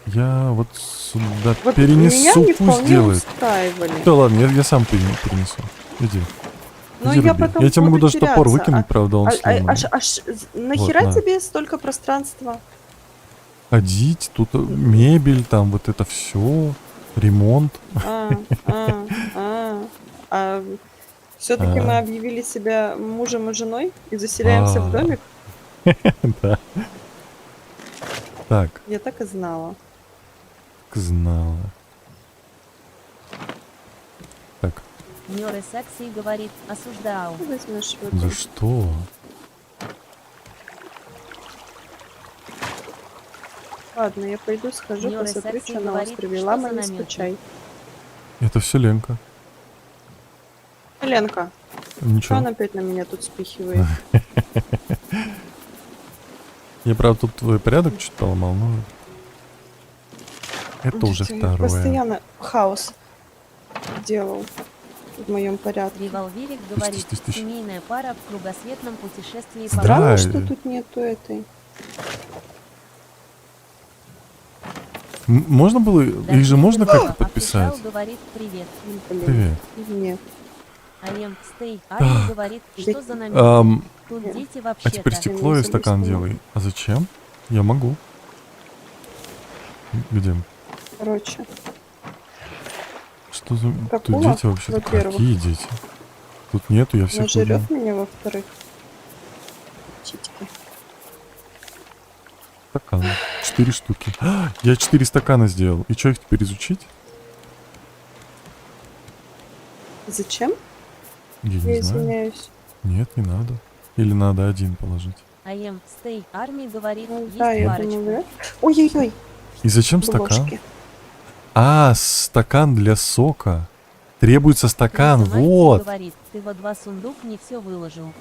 я вот сюда Вот меня перенесу, не пусть вполне делает. устраивали. Да ладно, я сам перенесу. Иди. Но Иди я руби. потом Я тебе могу буду даже топор теряться. выкинуть, правда, он сломанный. Нахера на. тебе столько пространства? Ходить, тут мебель, там вот это все, ремонт. Все-таки А. мы объявили себя мужем и женой и заселяемся в А. домик? Да. Так, Я так и знала. знала. Так, Ньоры Секси говорит, осуждаю. Ты возьмешь в за эту. что? Ладно, я пойду схожу, Ньоры посмотрю, Секси что на говорит, острове. что Лама, за не намёки? скучай. Это все Ленка. Ленка, что Ничего. она опять на меня тут спихивает? Я, правда, тут твой порядок чуть поломал, но... Это уже Ты второе. Постоянно хаос делал в моем порядке. Револверик говорит, тыщ. семейная пара в кругосветном путешествии по Да. Странно, Драй. что тут нету этой. Можно было... Их же можно как-то подписать? Официал говорит, привет. Блин, Привет. нет. АМ Стей Арми говорит, что за намёки? Ам, Тут Нет. дети а вообще-то. теперь стекло и не стакан забыл. делай. А зачем? Я могу. Где? Короче, Что за... Тут Какого? дети вообще-то? Во-первых. Какие дети? Тут нету, я Она всех убил. жрет меня во-вторых. Птички. Стакан. 4 штуки. Я 4 стакана сделал. И что, их теперь изучить? Зачем? Я Я не знаю. извиняюсь. Нет, не надо. Или надо один положить. АМ Стей Арми говорит, Ну, есть да, я парочку. думаю, вряд. Ой-ой-ой, И зачем стакан? ложки. А, стакан для сока. Требуется стакан, Крisa Майти вот. говорит, ты во 2 сундук не все выложил.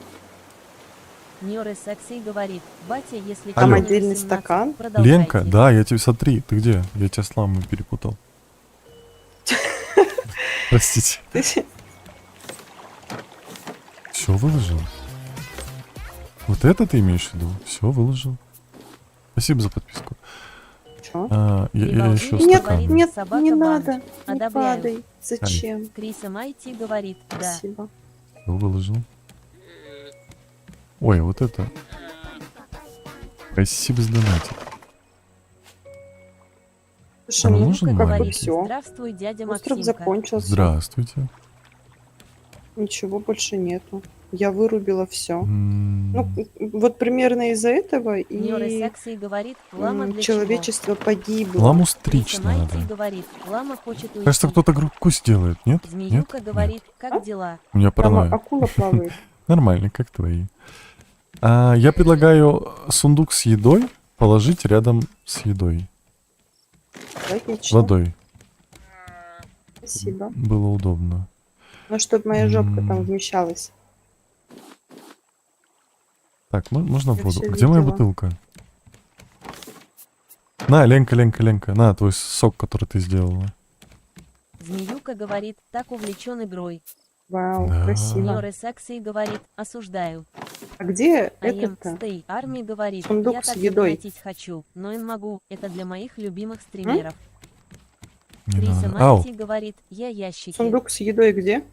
Нёры Секси говорит, батя, если Там тебе не отдельный 18, стакан? продолжайте. Ленка, да, я тебе смотри, ты где? Я тебя с ламой перепутал. Простите. Все выложил. Вот это ты имеешь в виду? Все выложил. Спасибо за подписку. Чё? Я Привал еще Вилли Нет, стакан. говорит, нет, собака не бан. надо. Не Одобряю. падай. Зачем? Криса Майти говорит, да. Спасибо. Все выложил. Ой, вот это. Спасибо за донатик. Слушай, А ну нужен Нюка как бы маленький? говорит, все. здравствуй, дядя Остров Максимка. закончился. Здравствуйте. Ничего больше нету. Я вырубила все. М, Ну, вот примерно из-за этого Нёры и Секси говорит, лама для человечество погибло. Ламу чего? стричь Криса Майти надо. говорит, лама хочет уйти. Кажется, кто-то группку сделает, нет? Змеюка Нет? говорит, Нет. как дела? У меня Там паранойя. акула плавает. Нормально, как твои. Я предлагаю сундук с едой положить рядом с едой. Логично. Водой. Спасибо. Было удобно. Ну, чтобы моя жопка там М. вмещалась. Так, можно Я воду? всё Где моя видела. бутылка? На, Ленка. На, твой сок, который ты сделала. Змеюка говорит, так увлечен игрой. Вау, Да. красиво. Нёры Секси говорит, осуждаю. А где АМ этот-то? Стей Арми говорит, Сундук я с так едой. задонатить хочу, но и могу, это для моих любимых стримеров. Не Криса надо. Ау, Майти говорит, я ящики. Сундук с едой где?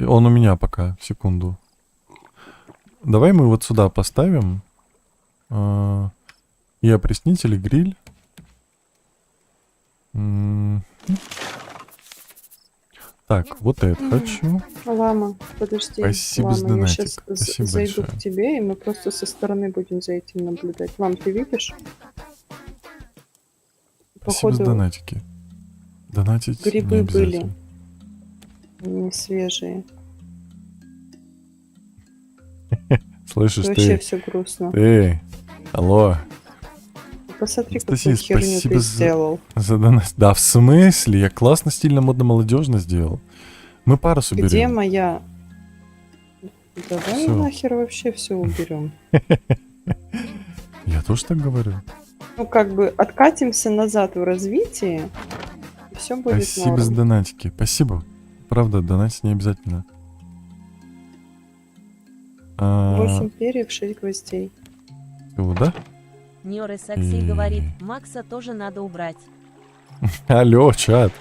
он у меня пока. Секунду. Давай мы вот сюда поставим. И опреснитель, и гриль. М. Так, вот это хочу. Лама, подожди. Спасибо за Лама, я донатик. сейчас Спасибо зайду большое. к тебе, и мы просто со стороны будем за этим наблюдать. Лам, ты видишь? Спасибо за Походу, донатики. Донатить грибы не были. обязательно. не свежие. Слышишь, Вообще ты? все грустно. Ты. Алло. Посмотри, Анастасия, какую херню спасибо ты за- сделал. За донат. Да, в смысле? Я классно, стильно, модно, молодежно сделал. Мы парус уберем. Где моя... Давай Всё. нахер вообще все уберем. Я тоже так говорю. Ну, как бы откатимся назад в развитии, и все будет Спасибо за норм. донатики. Спасибо. Правда, донатить не обязательно. 8 перьев, 6 гвоздей. Всего, да? Нёры Секси И- говорит, Макса тоже надо убрать. Алло, чат.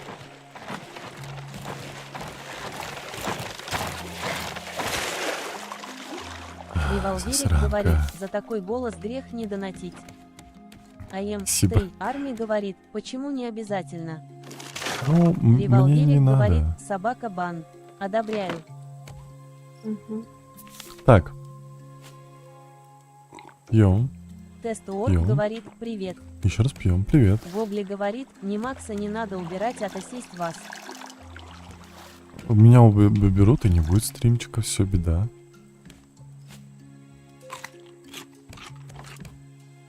Револверик засранка. говорит, за такой голос грех не донатить. АМ Спасибо. Стей Арми говорит, почему не обязательно? Ну, мне не Револверик говорит, надо. собака бан. Одобряю. Мгм. Так. Пьем. Тест.орг Пьем. говорит, привет. Еще раз пьем. Привет. Вогли говорит, не Макса не надо убирать, а то сесть вас. Меня уберут и не будет стримчика. Все, беда.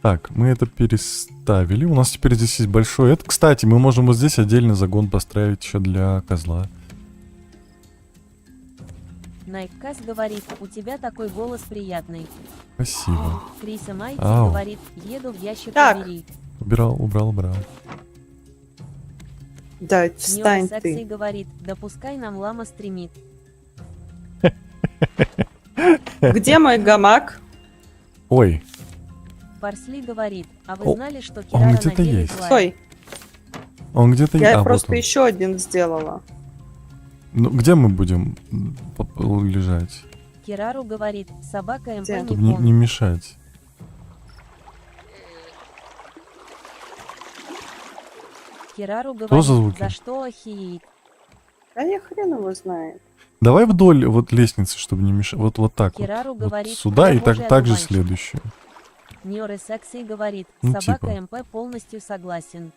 Так, мы это переставили. У нас теперь здесь есть большой. Это, кстати, мы можем вот здесь отдельный загон построить еще для козла. Найккас говорит, у тебя такой голос приятный. Спасибо. Криса Майти Ау. говорит, еду в ящик Так. убери. Убрал. Да, Нёры встань Секси ты. говорит, да пускай нам лама стримит. Где мой гамак? Ой, Парсли говорит, а вы О, знали, что он Кирара на где-то деле есть. злая? Стой, он где-то... я вот просто он. еще один сделала. Ну, где мы будем лежать? Кирару говорит, собака МП Где? не Чтобы не пон. мешать. Кирару за говорит, звуки? за что охеет. Да я хрен его знает. Давай вдоль вот лестницы, чтобы не мешать. Вот так вот. Кирару Вот говорит, сюда я и божий так же одуванчик. следующую. Ньоры Секси говорит, Ну, собака типа. МП полностью согласен.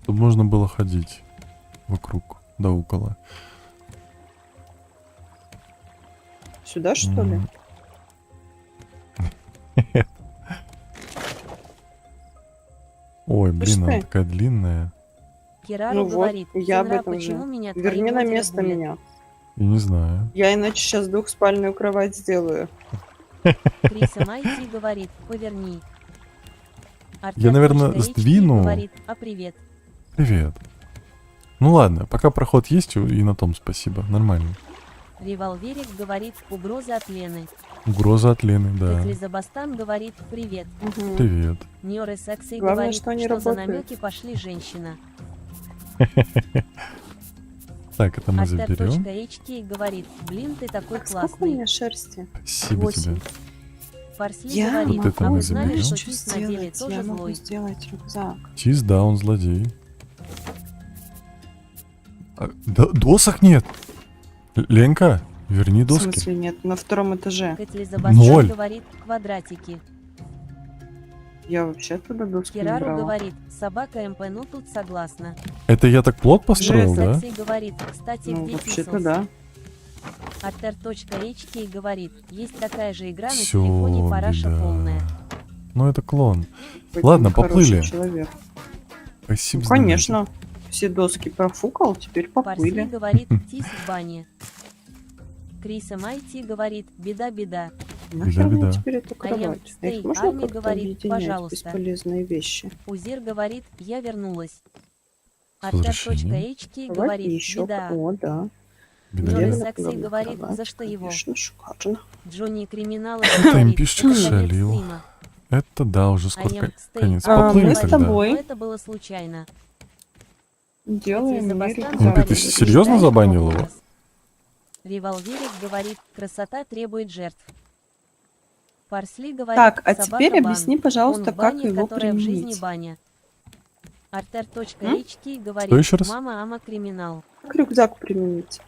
Чтобы можно было ходить вокруг, да около. Сюда, что ли? Ой, блин, она Пускай. такая длинная. Кирару Ну вот, говорит, я об Синра, этом почему же. меня твои Верни на модеры место булят?» меня. Я не знаю. Я иначе сейчас двухспальную кровать сделаю. Криса Майти говорит, поверни. Я, наверное, Артем.HT сдвину. говорит, а привет. Привет. Ну ладно, пока проход есть, и на том спасибо. Нормально. Револьверик говорит, угроза от Лены. Угроза от Лены, да. Тетлизабастан говорит, привет. Мгм. Привет. Ньоры Секси Главное, говорит, что они за работают. намеки пошли женщина. Так, это мы заберем. Артер.HT говорит, блин, ты такой Так, сколько у классный. меня шерсти? Спасибо 8. тебе. Парсли Я говорит, Вот это а мы вы знали, заберем. что Что Тис на деле сделать? тоже Я могу злой? сделать рюкзак. Тис, да, он злодей. Досок нет. Ленка, верни В доски. смысле нет? На втором этаже. Тетлизабастан 0. говорит, квадратики. Я вообще туда доски не Кирару брала. говорит, собака МП, ну тут согласна. Это я так плод построил, да? Секси говорит, кстати, Ну, где вообще-то Тисос? да. Артер.HT говорит, есть такая же игра на Все, телефоне, параша полная. Ну это клон. Какой Ладно, ты хороший поплыли. человек. Спасибо. Ну, за донатик. конечно. Все доски профукал, теперь Парсли поплыли. говорит, Тис в бане. Криса Майти говорит, беда-беда. Нахер мне беда. теперь эту А я кровать? А их Стей можно Арми как-то говорит, объединять, пожалуйста. бесполезные вещи? Узир говорит, я вернулась. С возвращением. Артер.HT Кровать говорит, и еще... беда. О, да. Беда, Нюры беда. Лена Секси Павловна, говорит, кровать, за что его? Конечно, шикарно. Джонни Криминал им говорит, пишет, это конец шалил. стрима. Это да, уже А скоро я Стей конец. А, Поплыли мы с тогда. тобой. Но это было случайно. Делаем Забастан мир. Ну, ты говорит, серьезно «Дай забанил его?» образ». Револьверик говорит, красота требует жертв. Парсли говорит, Так, а собака теперь бан. объясни, Он пожалуйста, в как бане, его которая в жизни применить. баня. Артер.HT говорит, Что еще раз? мама ама криминал. Как рюкзак применить?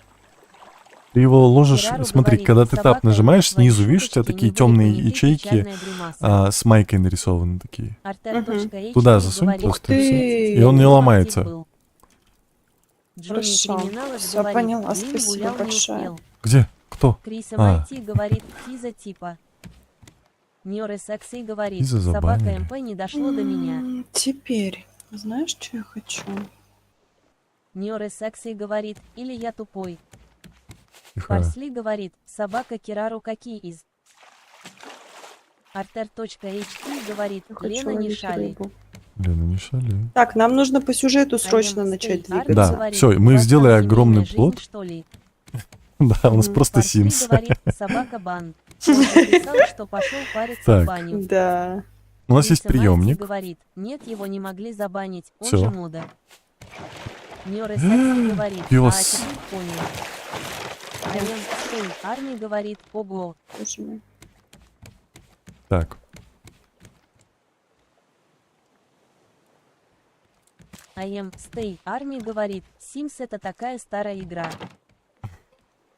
Ты его ложишь, Кирару смотри, говорит, когда ты собака тап нажимаешь, свои снизу, видишь, у тебя шуточки такие не будет темные понимать, ячейки печальная гримаса. с майкой нарисованы такие. Артер.HT Туда засунь говорит, просто и всё. И он не «Мотив ломается. был». Джонни Хорошо. Криминалов Всё говорит, поняла, «Блин, спасибо гулял, не большое». успел». Где? Кто? Криса А. Майти говорит, Тиза типа. Ньоры Секси говорит, Тиза собака забанили. МП не дошло до меня. Теперь, знаешь, что я хочу? Ньоры Секси говорит, или я тупой. Тихо. Парсли говорит, собака Кирару какие из. Артер.HT говорит, Я хочу Лена не ловить шали. рыбу. Лена, не шали. Так, нам нужно по сюжету срочно Айем начать Стей Арми двигаться. Да, говорит, всё, мы «У вас сделали там огромный семейная плод. жизнь, что ли? Да, у нас просто Парсли Sims. говорит, собака бан. Он написал, что пошел париться в Так. баню. Да. У нас есть Криса Майти приемник. говорит, нет, его не могли забанить, он Всё. же мода. Ньоры Секси говорит, а Пёс. теперь понял. Айем Стей Арми говорит, ого. Боже мой. Так, Айем Стей Арми говорит, Sims это такая старая игра.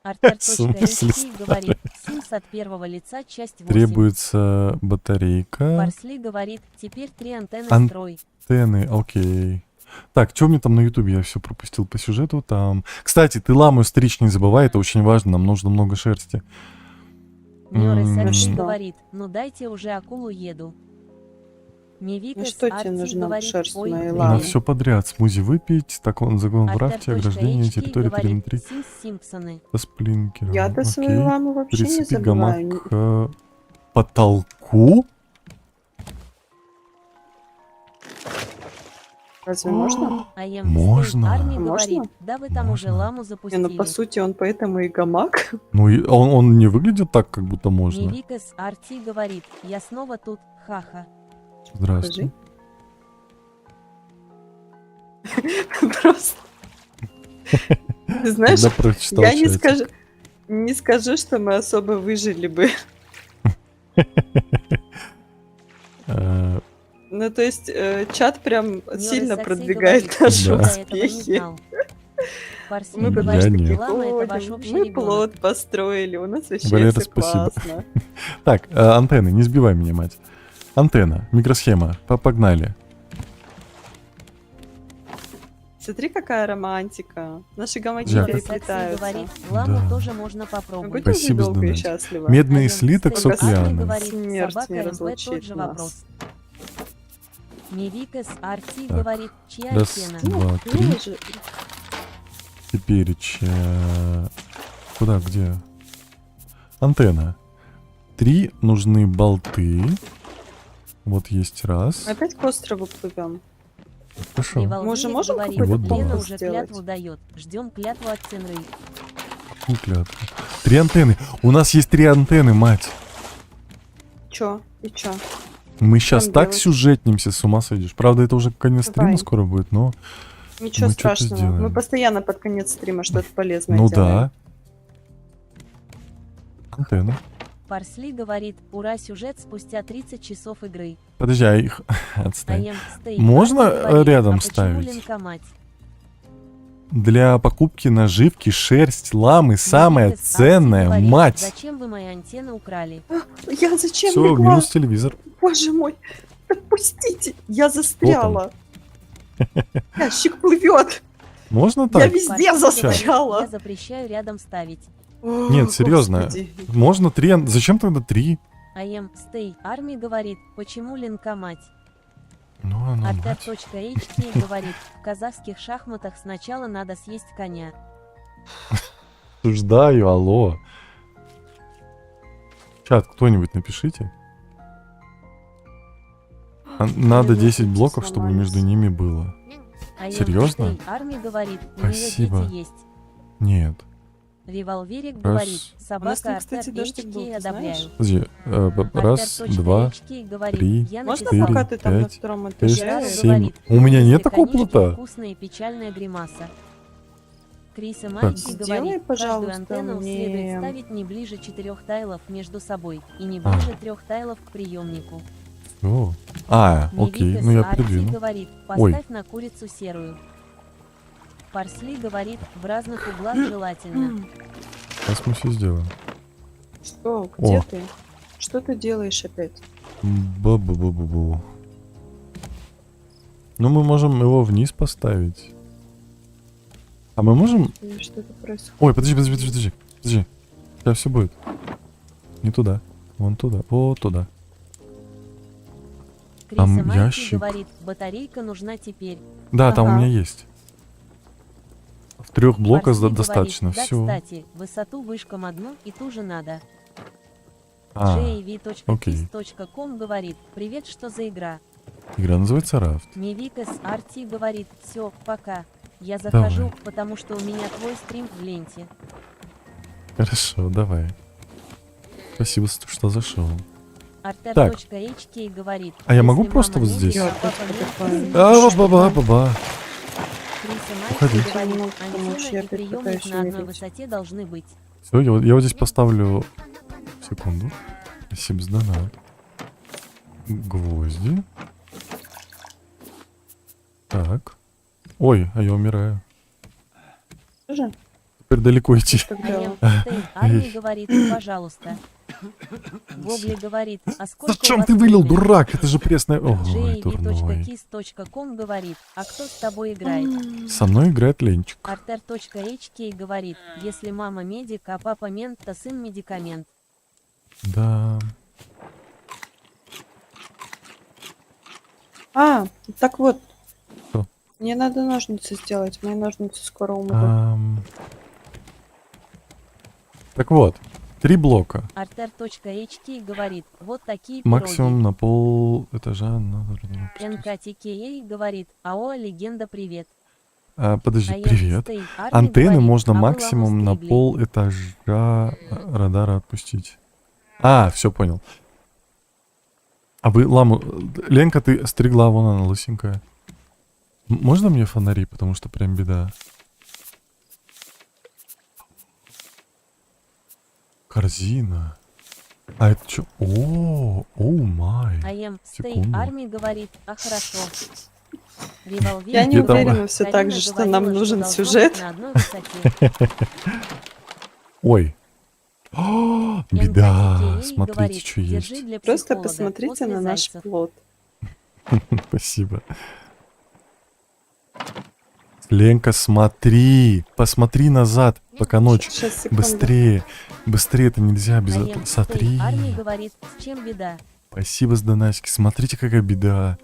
Артер.HT говорит, Sims от первого лица часть 8. требуется батарейка. Парсли говорит, теперь 3 антенны Ан- строй. Антенны, окей. Так, что мне там на ютубе? Я все пропустил по сюжету там. Кстати, ты ламу стричь не забывай, это очень важно, нам нужно много шерсти. Ньоры Секси Что? говорит, ну дайте уже акулу еду. Мивика Ну с что тебе Арти нужно говорит, шерсть ой, моей блин. На ламы? все подряд. Смузи выпить, закон в рафте, ограждение, Артер.HT территория говорит, периметри. Sims Симпсоны. Со сплинкером. Я-то свою Окей. ламу вообще не Прицепи гамак забываю. к потолку. Разве можно? Айем Можно. Стей Арми Можно? говорит, да вы там уже Можно. ламу Не, запустили. ну по сути он поэтому и гамак. Ну, и он не выглядит так, как будто можно. Мивика с Арти говорит, я снова тут, ха-ха. Здравствуй. Просто. Ты знаешь, Когда прочитал я чатик. не скажу, что мы особо выжили бы. Э, Ну, то есть, чат прям Ньоры сильно Секси продвигает говорит, наши Да. «Я до этого не успехи. знал». Парсли Мы Я говорит, нет. такие лама это ваш ходим, общий мы ребенок. плод построили, у нас вообще Валера, все спасибо. классно. Так, антенны, не сбивай меня, мать. Антенна, микросхема, погнали. Смотри, какая романтика. Наши гамаки Жак. Парсли переплетаются. говорит, ламу Да. тоже можно Мы попробовать. будем жить Спасибо, долго и Сдонать. счастливо. Медный Аем слиток Стейк Арми сокляный. говорит, Смерть собака не МП тот разлучит же нас. вопрос. Мивикас Арти Так. говорит, чья Раз, антенна? два, Ну, три. же- Теперь куда, где? Антенна. 3 нужны болты. Вот есть раз. Опять к острову плывем. Хорошо. Револверик Мы же можем говорит, какой-то Лена план уже сделать? клятву дает. Ждем клятву от Цинры. Ну, клятва. 3 антенны. У нас есть 3 антенны, мать. Чё? И чё? Мы сейчас Там так делать? сюжетнимся, с ума сойдешь. Правда, это уже конец стрима Давай. скоро будет, но... Ничего Мы чё-то страшного. сделаем. Мы постоянно под конец стрима что-то полезное Ну делаем. да. Антенна. Парсли говорит, ура, сюжет спустя 30 часов игры. Подожди, а их... Отстань. Аем Стейк Можно, Арми говорит, рядом а почему ставить? линкомать? Для покупки наживки шерсть ламы самая Мивикас Арти ценная, говорит, мать. Зачем вы мои антенны украли? Я зачем Все, легла? минус телевизор. Боже мой. Отпустите. Я застряла. Ящик плывет. Можно Я так? везде Парсли говорит, застряла. Я запрещаю рядом ставить. Нет, серьезно. Господи. Можно 3... Зачем тогда 3? Аем Стей Арми говорит, почему линкомать? Ну, оно, мать. Артер.HT говорит, в казахских шахматах сначала надо съесть коня. Осуждаю, алло. Чат, кто-нибудь напишите. Надо Блин, 10 руки блоков, чтобы сломались. между ними было. Аем Серьезно? Стей Арми говорит, у нее Спасибо. дети есть. Нет. Револверик Раз. говорит, У нас собака там, кстати, дождик был, Артер.HT ты одобряю. знаешь? Подожди. Раз, два, Артер.HT говорит, три, я Можно Четыре, пока ты там на пять, втором шесть, этаже? Жару семь. говорит, У меня если нет такого конишки плота. Вкусная и печальная гримаса. Криса Так. Майки Сделай, говорит, каждую пожалуйста, антенну мне- следует ставить не ближе 4 тайлов между собой и не А. ближе 3 тайлов к приемнику. О. Окей, Мивикас ну я Арти передвину. говорит, Ой. поставь на курицу серую. Парсли говорит, в разных углах желательно. Сейчас мы все сделаем. Что? Где О. ты? Что ты делаешь опять? Бу-бу-бу-бу-бу. Ну, мы можем его вниз поставить. А мы можем... Что-то происходит. Ой, подожди. Сейчас все будет. Не туда. Вон туда. Вот туда. Криса Там Майки ящик. говорит, батарейка нужна теперь. Да, там у Ага. меня есть. В 3 блоках Парсли достаточно. говорит, да, Все. кстати, высоту вышкам одну и ту же надо. Окей. jv.kiss.com говорит, привет, что за игра? Игра называется Рафт. Мивикас Арти говорит, все, пока. Я захожу, Давай. потому что у меня твой стрим в ленте. Хорошо, давай. Спасибо, что зашел. Артер.HK говорит, А я если могу мама просто вот медик, здесь? Я а папа опять мент, такая. то сын Ба-ба-ба-ба. Криса Уходи. Майки говорит, Ну, потому что антенна я и опять приемник пытаюсь на одной увидеть. высоте должны быть. Все, я вот здесь поставлю... Секунду. Спасибо за донат. Гвозди. Так. Ой, а я умираю. Тоже? Теперь далеко идти. Тогда Аем Стейн Арми говорит, пожалуйста. Гогли говорит, а сколько у Зачем вас ты вылил, время? дурак? Это же пресная... Ой, дурной. jv.kiss.com говорит, а кто с тобой играет? Со мной играет Ленчик. Артер.HK говорит, если мама медик, а папа мент, то сын медикамент. Да. Так вот. Что? Мне надо ножницы сделать. Мои ножницы скоро умрут. Так вот, 3 блока. Артер.HK говорит, вот такие Максимум пироги. на пол этажа. НКТКА говорит, АО Легенда привет. Подожди, Аем привет. Стей Арми Антенны говорит, можно а вы максимум ламу на стригли. пол этажа радара отпустить. Все понял. А вы ламу... Ленка, ты стригла, вон она лысенькая. Можно мне фонари, потому что прям беда. Корзина. А это что? Оу май. Аем Стей Секунду. Арми говорит, а хорошо. Револьвер Я не Где там? уверена все так Карина же, что говорила, нам нужен должно быть сюжет. на одной высоте. Ой. О, беда. НКТК Смотрите, говорит, что держи есть. для Просто психолога посмотрите после на наш зайцев. плод. Спасибо. Ленка, смотри. Посмотри назад, пока ночь. Сейчас, секунду. Быстрее. Быстрее, это нельзя без этого. АМ Смотри. Армия говорит, с чем беда? Спасибо с донатики. Смотрите, какая беда.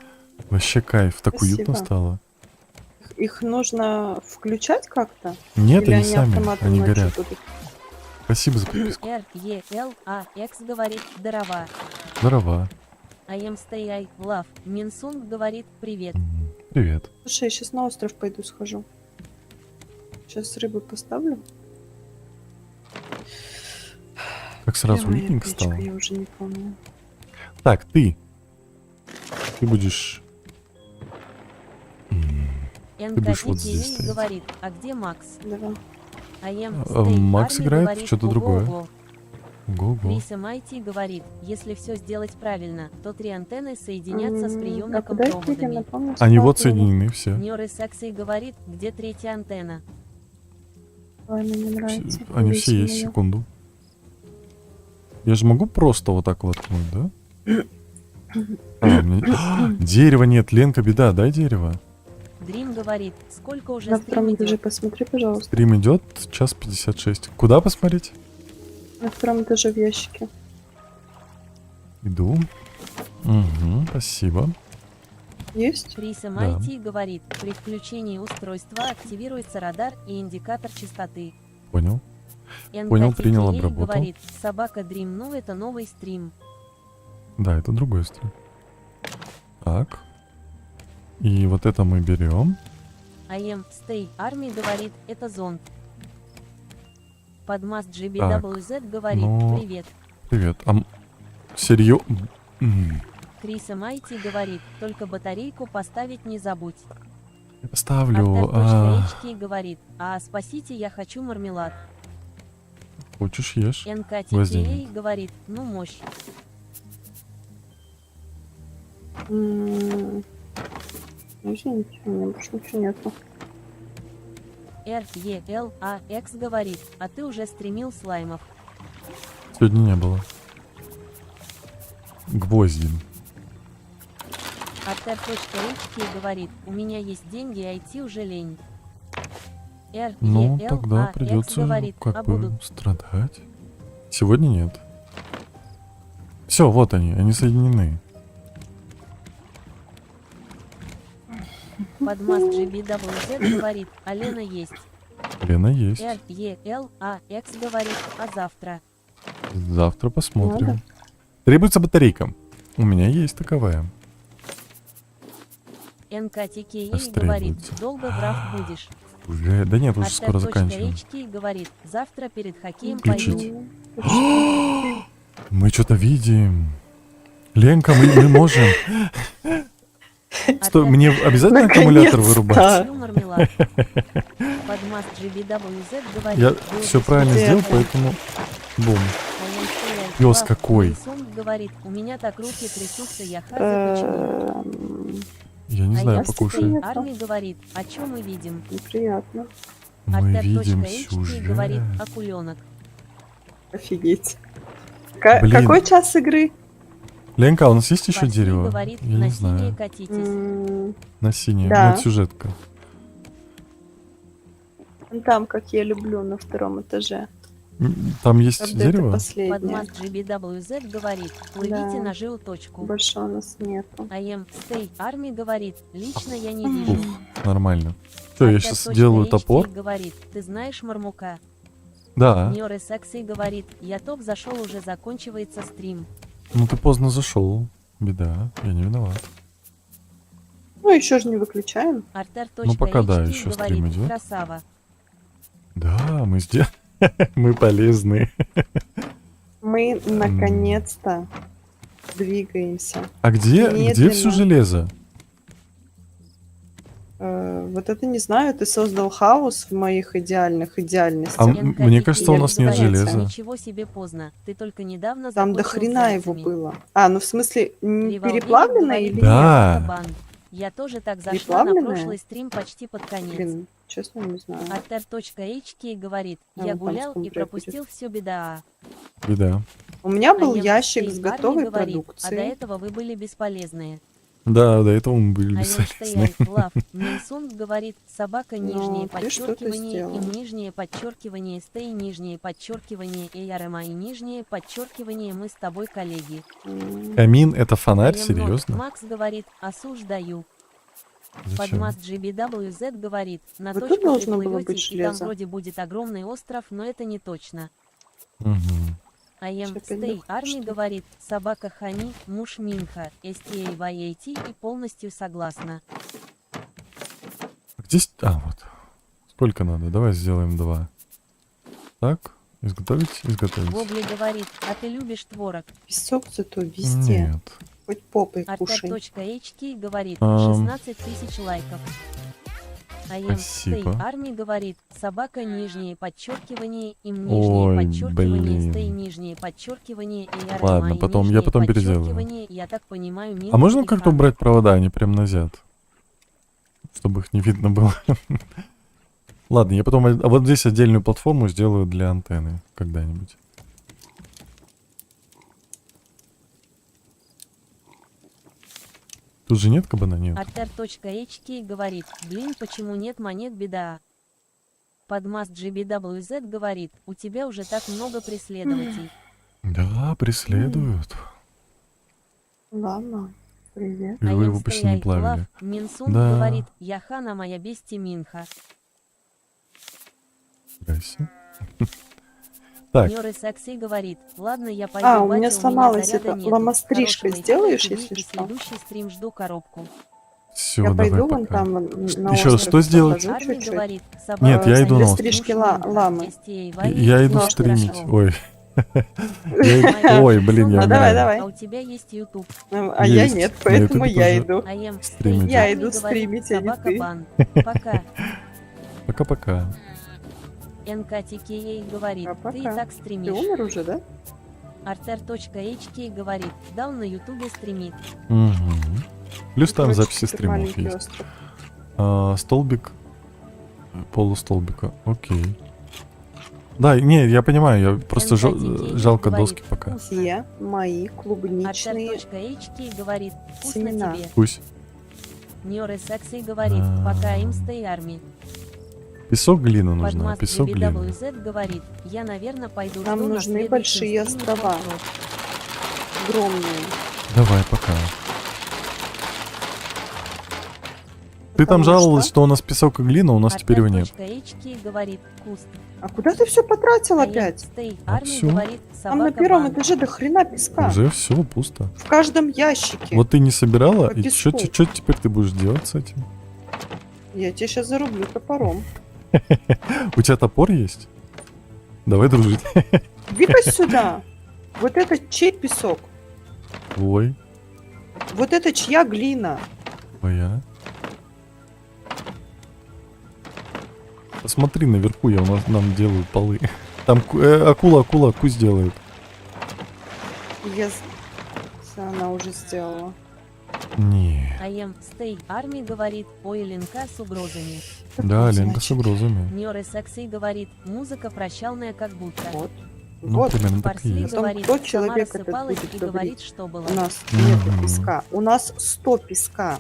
Вообще кайф. Так уютно Спасибо. стало. Их нужно включать как-то? Нет, Или они сами. автоматом Они ночью горят. будут? Спасибо за подписку. РЕЛАХ говорит, здорово. Здорово. АМ Stay Love. Минсунг говорит, привет. Привет. Слушай, я сейчас на остров пойду схожу. Сейчас рыбу поставлю. Как сразу Где моя уютненько печка? стало. Я уже не помню. Так, ты. Ты будешь... будешь вот здесь НКТК стоять. говорит, а где Макс? Давай. АМ Макс Stay играет говорит, что-то другое. ого-го. Го-го. Крис MIT говорит, если все сделать правильно, то 3 антенны соединятся с А приемником куда их перейти? проводами. Напомню, Они вот сколько было? соединены все. Нёры Саксей говорит, где 3-я антенна? Ой, мне не нравится. Они все Повесим есть, её. секунду. Я же могу просто вот так вот воткнуть, да? Дерева нет, Ленка, беда, дай дерево. Дрим говорит, сколько уже На стрим втором этаже идет? посмотри, пожалуйста. Стрим идет, час 56. Куда посмотреть? На втором этаже в ящике. Иду. Угу, спасибо. Есть? Крис MIT говорит, при включении устройства активируется радар и индикатор частоты. Понял. Понял, NKTKA принял, обработал. говорит, собака Дрим, ну это новый стрим. Да, это другой стрим. Так. И вот это мы берем. АМ Stay Army говорит, это зонд. Подмаст GBWZ говорит, ну- привет. Привет. Серьезно? Крис MIT говорит, только батарейку поставить не забудь. Ставлю. Артер.HK говорит, а спасите, я хочу мармелад. Хочешь, ешь. НКТКА Возьми. говорит, ну мощь. Ну, извините, у меня больше ничего нету. RELAX говорит, а ты уже стримил слаймов. Сегодня не было. Гвозди. Артер.HK говорит, у меня есть деньги, а идти уже лень. Ну, тогда RELAX придется говорит, как а бы будут. страдать. Сегодня нет. Все, вот они соединены. Подмаст GBWZ говорит, а Лена есть. Лена есть. RELAX говорит, а завтра. Завтра посмотрим. Надо. Требуется батарейка. У меня есть таковая. НКТКА Сейчас говорит, требуется. долго прав будешь. Уже, да нет, уже скоро заканчиваем. Артер.HK говорит, завтра перед хоккеем Включить. пойду. Мы что-то видим. Ленка, мы можем. Стой, мне обязательно аккумулятор Наконец-то. вырубать? Хочу мармелад. Подмаст GBWZ говорит, Я был все бы правильно Где сделал, это? поэтому... Бум. А Пёс какой. Samsung говорит, у меня так руки трясутся, я хаза почему. Я не знаю, я покушай. Армия говорит, о чем мы видим? Неприятно. Мы видим Артер.HK сюжет. говорит, акуленок. Офигеть. Блин. Какой час игры? Ленка, а у нас есть еще Фарси дерево? говорит, Я на не синее знаю. катитесь. На синее. Да. Ну, это сюжетка. Там, как я люблю, на втором этаже. Там есть Вот это дерево? последнее. Подмаст GBWZ говорит, плывите Да. на жилточку. Больше у нас нету. АМ Stay Army говорит, лично я не вижу. Ух, нормально. Все, я сейчас делаю Артер.HK топор. говорит, ты знаешь Мармука? Да. Нёры Сакси говорит, я топ зашел, уже заканчивается стрим. Ну ты поздно зашел. Беда. Я не виноват. Ну, еще же не выключаем. Артер.HK Ну, пока да, еще стрим говорит, идет. красава. Да, мы здесь. Мы полезны. Мы наконец-то двигаемся. А где Медленно. все железо? Вот это не знаю, ты создал хаос в моих идеальностях. А НКТКА мне кажется, у нас нет говорит, железа. Ничего себе поздно. Ты только недавно Там до закончил с хрена его зайцами. было. А, ну в смысле, не Револвер переплавлено говорит, или Да. «Бан». Я тоже так зашла на Приплавленная? прошлый стрим почти под конец. Блин, честно, не знаю. Артер.hk говорит, Да, я там гулял и скумбрия пропустил все беда. Беда. У меня был А я ящик Стей с Арми готовой говорит, а до продукцией. этого вы были бесполезные. Да, до этого мы были А я бессовестны. Стей Лав Минсунг говорит, собака нижнее ты что-то подчеркивание сделал. им нижнее подчеркивание Стей нижнее подчеркивание ARMI нижнее подчеркивание мы с тобой коллеги. Камин — это фонарь, I am not. серьезно? Макс говорит, осуждаю. Зачем? Подмаст GBWZ говорит, на Вот тут точку должно было приплывете, быть и там железо. вроде будет огромный остров, но это не точно. Мгм. I am Что, Stay пиздух, Арми что? говорит, собака Хани, муж Минха, STAYAT и полностью согласна. Где... вот. Сколько надо? Давай сделаем 2. Так, изготовить, изготовить. Вобли говорит, а ты любишь творог? Песок зато везде. Нет. Хоть попой кушай. Артер.hk говорит, Ам. 16 тысяч лайков. I am Спасибо. Stay Арми говорит, собака нижнее подчеркивание, им нижнее Ой, подчеркивание, блин. Stay нижнее подчеркивание, и Ладно, потом- я потом переделаю. Я так понимаю, А Минха можно и как-то Хан. убрать провода, они прям назад? Чтобы их не видно было. Ладно, я потом вот здесь отдельную платформу сделаю для антенны когда-нибудь. Тут же нет кабана? Нет. Артер.hk говорит, блин, почему нет монет, беда. Подмаст GBWZ говорит, у тебя уже так много преследователей. Да, преследуют. Ладно, привет. И вы I am его почти не Stay плавили. Love Минсунг Да. говорит, я Хана моя бести Минха. Здрасте. Так, Нёры Секси говорит, ладно, я пойду, у меня батя, сломалась заряда эта нету. ломострижка. Хорошего Сделаешь, эфира, если и что? следующий стрим жду коробку. все, Я давай пойду вон пока. там на Еще раз, остров что сделать? похожу Арми чуть-чуть. говорит, Нет, я иду для на остров. стрижки ламы. Я иду Ну, стримить. хорошо. Ой. Ой, блин, я Ну, давай, умираю. давай. А у тебя есть YouTube. А я Есть. нет, На поэтому Ютубе я тоже. иду. I am Стримить. Stay Я Army иду говорит, стримить, а не собака ты. бан. Пока. Пока-пока. НКТКА говорит, Пока-пока. ты и так Ты стримишь. умер уже, да? Артер.hk говорит, дал на ютубе стримит. Мгм. Плюс там Короче, записи супер стримов маленький есть. остров. Столбик полустолбика. Окей. Да, не, я понимаю, я просто NKTK жалко говорит, доски пока. вкусно. Где мои клубничные... Артер.hk говорит, вкусно семена. тебе. Пусть. Нёры Секси говорит, А. пока им Stay Army. Песок, глина нужна. Подмаст Песок, глина. GBWZ говорит, я, наверное, пойду Нам жду на нужны следующем большие стриме острова. Форт. Огромные. Давай, пока. Ты там Потому жаловалась, что? что у нас песок и глина, у нас теперь его нет. Артер.hk говорит, куст. А куда ты все потратил I am опять? Stay А Army всё. говорит, Там на собака первом бан. этаже до хрена песка. Уже все, пусто. В каждом ящике. Вот ты не собирала, По и что песку. теперь ты будешь делать с этим? Я тебя сейчас зарублю топором. У тебя топор есть? Давай дружить. Иди-ка сюда. Вот это чей песок? Ой, Вот это чья глина? твоя. Посмотри наверху, нам делают полы. Там акула кусь делает. Она уже сделала. Не. I am Stay Army говорит, ой, Ленка с угрозами. Да, Значит, Ленка с угрозами. Нёры Секси говорит, музыка прощальная как будто. Вот. Ну, Вот. примерно так и Парсли есть. Потом говорит, кто сама человек этот рассыпалась будет и говорить? говорит, что было. У нас нет Мгм. песка. У нас 100 песка.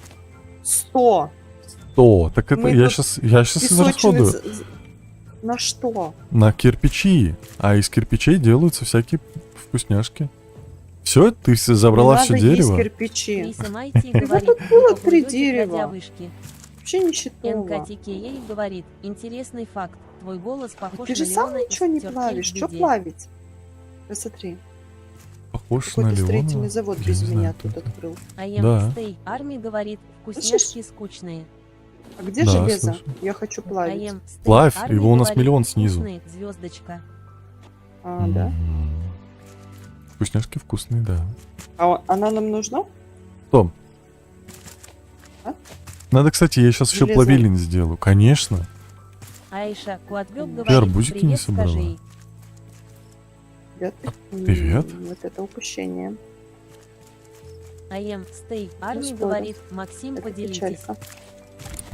100. То, так это Мы я тут сейчас Песочниц... израсходую На что? на кирпичи, а из кирпичей делаются всякие вкусняшки. Все, ты забрала Не все надо есть дерево. кирпичи. Криса Майти говорит, тут было вы 3 поплывете, дерева. глядя вышки. Вообще ничего. НКТКА говорит, интересный факт, твой голос похож Ты же на сам Леона из ничего не «Тёрки плавишь. Что Беде». плавить? Посмотри. Похож на Какой-то Леона. строительный завод Я без не меня знаю, кто тут это. открыл. I am Да. Stay Army говорит, вкусняшки скучные. А где Да, железо? слышу. Я хочу I плавить. am Stay Плавь, Army его у нас говорит, миллион снизу. вкусные, звездочка. А, да? Вкусняшки вкусные, да. Она нам нужна? Том. А? Надо, кстати, я сейчас еще Железо. плавильень сделаю. Конечно. Айша Куатбек Ты говорит, арбузики не привет, собрала? скажи. Привет. Привет. Вот это упущение. АМ Стей Арми спорю. говорит, Максим, Это поделитесь. печалька.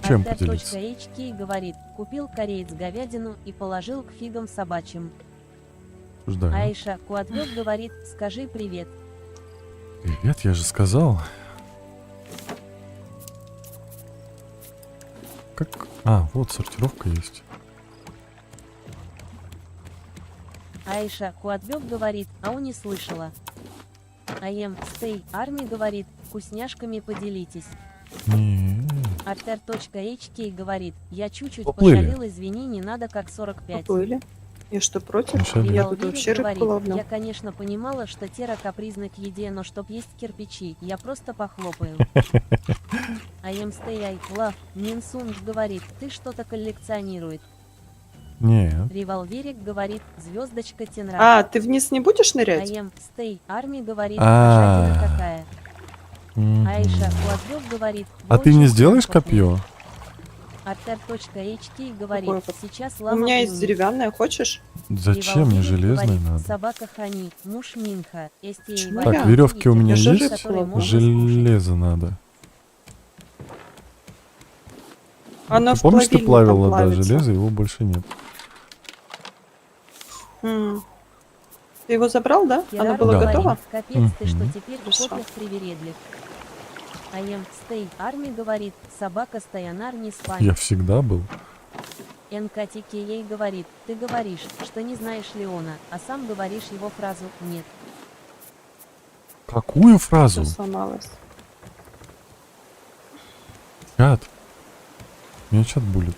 Чем поделиться? Артер.HK говорит, купил кореец говядину и положил к фигам собачьим. Ждаю. Аиша Куатбек говорит, скажи привет. Привет, я же сказал. Как? А, вот сортировка есть. Аиша Куатбек говорит, ау не слышала. АМ Стей Арми говорит, вкусняшками поделитесь. Не. Артер.HK говорит, я чуть-чуть Поплыли. пошалил, извини, не надо как 45. Поплыли. Я что, против? Мишель. Я Рибал тут Верик вообще говорит, рыбку ловлю. я, конечно, понимала, что Тера капризна к еде, но чтоб есть кирпичи, я просто похлопаю. I am stay I love. Минсунг говорит, ты что-то коллекционирует. Нет. Револверик говорит, звездочка Тенра. А, ты вниз не будешь I нырять? am stay Арми говорит, А. жадина какая. Мгм. Аиша Куатбек говорит, А ты очень не сделаешь крохотный. копье? Артер.HK говорит, Какое копье? сейчас У лама меня есть плюнет. деревянное, хочешь? Зачем мне Револверик железное говорит, надо? Собака Хани, муж Минха, Почему Так, я? веревки у меня Я же есть? рыбку ловлю. Железо надо. Оно Ты в помнишь, ты плавильне плавила, там да, плавится. железо, его больше нет. Ты его забрал, да? Оно Кирар было Да. говорит, готово? капец, ты что Мгм. теперь в Хорошо. копьях привередлив. I am stay Арми говорит, собака стоянар не спать. Я всегда был. НКТК говорит, ты говоришь, что не знаешь Леона, а сам говоришь его фразу «нет». Какую фразу? Всё сломалось. Чат. Меня чат булит.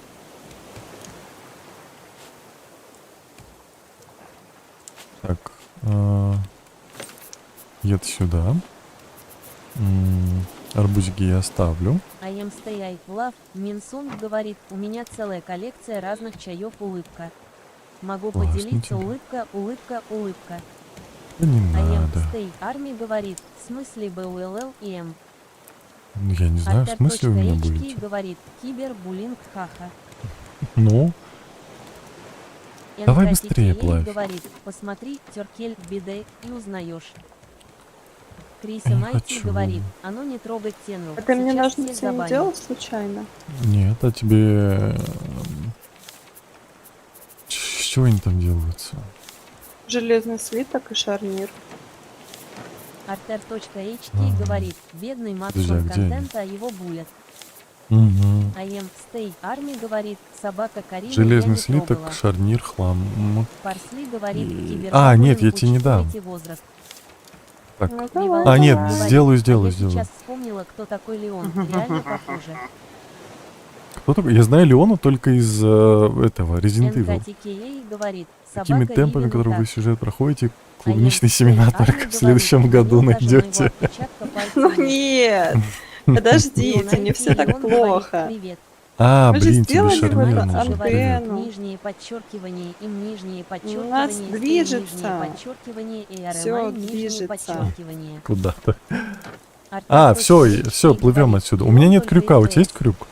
Так. Ед сюда. Арбузики я оставлю. I am stay I love. Минсунг говорит, у меня целая коллекция разных чаев улыбка. Могу Классно поделиться тебе. улыбка, улыбка, улыбка. Да не I am надо. stay Арми говорит, в смысле БУЛЛ и М. Ну, я не знаю, в смысле вы меня Артер.HK будете. говорит, кибербуллинг хаха. Ну, Давай NKTK быстрее плавь. говорит, посмотри, Теркель, биде, и узнаешь. Крис Я не Майти хочу. говорит, а ну не трогать тему. А ты мне сейчас ножницы всех не забаню». делал случайно? нет, а тебе... С чего они там делаются? Железный слиток и шарнир. Артер.HK Ага. говорит, бедный Подожди, а матчман где они? контента, а его булят. Угу. I am stay Арми говорит, собака Карина Железный я не слиток, трогала. шарнир, хлам. Парсли говорит, И- кибербуллинг нет, я тебе не дам. учитывайте возраст. Так. Ну, Револверик А, нет, говорит, сделаю, а сделаю, я сделаю. сейчас вспомнила, кто такой Леон, реально похоже. Кто такой? Я знаю Леона только из этого, Resident Evil. НКТК говорит, Такими собака темпами, Ливина которые вы так. сюжет проходите, А я клубничные стей семена Арми только в говорит, следующем у году него даже моего найдете. отпечатка пальца Ну нет. нет! Подождите, Леон не все так Леон говорит, плохо. Привет. А, Мы же блин, тебе сделали шарнир вот нужен. антенну. Привет. Нижнее подчеркивание, им нижнее подчеркивание, нас стей движется. нижнее подчеркивание, и Всё RMI нижнее движется. подчеркивание. Куда-то. Артер А, все, Точка все, HK плывем говорит, отсюда. У Леон меня нет только крюка, у тебя есть СТС. крюк?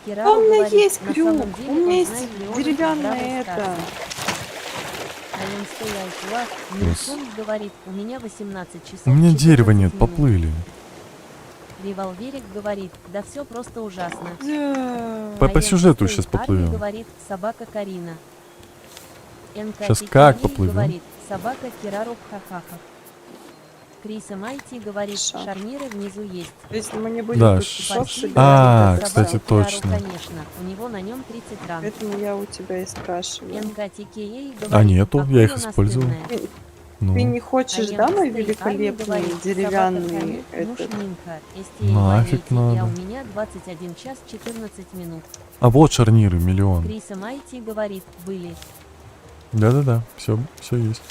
Кирару А у меня говорит, есть на крюк, самом у деле меня он есть знает Леона деревянное из Бравл это. Старса. I am stay I love. Минсунг говорит, у меня 18 часов. У меня 14 дерева нет, минут. поплыли. Револверик говорит, да все просто ужасно. По I am сюжету stay сейчас Арми поплывем. говорит, собака Карина. Щас НКТК как поплывем? говорит, собака Кирару хахаха. Криса Майти говорит, Хорошо. шарниры внизу есть. Если мы не будем Да, тут ш- часов Парсли собирать, А, говорит, это кстати, собака всё. Кирару, точно. конечно, у него на нем 30 ран. Поэтому я у тебя и спрашиваю. НКТК говорит, А нету, я акула их использовал. настырная. Ты Ну, не хочешь, I am да, мой stay Арми великолепный говорит, деревянный собака Хани, муж этот? Минха, Нафиг STA надо. а у меня 21 час 14 минут. а вот шарниры, миллион. Криса Майти говорит, были. Да-да-да, все есть.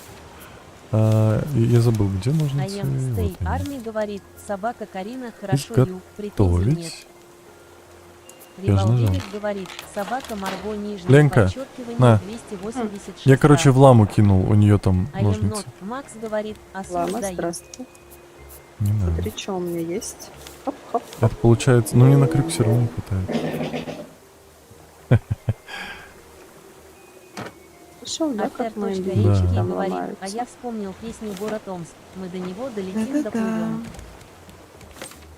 Я забыл, где ножницы. I am stay Вот они. Арми говорит, собака Карина хорошо ю, претензий нет. Готовить. Я же нажал. Револверик говорит, собака Марго нижнее Ленка, подчеркивание на. 286. Я, короче, в ламу кинул, у нее там I am ножницы. not. Макс говорит, Лама, осуждаю. здравствуйте. Не надо. Смотри, что у меня есть. Хоп-хоп. Это получается, ну не на крюк все равно не хватает. Слышал, да, как мои Артер.HK велики Да. там говорит, а ломаются? я вспомнил песню «Город Омск». Мы до него долетим, доплывем.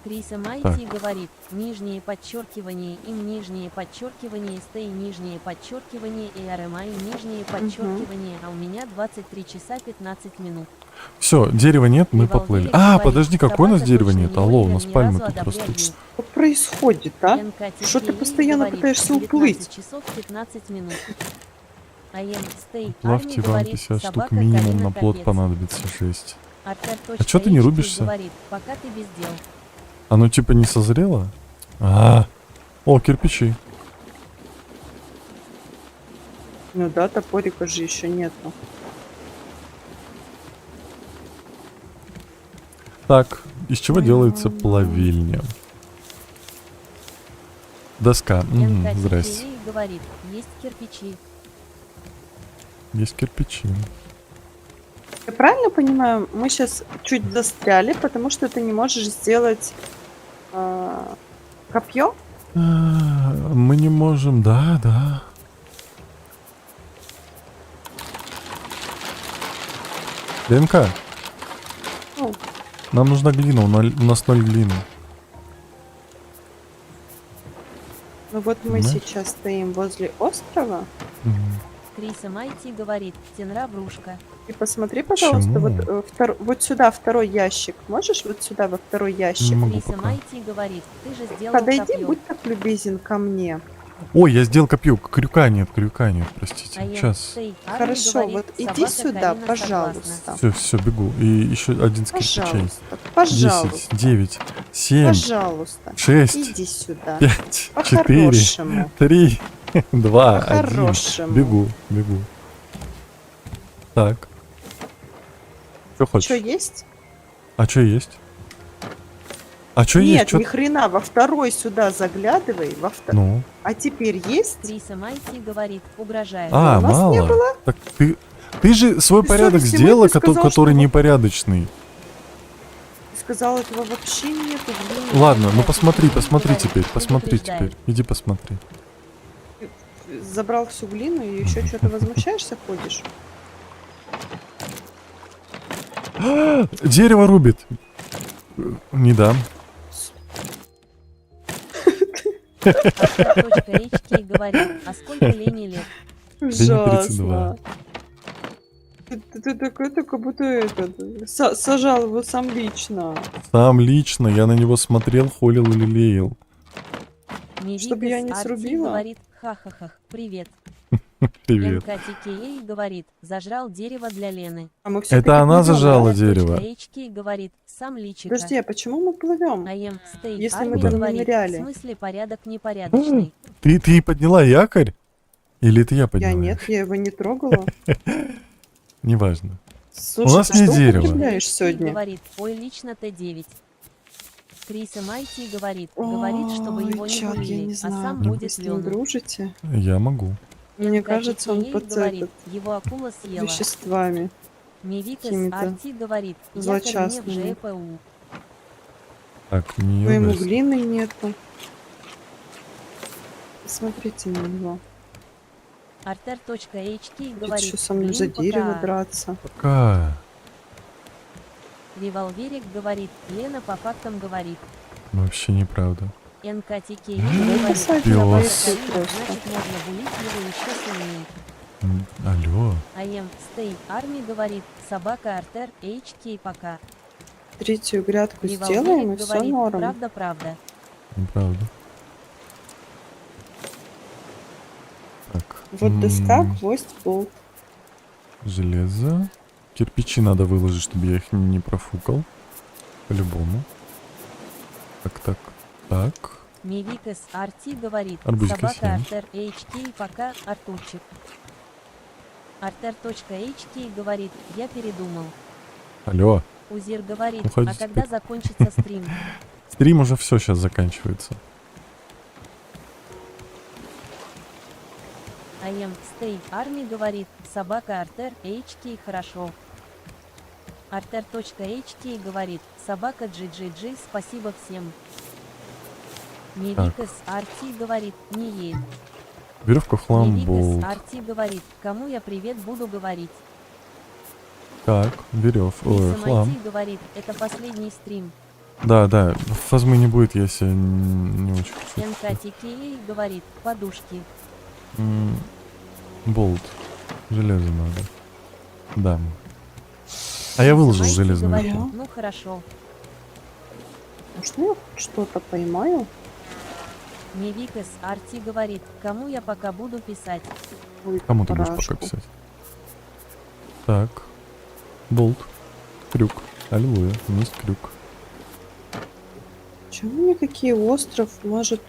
Крис MIT говорит, нижнее подчеркивание, им нижнее подчеркивание, стей нижнее подчеркивание, и RMI нижнее подчеркивание, а у меня 23 часа 15 минут. Все, дерева нет, мы Револверик поплыли. говорит, подожди, какое у нас собака дерева точно нет? не Алло, у Оливер, нас ни пальмы разу тут растут. одобряю. Что происходит, а? НКТК Что ты постоянно говорит, пытаешься 19 уплыть? часов 15 минут. АМ Стей Плавьте Арми вам говорит, 50 штук собака минимум Карина на плод капец. понадобится 6. Артер А чё ты не HT рубишься? говорит, пока ты без дел. Оно типа не созрело? О, кирпичи. Ну да, топорика же еще нету. Так, из чего делается плавильня? Доска. Здрасте. НКТК говорит, есть кирпичи. Есть кирпичи. Я правильно понимаю, мы сейчас чуть застряли, потому что ты не можешь сделать копье? Мы не можем, да. ДНК. Ну. Нам нужна глина, у нас 0 глины. Ну вот мы Понимаешь? сейчас стоим возле острова. Крис MIT говорит, тенра брушка. И посмотри, пожалуйста, Почему? вот сюда второй ящик. Можешь вот сюда во второй ящик? Не могу Крис пока. MIT говорит, ты же сделал Подойди, копье. будь так любезен ко мне. Ой, я сделал копье. Крюка нет, простите. АМ Сейчас. Стей Арми Хорошо, говорит, вот иди собака сюда, Карина пожалуйста. Все, бегу. И еще один с кирпичей. Пожалуйста, 10, пожалуйста, 9, 7, пожалуйста. 6, Иди сюда. 5, 4, По-хорошему. 3, 2, 1. По-хорошему. Бегу. Так. Что хочешь? Что есть? А что есть? А что есть? Нет, Чё- ни хрена, во второй сюда заглядывай. Ну. А теперь есть? Крис MIT говорит, угрожает. у нас не мало. было. Так ты же свой Ты порядок совести сделала, мой, ты сказал, который что- непорядочный. Ты сказал, этого вообще нету. Блин. Ладно, ну посмотри Говорит, теперь, посмотри предупреждаю. теперь. Иди посмотри. Забрал всю глину и еще что-то возмущаешься, ходишь? Дерево рубит. Не дам. HK говорит, а сколько Лене лет? Ужасно. Ты такой, как будто сажал его сам лично. Сам лично я на него смотрел, холил и лелеял. Чтобы я не Арти срубила? говорит, ха-ха-ха, привет. Привет. НКТК говорит, зажрал дерево для Лены. А мы всё-таки Это она плывем, зажала да? дерево. HK говорит, сам личика. Подожди, а почему мы плывем? АМ Стей Если Арми мы там не говорит, ныряли. в смысле порядок непорядочный. Ты подняла якорь? Или это я подняла? Я нет, я его не трогала. Неважно. Слушай, У нас ты не что дерево. употребляешь HK сегодня? говорит, ой, лично Т9. Крис MIT говорит, чтобы его Ой, не чат, я булили, не а знаю, сам как вы будет с ним Лену. дружите Я могу. Мне кажется, он под говорит, его акула съела. веществами. Мивикас какими-то Арти говорит, якорь мне в злочастными. ЖПУ. Так, не Но ему ругайся. глины нету. Посмотрите на него. Артер.HK Будет говорит, еще со мной блин, за дерево пока. драться. Пока. Револверик говорит, Лена по фактам говорит. Вообще неправда. НКТК Давай говорит, посадим Пёс. на собака бойцу Карина, просто. значит можно булить его еще сильнее. Алло. АМ Стей Арми говорит, собака Артер HK пока. Третью грядку Револверик сделаем, и все говорит, норм. правда. Неправда. Так. Вот доска, гвоздь, болт. Железо. Кирпичи надо выложить, чтобы я их не профукал. По-любому. Так. Мивикас Арти говорит, Арбузика собака 7. Артер HK пока, Артурчик. Артер.HK говорит, я передумал. Алло. Узир говорит, Уходи а когда теперь. закончится стрим? Стрим уже все сейчас заканчивается. АМ Стей Арми говорит, собака Артер HK хорошо. Артер.HK говорит, собака GGG спасибо всем. Мивикас Арти говорит, не ед. Веревка хлам Мивикас болт. Арти говорит, кому я привет буду говорить. Так, хлам. Крис говорит, это последний стрим. Да, да, фазмы не будет, я себя не очень хочу. НКТК говорит, подушки. Болт. Железо надо. Да. А я выложил Майти железную. говорит, руку. ну хорошо. Можно я хоть что-то поймаю? Мивикас Арти говорит, кому я пока буду писать. Ой, Кому ты будешь парашку. пока писать? Так. Болт. Крюк. Аллилуйя. У нас крюк. Чего мне какие остров? Может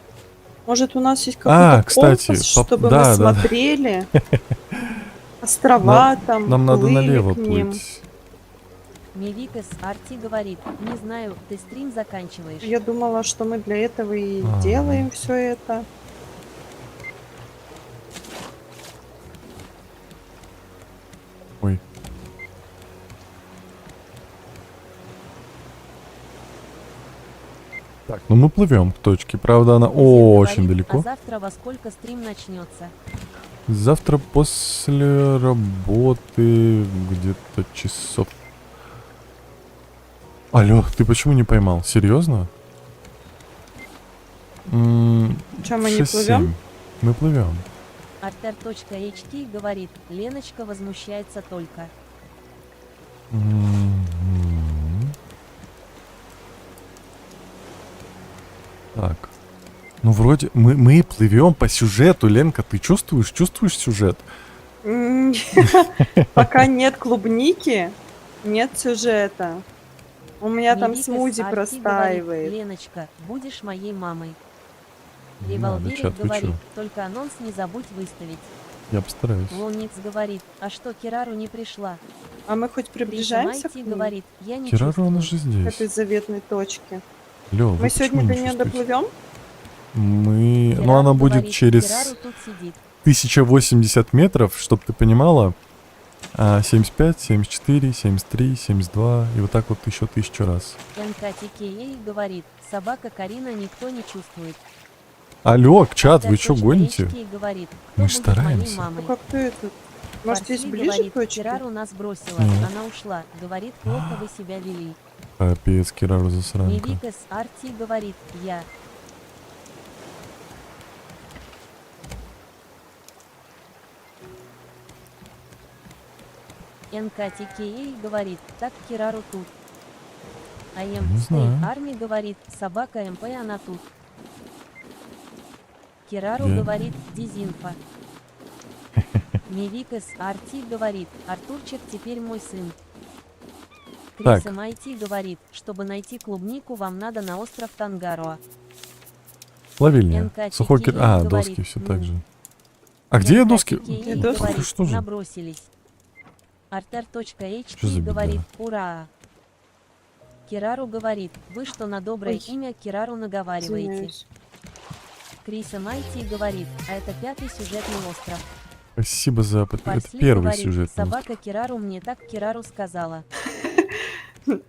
у нас есть А, какой-то кстати, компас, чтобы да, мы да, да. смотрели? Острова там, Нам надо плыли налево к ним. плыть. Мивикас Арти говорит, не знаю, ты стрим заканчиваешь. Я думала, что мы для этого и А. делаем все это. Ой. Так, ну мы плывем к точке. Правда, она Дед очень говорит, далеко. А завтра во сколько стрим начнется? Завтра после работы где-то часов. Алло, ты почему не поймал? Серьезно? Че, мы не 6-7. плывем? Мы плывем. Артер.HT говорит, Леночка возмущается только. Мгм. Так. Ну, вроде мы плывем по сюжету, Ленка, ты чувствуешь сюжет? Пока нет клубники, нет сюжета. У меня там Мивикас смузи Арти простаивает. говорит, Леночка, будешь моей мамой. Не надо, Револверик чат, вы говорит, чё? только анонс не забудь выставить. Я постараюсь. Лунниц говорит, а что Кирару не пришла? А мы хоть приближаемся к Майти ней? говорит, я не Кирару, чувствую. она же К этой здесь. заветной точке. Лё, Мы вы сегодня почему до не нее чувствуете? доплывем? Мы... Ну, Кирару она будет говорит, через Кирару тут сидит. 1080 метров, чтобы ты понимала. 75, 74, 73, 72. И вот так вот еще 1000 раз. НКТК говорит, собака Карина никто не чувствует. Алло, чат, вы что, Артер.HK гоните? говорит, Мы кто ж будет моей стараемся. Ну мамой? как ты это? Может, есть Парсли ближе говорит, точки? Кирару нас бросила, Нет. она ушла. Говорит, плохо вы себя вели. Капец, Кирару засранка. Мивикас Арти говорит, я. НКТК говорит, так Кирару тут. АМ Не знаю. Арми говорит, собака МП она тут. Кирару Я- говорит, дизинфа. Мивикас Арти говорит, Артурчик теперь мой сын. Так. Крис МIT говорит, чтобы найти клубнику, вам надо на остров Тангароа. Плавильня. НКТК Сухой кир... А, говорит, доски все ну. так же. А где доски? НКТК доски? говорит, Что за... набросились. Что за Артер.HT беда? говорит, ура. Кирару говорит, вы что на доброе Ой. имя Кирару наговариваете. Извиняюсь. Крис МIT говорит, а это 5-й сюжетный остров. Спасибо за... Это Парсли первый говорит, сюжет. собака Кирару мне так Кирару сказала.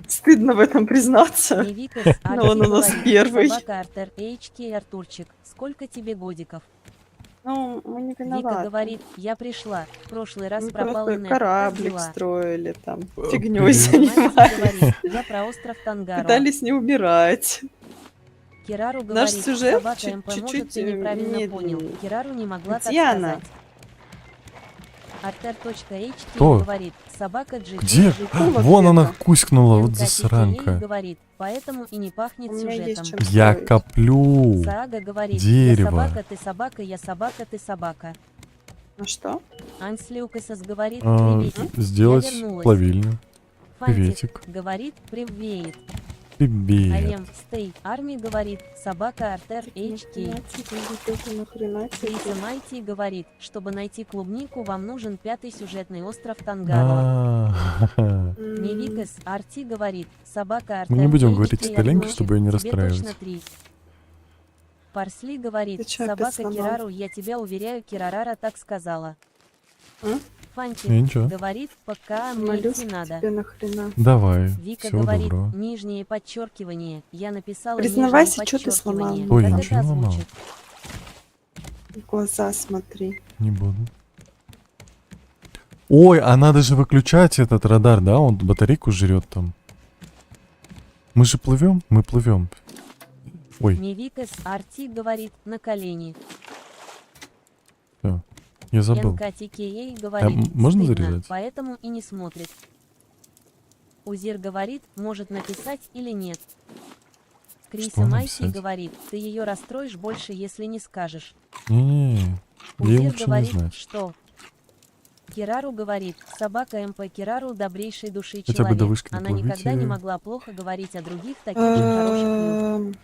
Стыдно в этом признаться. Мивикас Но Арти он у нас говорит, первый. собака Артер HK Артурчик, сколько тебе годиков? Ну, мы не Вика виноваты. говорит, я пришла, в прошлый раз Мы пропал просто инет, как кораблик дела? строили там. Привет. Фигней Майти занимались. говорит, я про остров Тангаро. Пытались не убирать. Кирару Наш говорит, сюжет собака МП, может, чуть-чуть ты неправильно понял. медленнее. Кирару не могла так Где она? сказать. Артер.HK Кто? говорит, собака Джи. Где? Джи, Ну, вот Вон она это. куськнула, вот НКТК засранка. говорит, поэтому и не пахнет У меня есть сюжетом. чем Я строить. коплю. Саага говорит, Дерево. я собака, ты собака, я собака, ты собака. Ну что? Анслюкасас говорит, А, приветик. сделать Я вернулась. плавильню. Фантик приветик. говорит, привет. Привет. Аем Стей Арми говорит, собака Артер HK. Нахрена тебе? Криса Майти говорит, чтобы найти клубнику, вам нужен 5-й сюжетный остров Тангаро. А, Мивикас Арти говорит, собака Артер Мы не будем HK говорить это Ленке, Артурчик, чтобы ее не тебе расстраивать. точно 3. Парсли говорит, Ты чё, опять собака сломал? Кирару, я тебя уверяю, Кирарара так сказала. М? Фантик Не, ничего. говорит, пока мне Моллюск идти надо. тебе нахрена? Давай. Вика Всего говорит, доброго. нижнее подчеркивание. Я написала Признавайся, нижнее чё ты сломал? подчеркивание. Ой, Как ничего это не ломал. озвучит? В глаза смотри. Не буду. Ой, а надо же выключать этот радар, да? Он батарейку жрет там. Мы же плывем? Мы плывем. Ой, Мивикас Арти говорит на колени. всё, я забыл. НКТКА говорит, можно стыдно, зарезать? поэтому и не смотрит. Узир говорит, может написать или нет. Криса Что Майти написать? говорит, ты ее расстроишь больше, если не скажешь. Не-не-не, ей Узир лучше не говорит, знать. что? Кирару говорит, собака МП Кирару добрейшей души Хотя бы до человек. вышки Она никогда не доплывите. могла плохо говорить о других таких же хороших людях. Эм,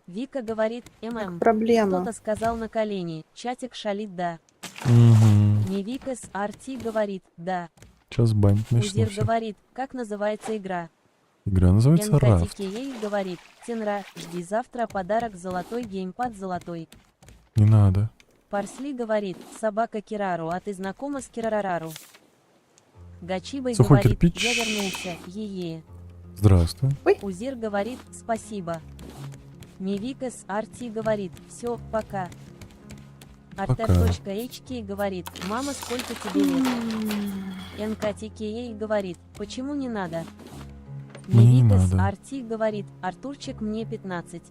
Вика говорит, ММ. Проблема. Кто-то сказал на колени, чатик шалит, да. Угу. Мивикас Арти говорит, да. Сейчас банить начну Узир всех. говорит, как называется игра? Игра называется Рафт. НКТКА говорит, Тенра, жди завтра подарок золотой геймпад золотой. Не надо. Парсли говорит, собака Кирару, а ты знакома с Кирарарару? Гачибой Сухой говорит, кирпич. я вернулся, е-е. Здравствуй. Узир говорит, спасибо. Мивикас Арти говорит, все, пока. Артер.hk говорит, мама, сколько тебе лет? НКТКА говорит, почему не надо? Мне не Мивикас надо. Арти говорит, Артурчик, мне 15.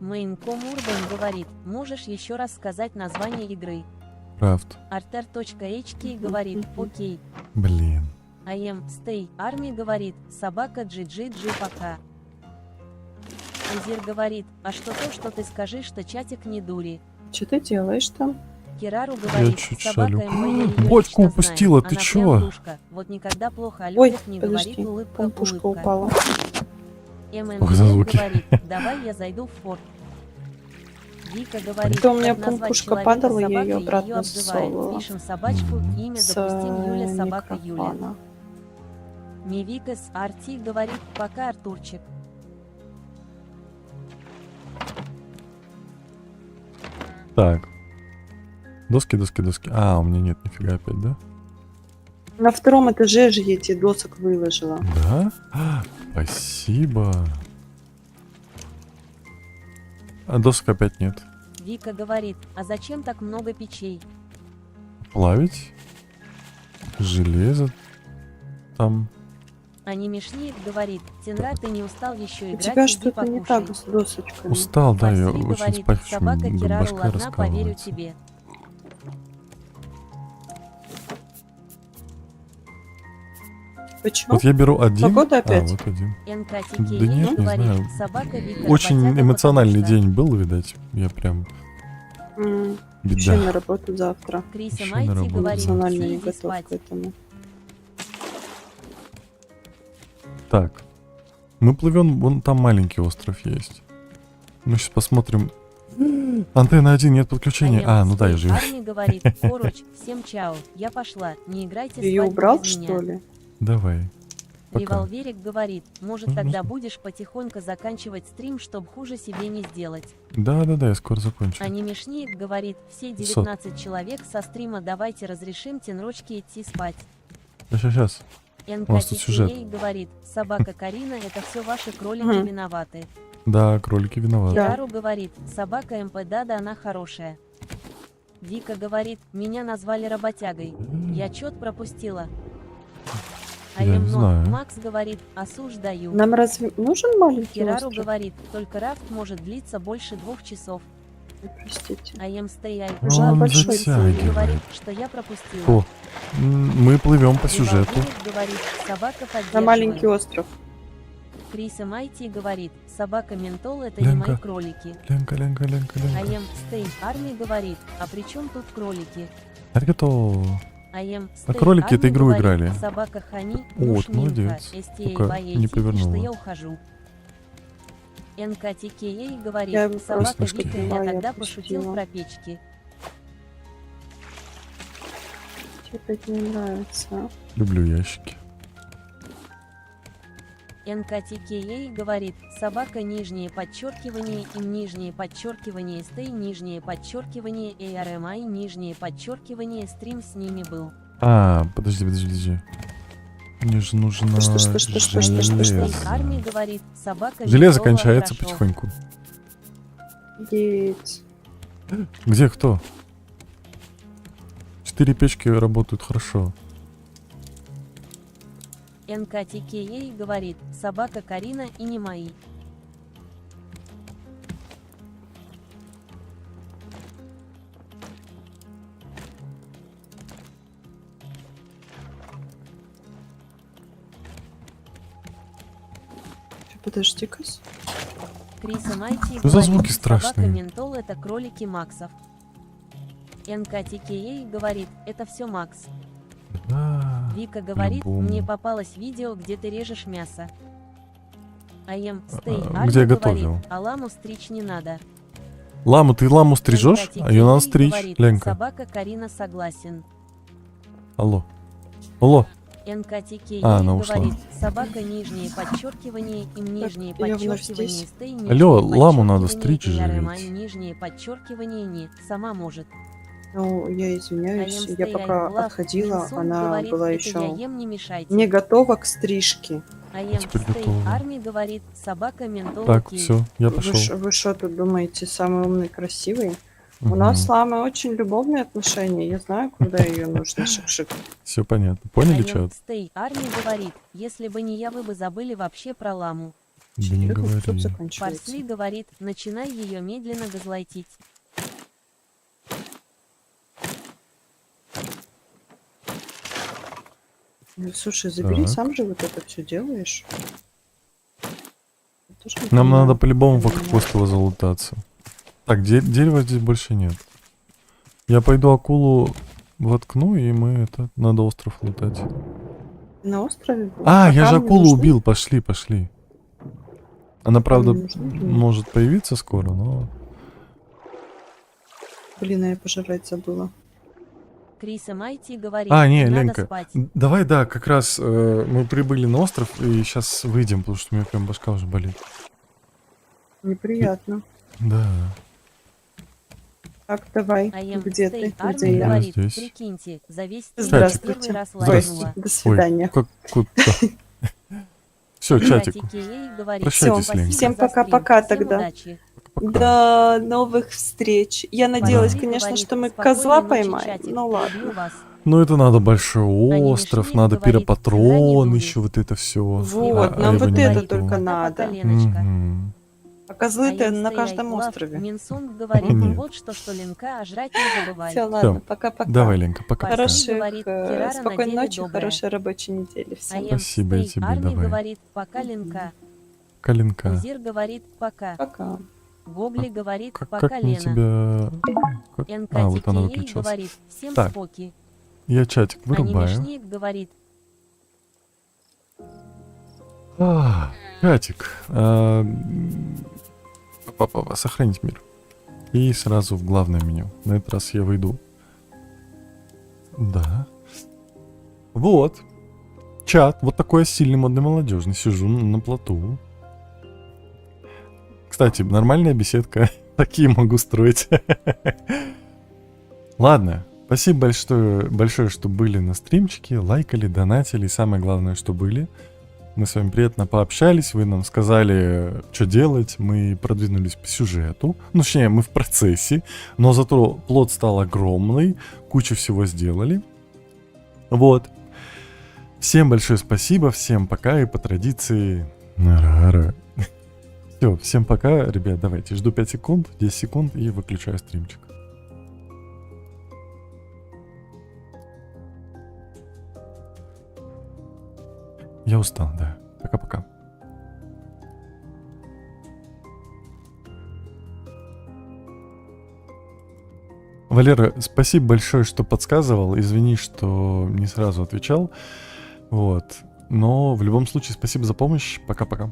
Мейнком Урбан говорит, можешь еще раз сказать название игры? Рафт. Артер.hk говорит, окей. Блин. АМ Stay Арми говорит, собака GGG пока. Узир говорит, а что то, что ты скажи, что чатик не дури. Что ты делаешь там? Кирару говорит, чуть собака шалю. МП её Бочку лично упустила, знает, ты она чё? прям душка. Вот никогда плохо о Ой, людях не подожди, говорит, улыбка, помпушка улыбка. упала. Ох, за МН звуки. говорит, давай я зайду в форт. Вика говорит, Это у меня как назвать помпушка человека падала, я собакой, её обратно её обзывает. засовывала. Пишем собачку, имя С допустим Юля, собака Юля. микрофона. Мивикас Арти говорит, пока Артурчик. Так. Доски, доски, доски. А, у меня нет нифига опять, да? На втором этаже же я эти досок выложила. Да? А, спасибо. А досок опять нет. Вика говорит, а зачем так много печей? Плавить. Железо. Там. А Немешник говорит, Тенра, ты не устал еще У играть, тебя иди что-то не покушай. так с досочками. Устал, да, я Парсли очень говорит, спать хочу. собака Кирару, Башка ладно, поверю раскалывается. тебе. Почему? Вот я беру один. Погода опять? А, вот один. НКТКА Да нет, не говорит, знаю. собака Вика Очень работяга, эмоциональный потому что день был, видать. Я прям... Еще Беда. на работу завтра. Криса Ещё на Майти работу. говорит, Эмоционально все не иди готов спать. к этому. Так. Мы плывем, вон там маленький остров есть. Мы сейчас посмотрим. Антенна 1, нет подключения. А, ну да, я же... Арми говорит, Коруч, всем чао, я пошла, не играйте Ты ее свадьбу убрал, без меня. что ли? Давай. Пока. Револверик говорит, может Мгм. тогда будешь потихоньку заканчивать стрим, чтобы хуже себе не сделать. Да-да-да, я скоро закончу. А Немешник говорит, все 500. 19 человек со стрима давайте разрешим тенрочке идти спать. Сейчас. У нас тут сюжет. НКТКА говорит, собака Карина, это все ваши кролики Мгм. виноваты. Да, кролики виноваты. Да. Кирару говорит, собака МП, да, она хорошая. Вика говорит, меня назвали работягой. Я чет пропустила. А Я не знаю. Макс говорит, осуждаю. Нам разве нужен маленький Кирару остров? говорит, только рафт может длиться больше 2 часов. Ой, простите. А Stay Уже Он большой затягивает. говорит, что я пропустила. О, мы плывем по сюжету. Револверик говорит, собака На поддерживает. маленький остров. Криса Майти говорит, собака ментол это не Ленка. мои кролики. Ленка, ленка, ленка, А ленка. Stay Арми говорит, а при чем тут кролики? Аригато. А кролики это игру играли. Собака Хани, Вот, муж Минка, молодец. STA Только by не 80, повернула. что я ухожу. НКТКА говорит, Я его собака просто Вика, я скипнула, тогда я пошутил отпустила. про печки. Тебе опять не нравится. а? Люблю ящики. НКТКА говорит, собака нижнее подчеркивание им нижнее подчеркивание стей нижнее подчеркивание ARMI нижнее подчеркивание стрим с ними был. А, подожди. Мне же нужно Что? железо. Армия говорит, собака Железо веселая, кончается хорошо. потихоньку. Едь. Где кто? 4 печки работают хорошо. НКТКЕ говорит, собака Карина и не мои. Подожди-ка. Криса Майти Что за говорит, звуки собака страшные? Ментол это кролики Максов. НКТКЕ говорит, это все Макс. Да. Вика говорит, по-любому. мне попалось видео, где ты режешь мясо. АМ Стей где я говорит, готовил. а ламу стричь не надо. Ламу, ты ламу стрижешь? А ее надо стричь, говорит, Ленка. собака Карина согласен. Алло. Алло. НКТКЕ она ушла. говорит, собака нижнее подчеркивание, им нижнее я вновь подчеркивание, здесь. стей Алло, нижнее ламу надо подчеркивание, стричь же и ведь. РМА нижнее подчеркивание не, сама может. Ну, я извиняюсь, АМ я Stay пока I Love отходила, Минсун она говорит, была это я еще ем, не мешайте. не готова к стрижке. АМ Теперь Stay готова. Арми говорит, собака ментол Так, окей. все, я пошел. Вы что тут думаете, самый умный, красивый? У нас с Ламой очень любовные отношения. Я знаю, когда ее нужно шик-шик. Все понятно. Поняли, АМ чат? Stay Арми говорит, если бы не я, вы бы забыли вообще про ламу. Да не Суп говори. заканчивается. Парсли говорит, начинай ее медленно газлайтить. Ну, слушай, забери, Так. сам же вот это все делаешь. Я тоже не Нам понимаю. надо по-любому в Меня- Аквостова залутаться. Так, дерева здесь больше нет. Я пойду акулу воткну, и мы это надо остров лутать. На острове был? А, я же камни акулу нужны? убил, пошли, пошли. Она, правда, Камни нужны? может появиться скоро, но... Блин, а я пожрать забыла. Криса Майти говорит, А, не, надо Ленка, спать. давай, да, как раз мы прибыли на остров, и сейчас выйдем, потому что у меня прям башка уже болит. Неприятно. Да. Так, давай. АМ Где Stay ты? Арми Где я? говорит, здесь. прикиньте, за весь стрим Здравствуйте. первый раз Здравствуйте. лайкнула. До свидания. Ой, как куда? Все, чатик. НКТКЕ говорит, Прощайтесь, спасибо Ленка. Всем за стрим, пока-пока всем тогда. удачи. До новых встреч. Я надеялась, Парсли конечно, говорит, что мы спокойной козла ночи, поймаем. чатик, Ну ладно. люблю вас. Ну это надо большой Они остров, Мишель надо говорит, пиропатрон, цена еще вот это все. Вот, нам вот это только Пока, надо. Леночка. А козлы-то АМ на Stay каждом I Love острове. Минсунг говорит, Нет. вот что Ленка, а жрать не забывай. Все, ладно, Всё. пока-пока. Давай, Ленка, пока. Парсли Хороших, говорит, Кирара на спокойной деле ночи, добрая. хорошей рабочей недели всем. АМ Спасибо и Stay тебе, Арми давай. говорит, пока Ленка. Калинка. Узир говорит, пока. Пока. Гогли говорит, Как пока мне Лена. тебя... А, вот она НКТКЕ выключилась. говорит, всем Так, споки. Я чатик вырубаю. Анимешник говорит, Чатик. Сохранить мир. И сразу в главное меню. На этот раз я выйду. Да. Вот. Чат. Вот такой я сильный, модный, молодежный. Сижу на плоту. Кстати, нормальная беседка. Такие могу строить. Ладно. Спасибо большое, что были на стримчике, лайкали, донатили. И самое главное, что были. Мы с вами приятно пообщались, вы нам сказали, что делать, мы продвинулись по сюжету, ну, точнее, мы в процессе, но зато плод стал огромный, кучу всего сделали. Вот. Всем большое спасибо, всем пока, и по традиции... Все, всем пока, ребят, давайте, жду 5 секунд, 10 секунд и выключаю стримчик. Я устал, да. Пока-пока. Валера, спасибо большое, что подсказывал. Извини, что не сразу отвечал. Вот. Но в любом случае, спасибо за помощь. Пока-пока.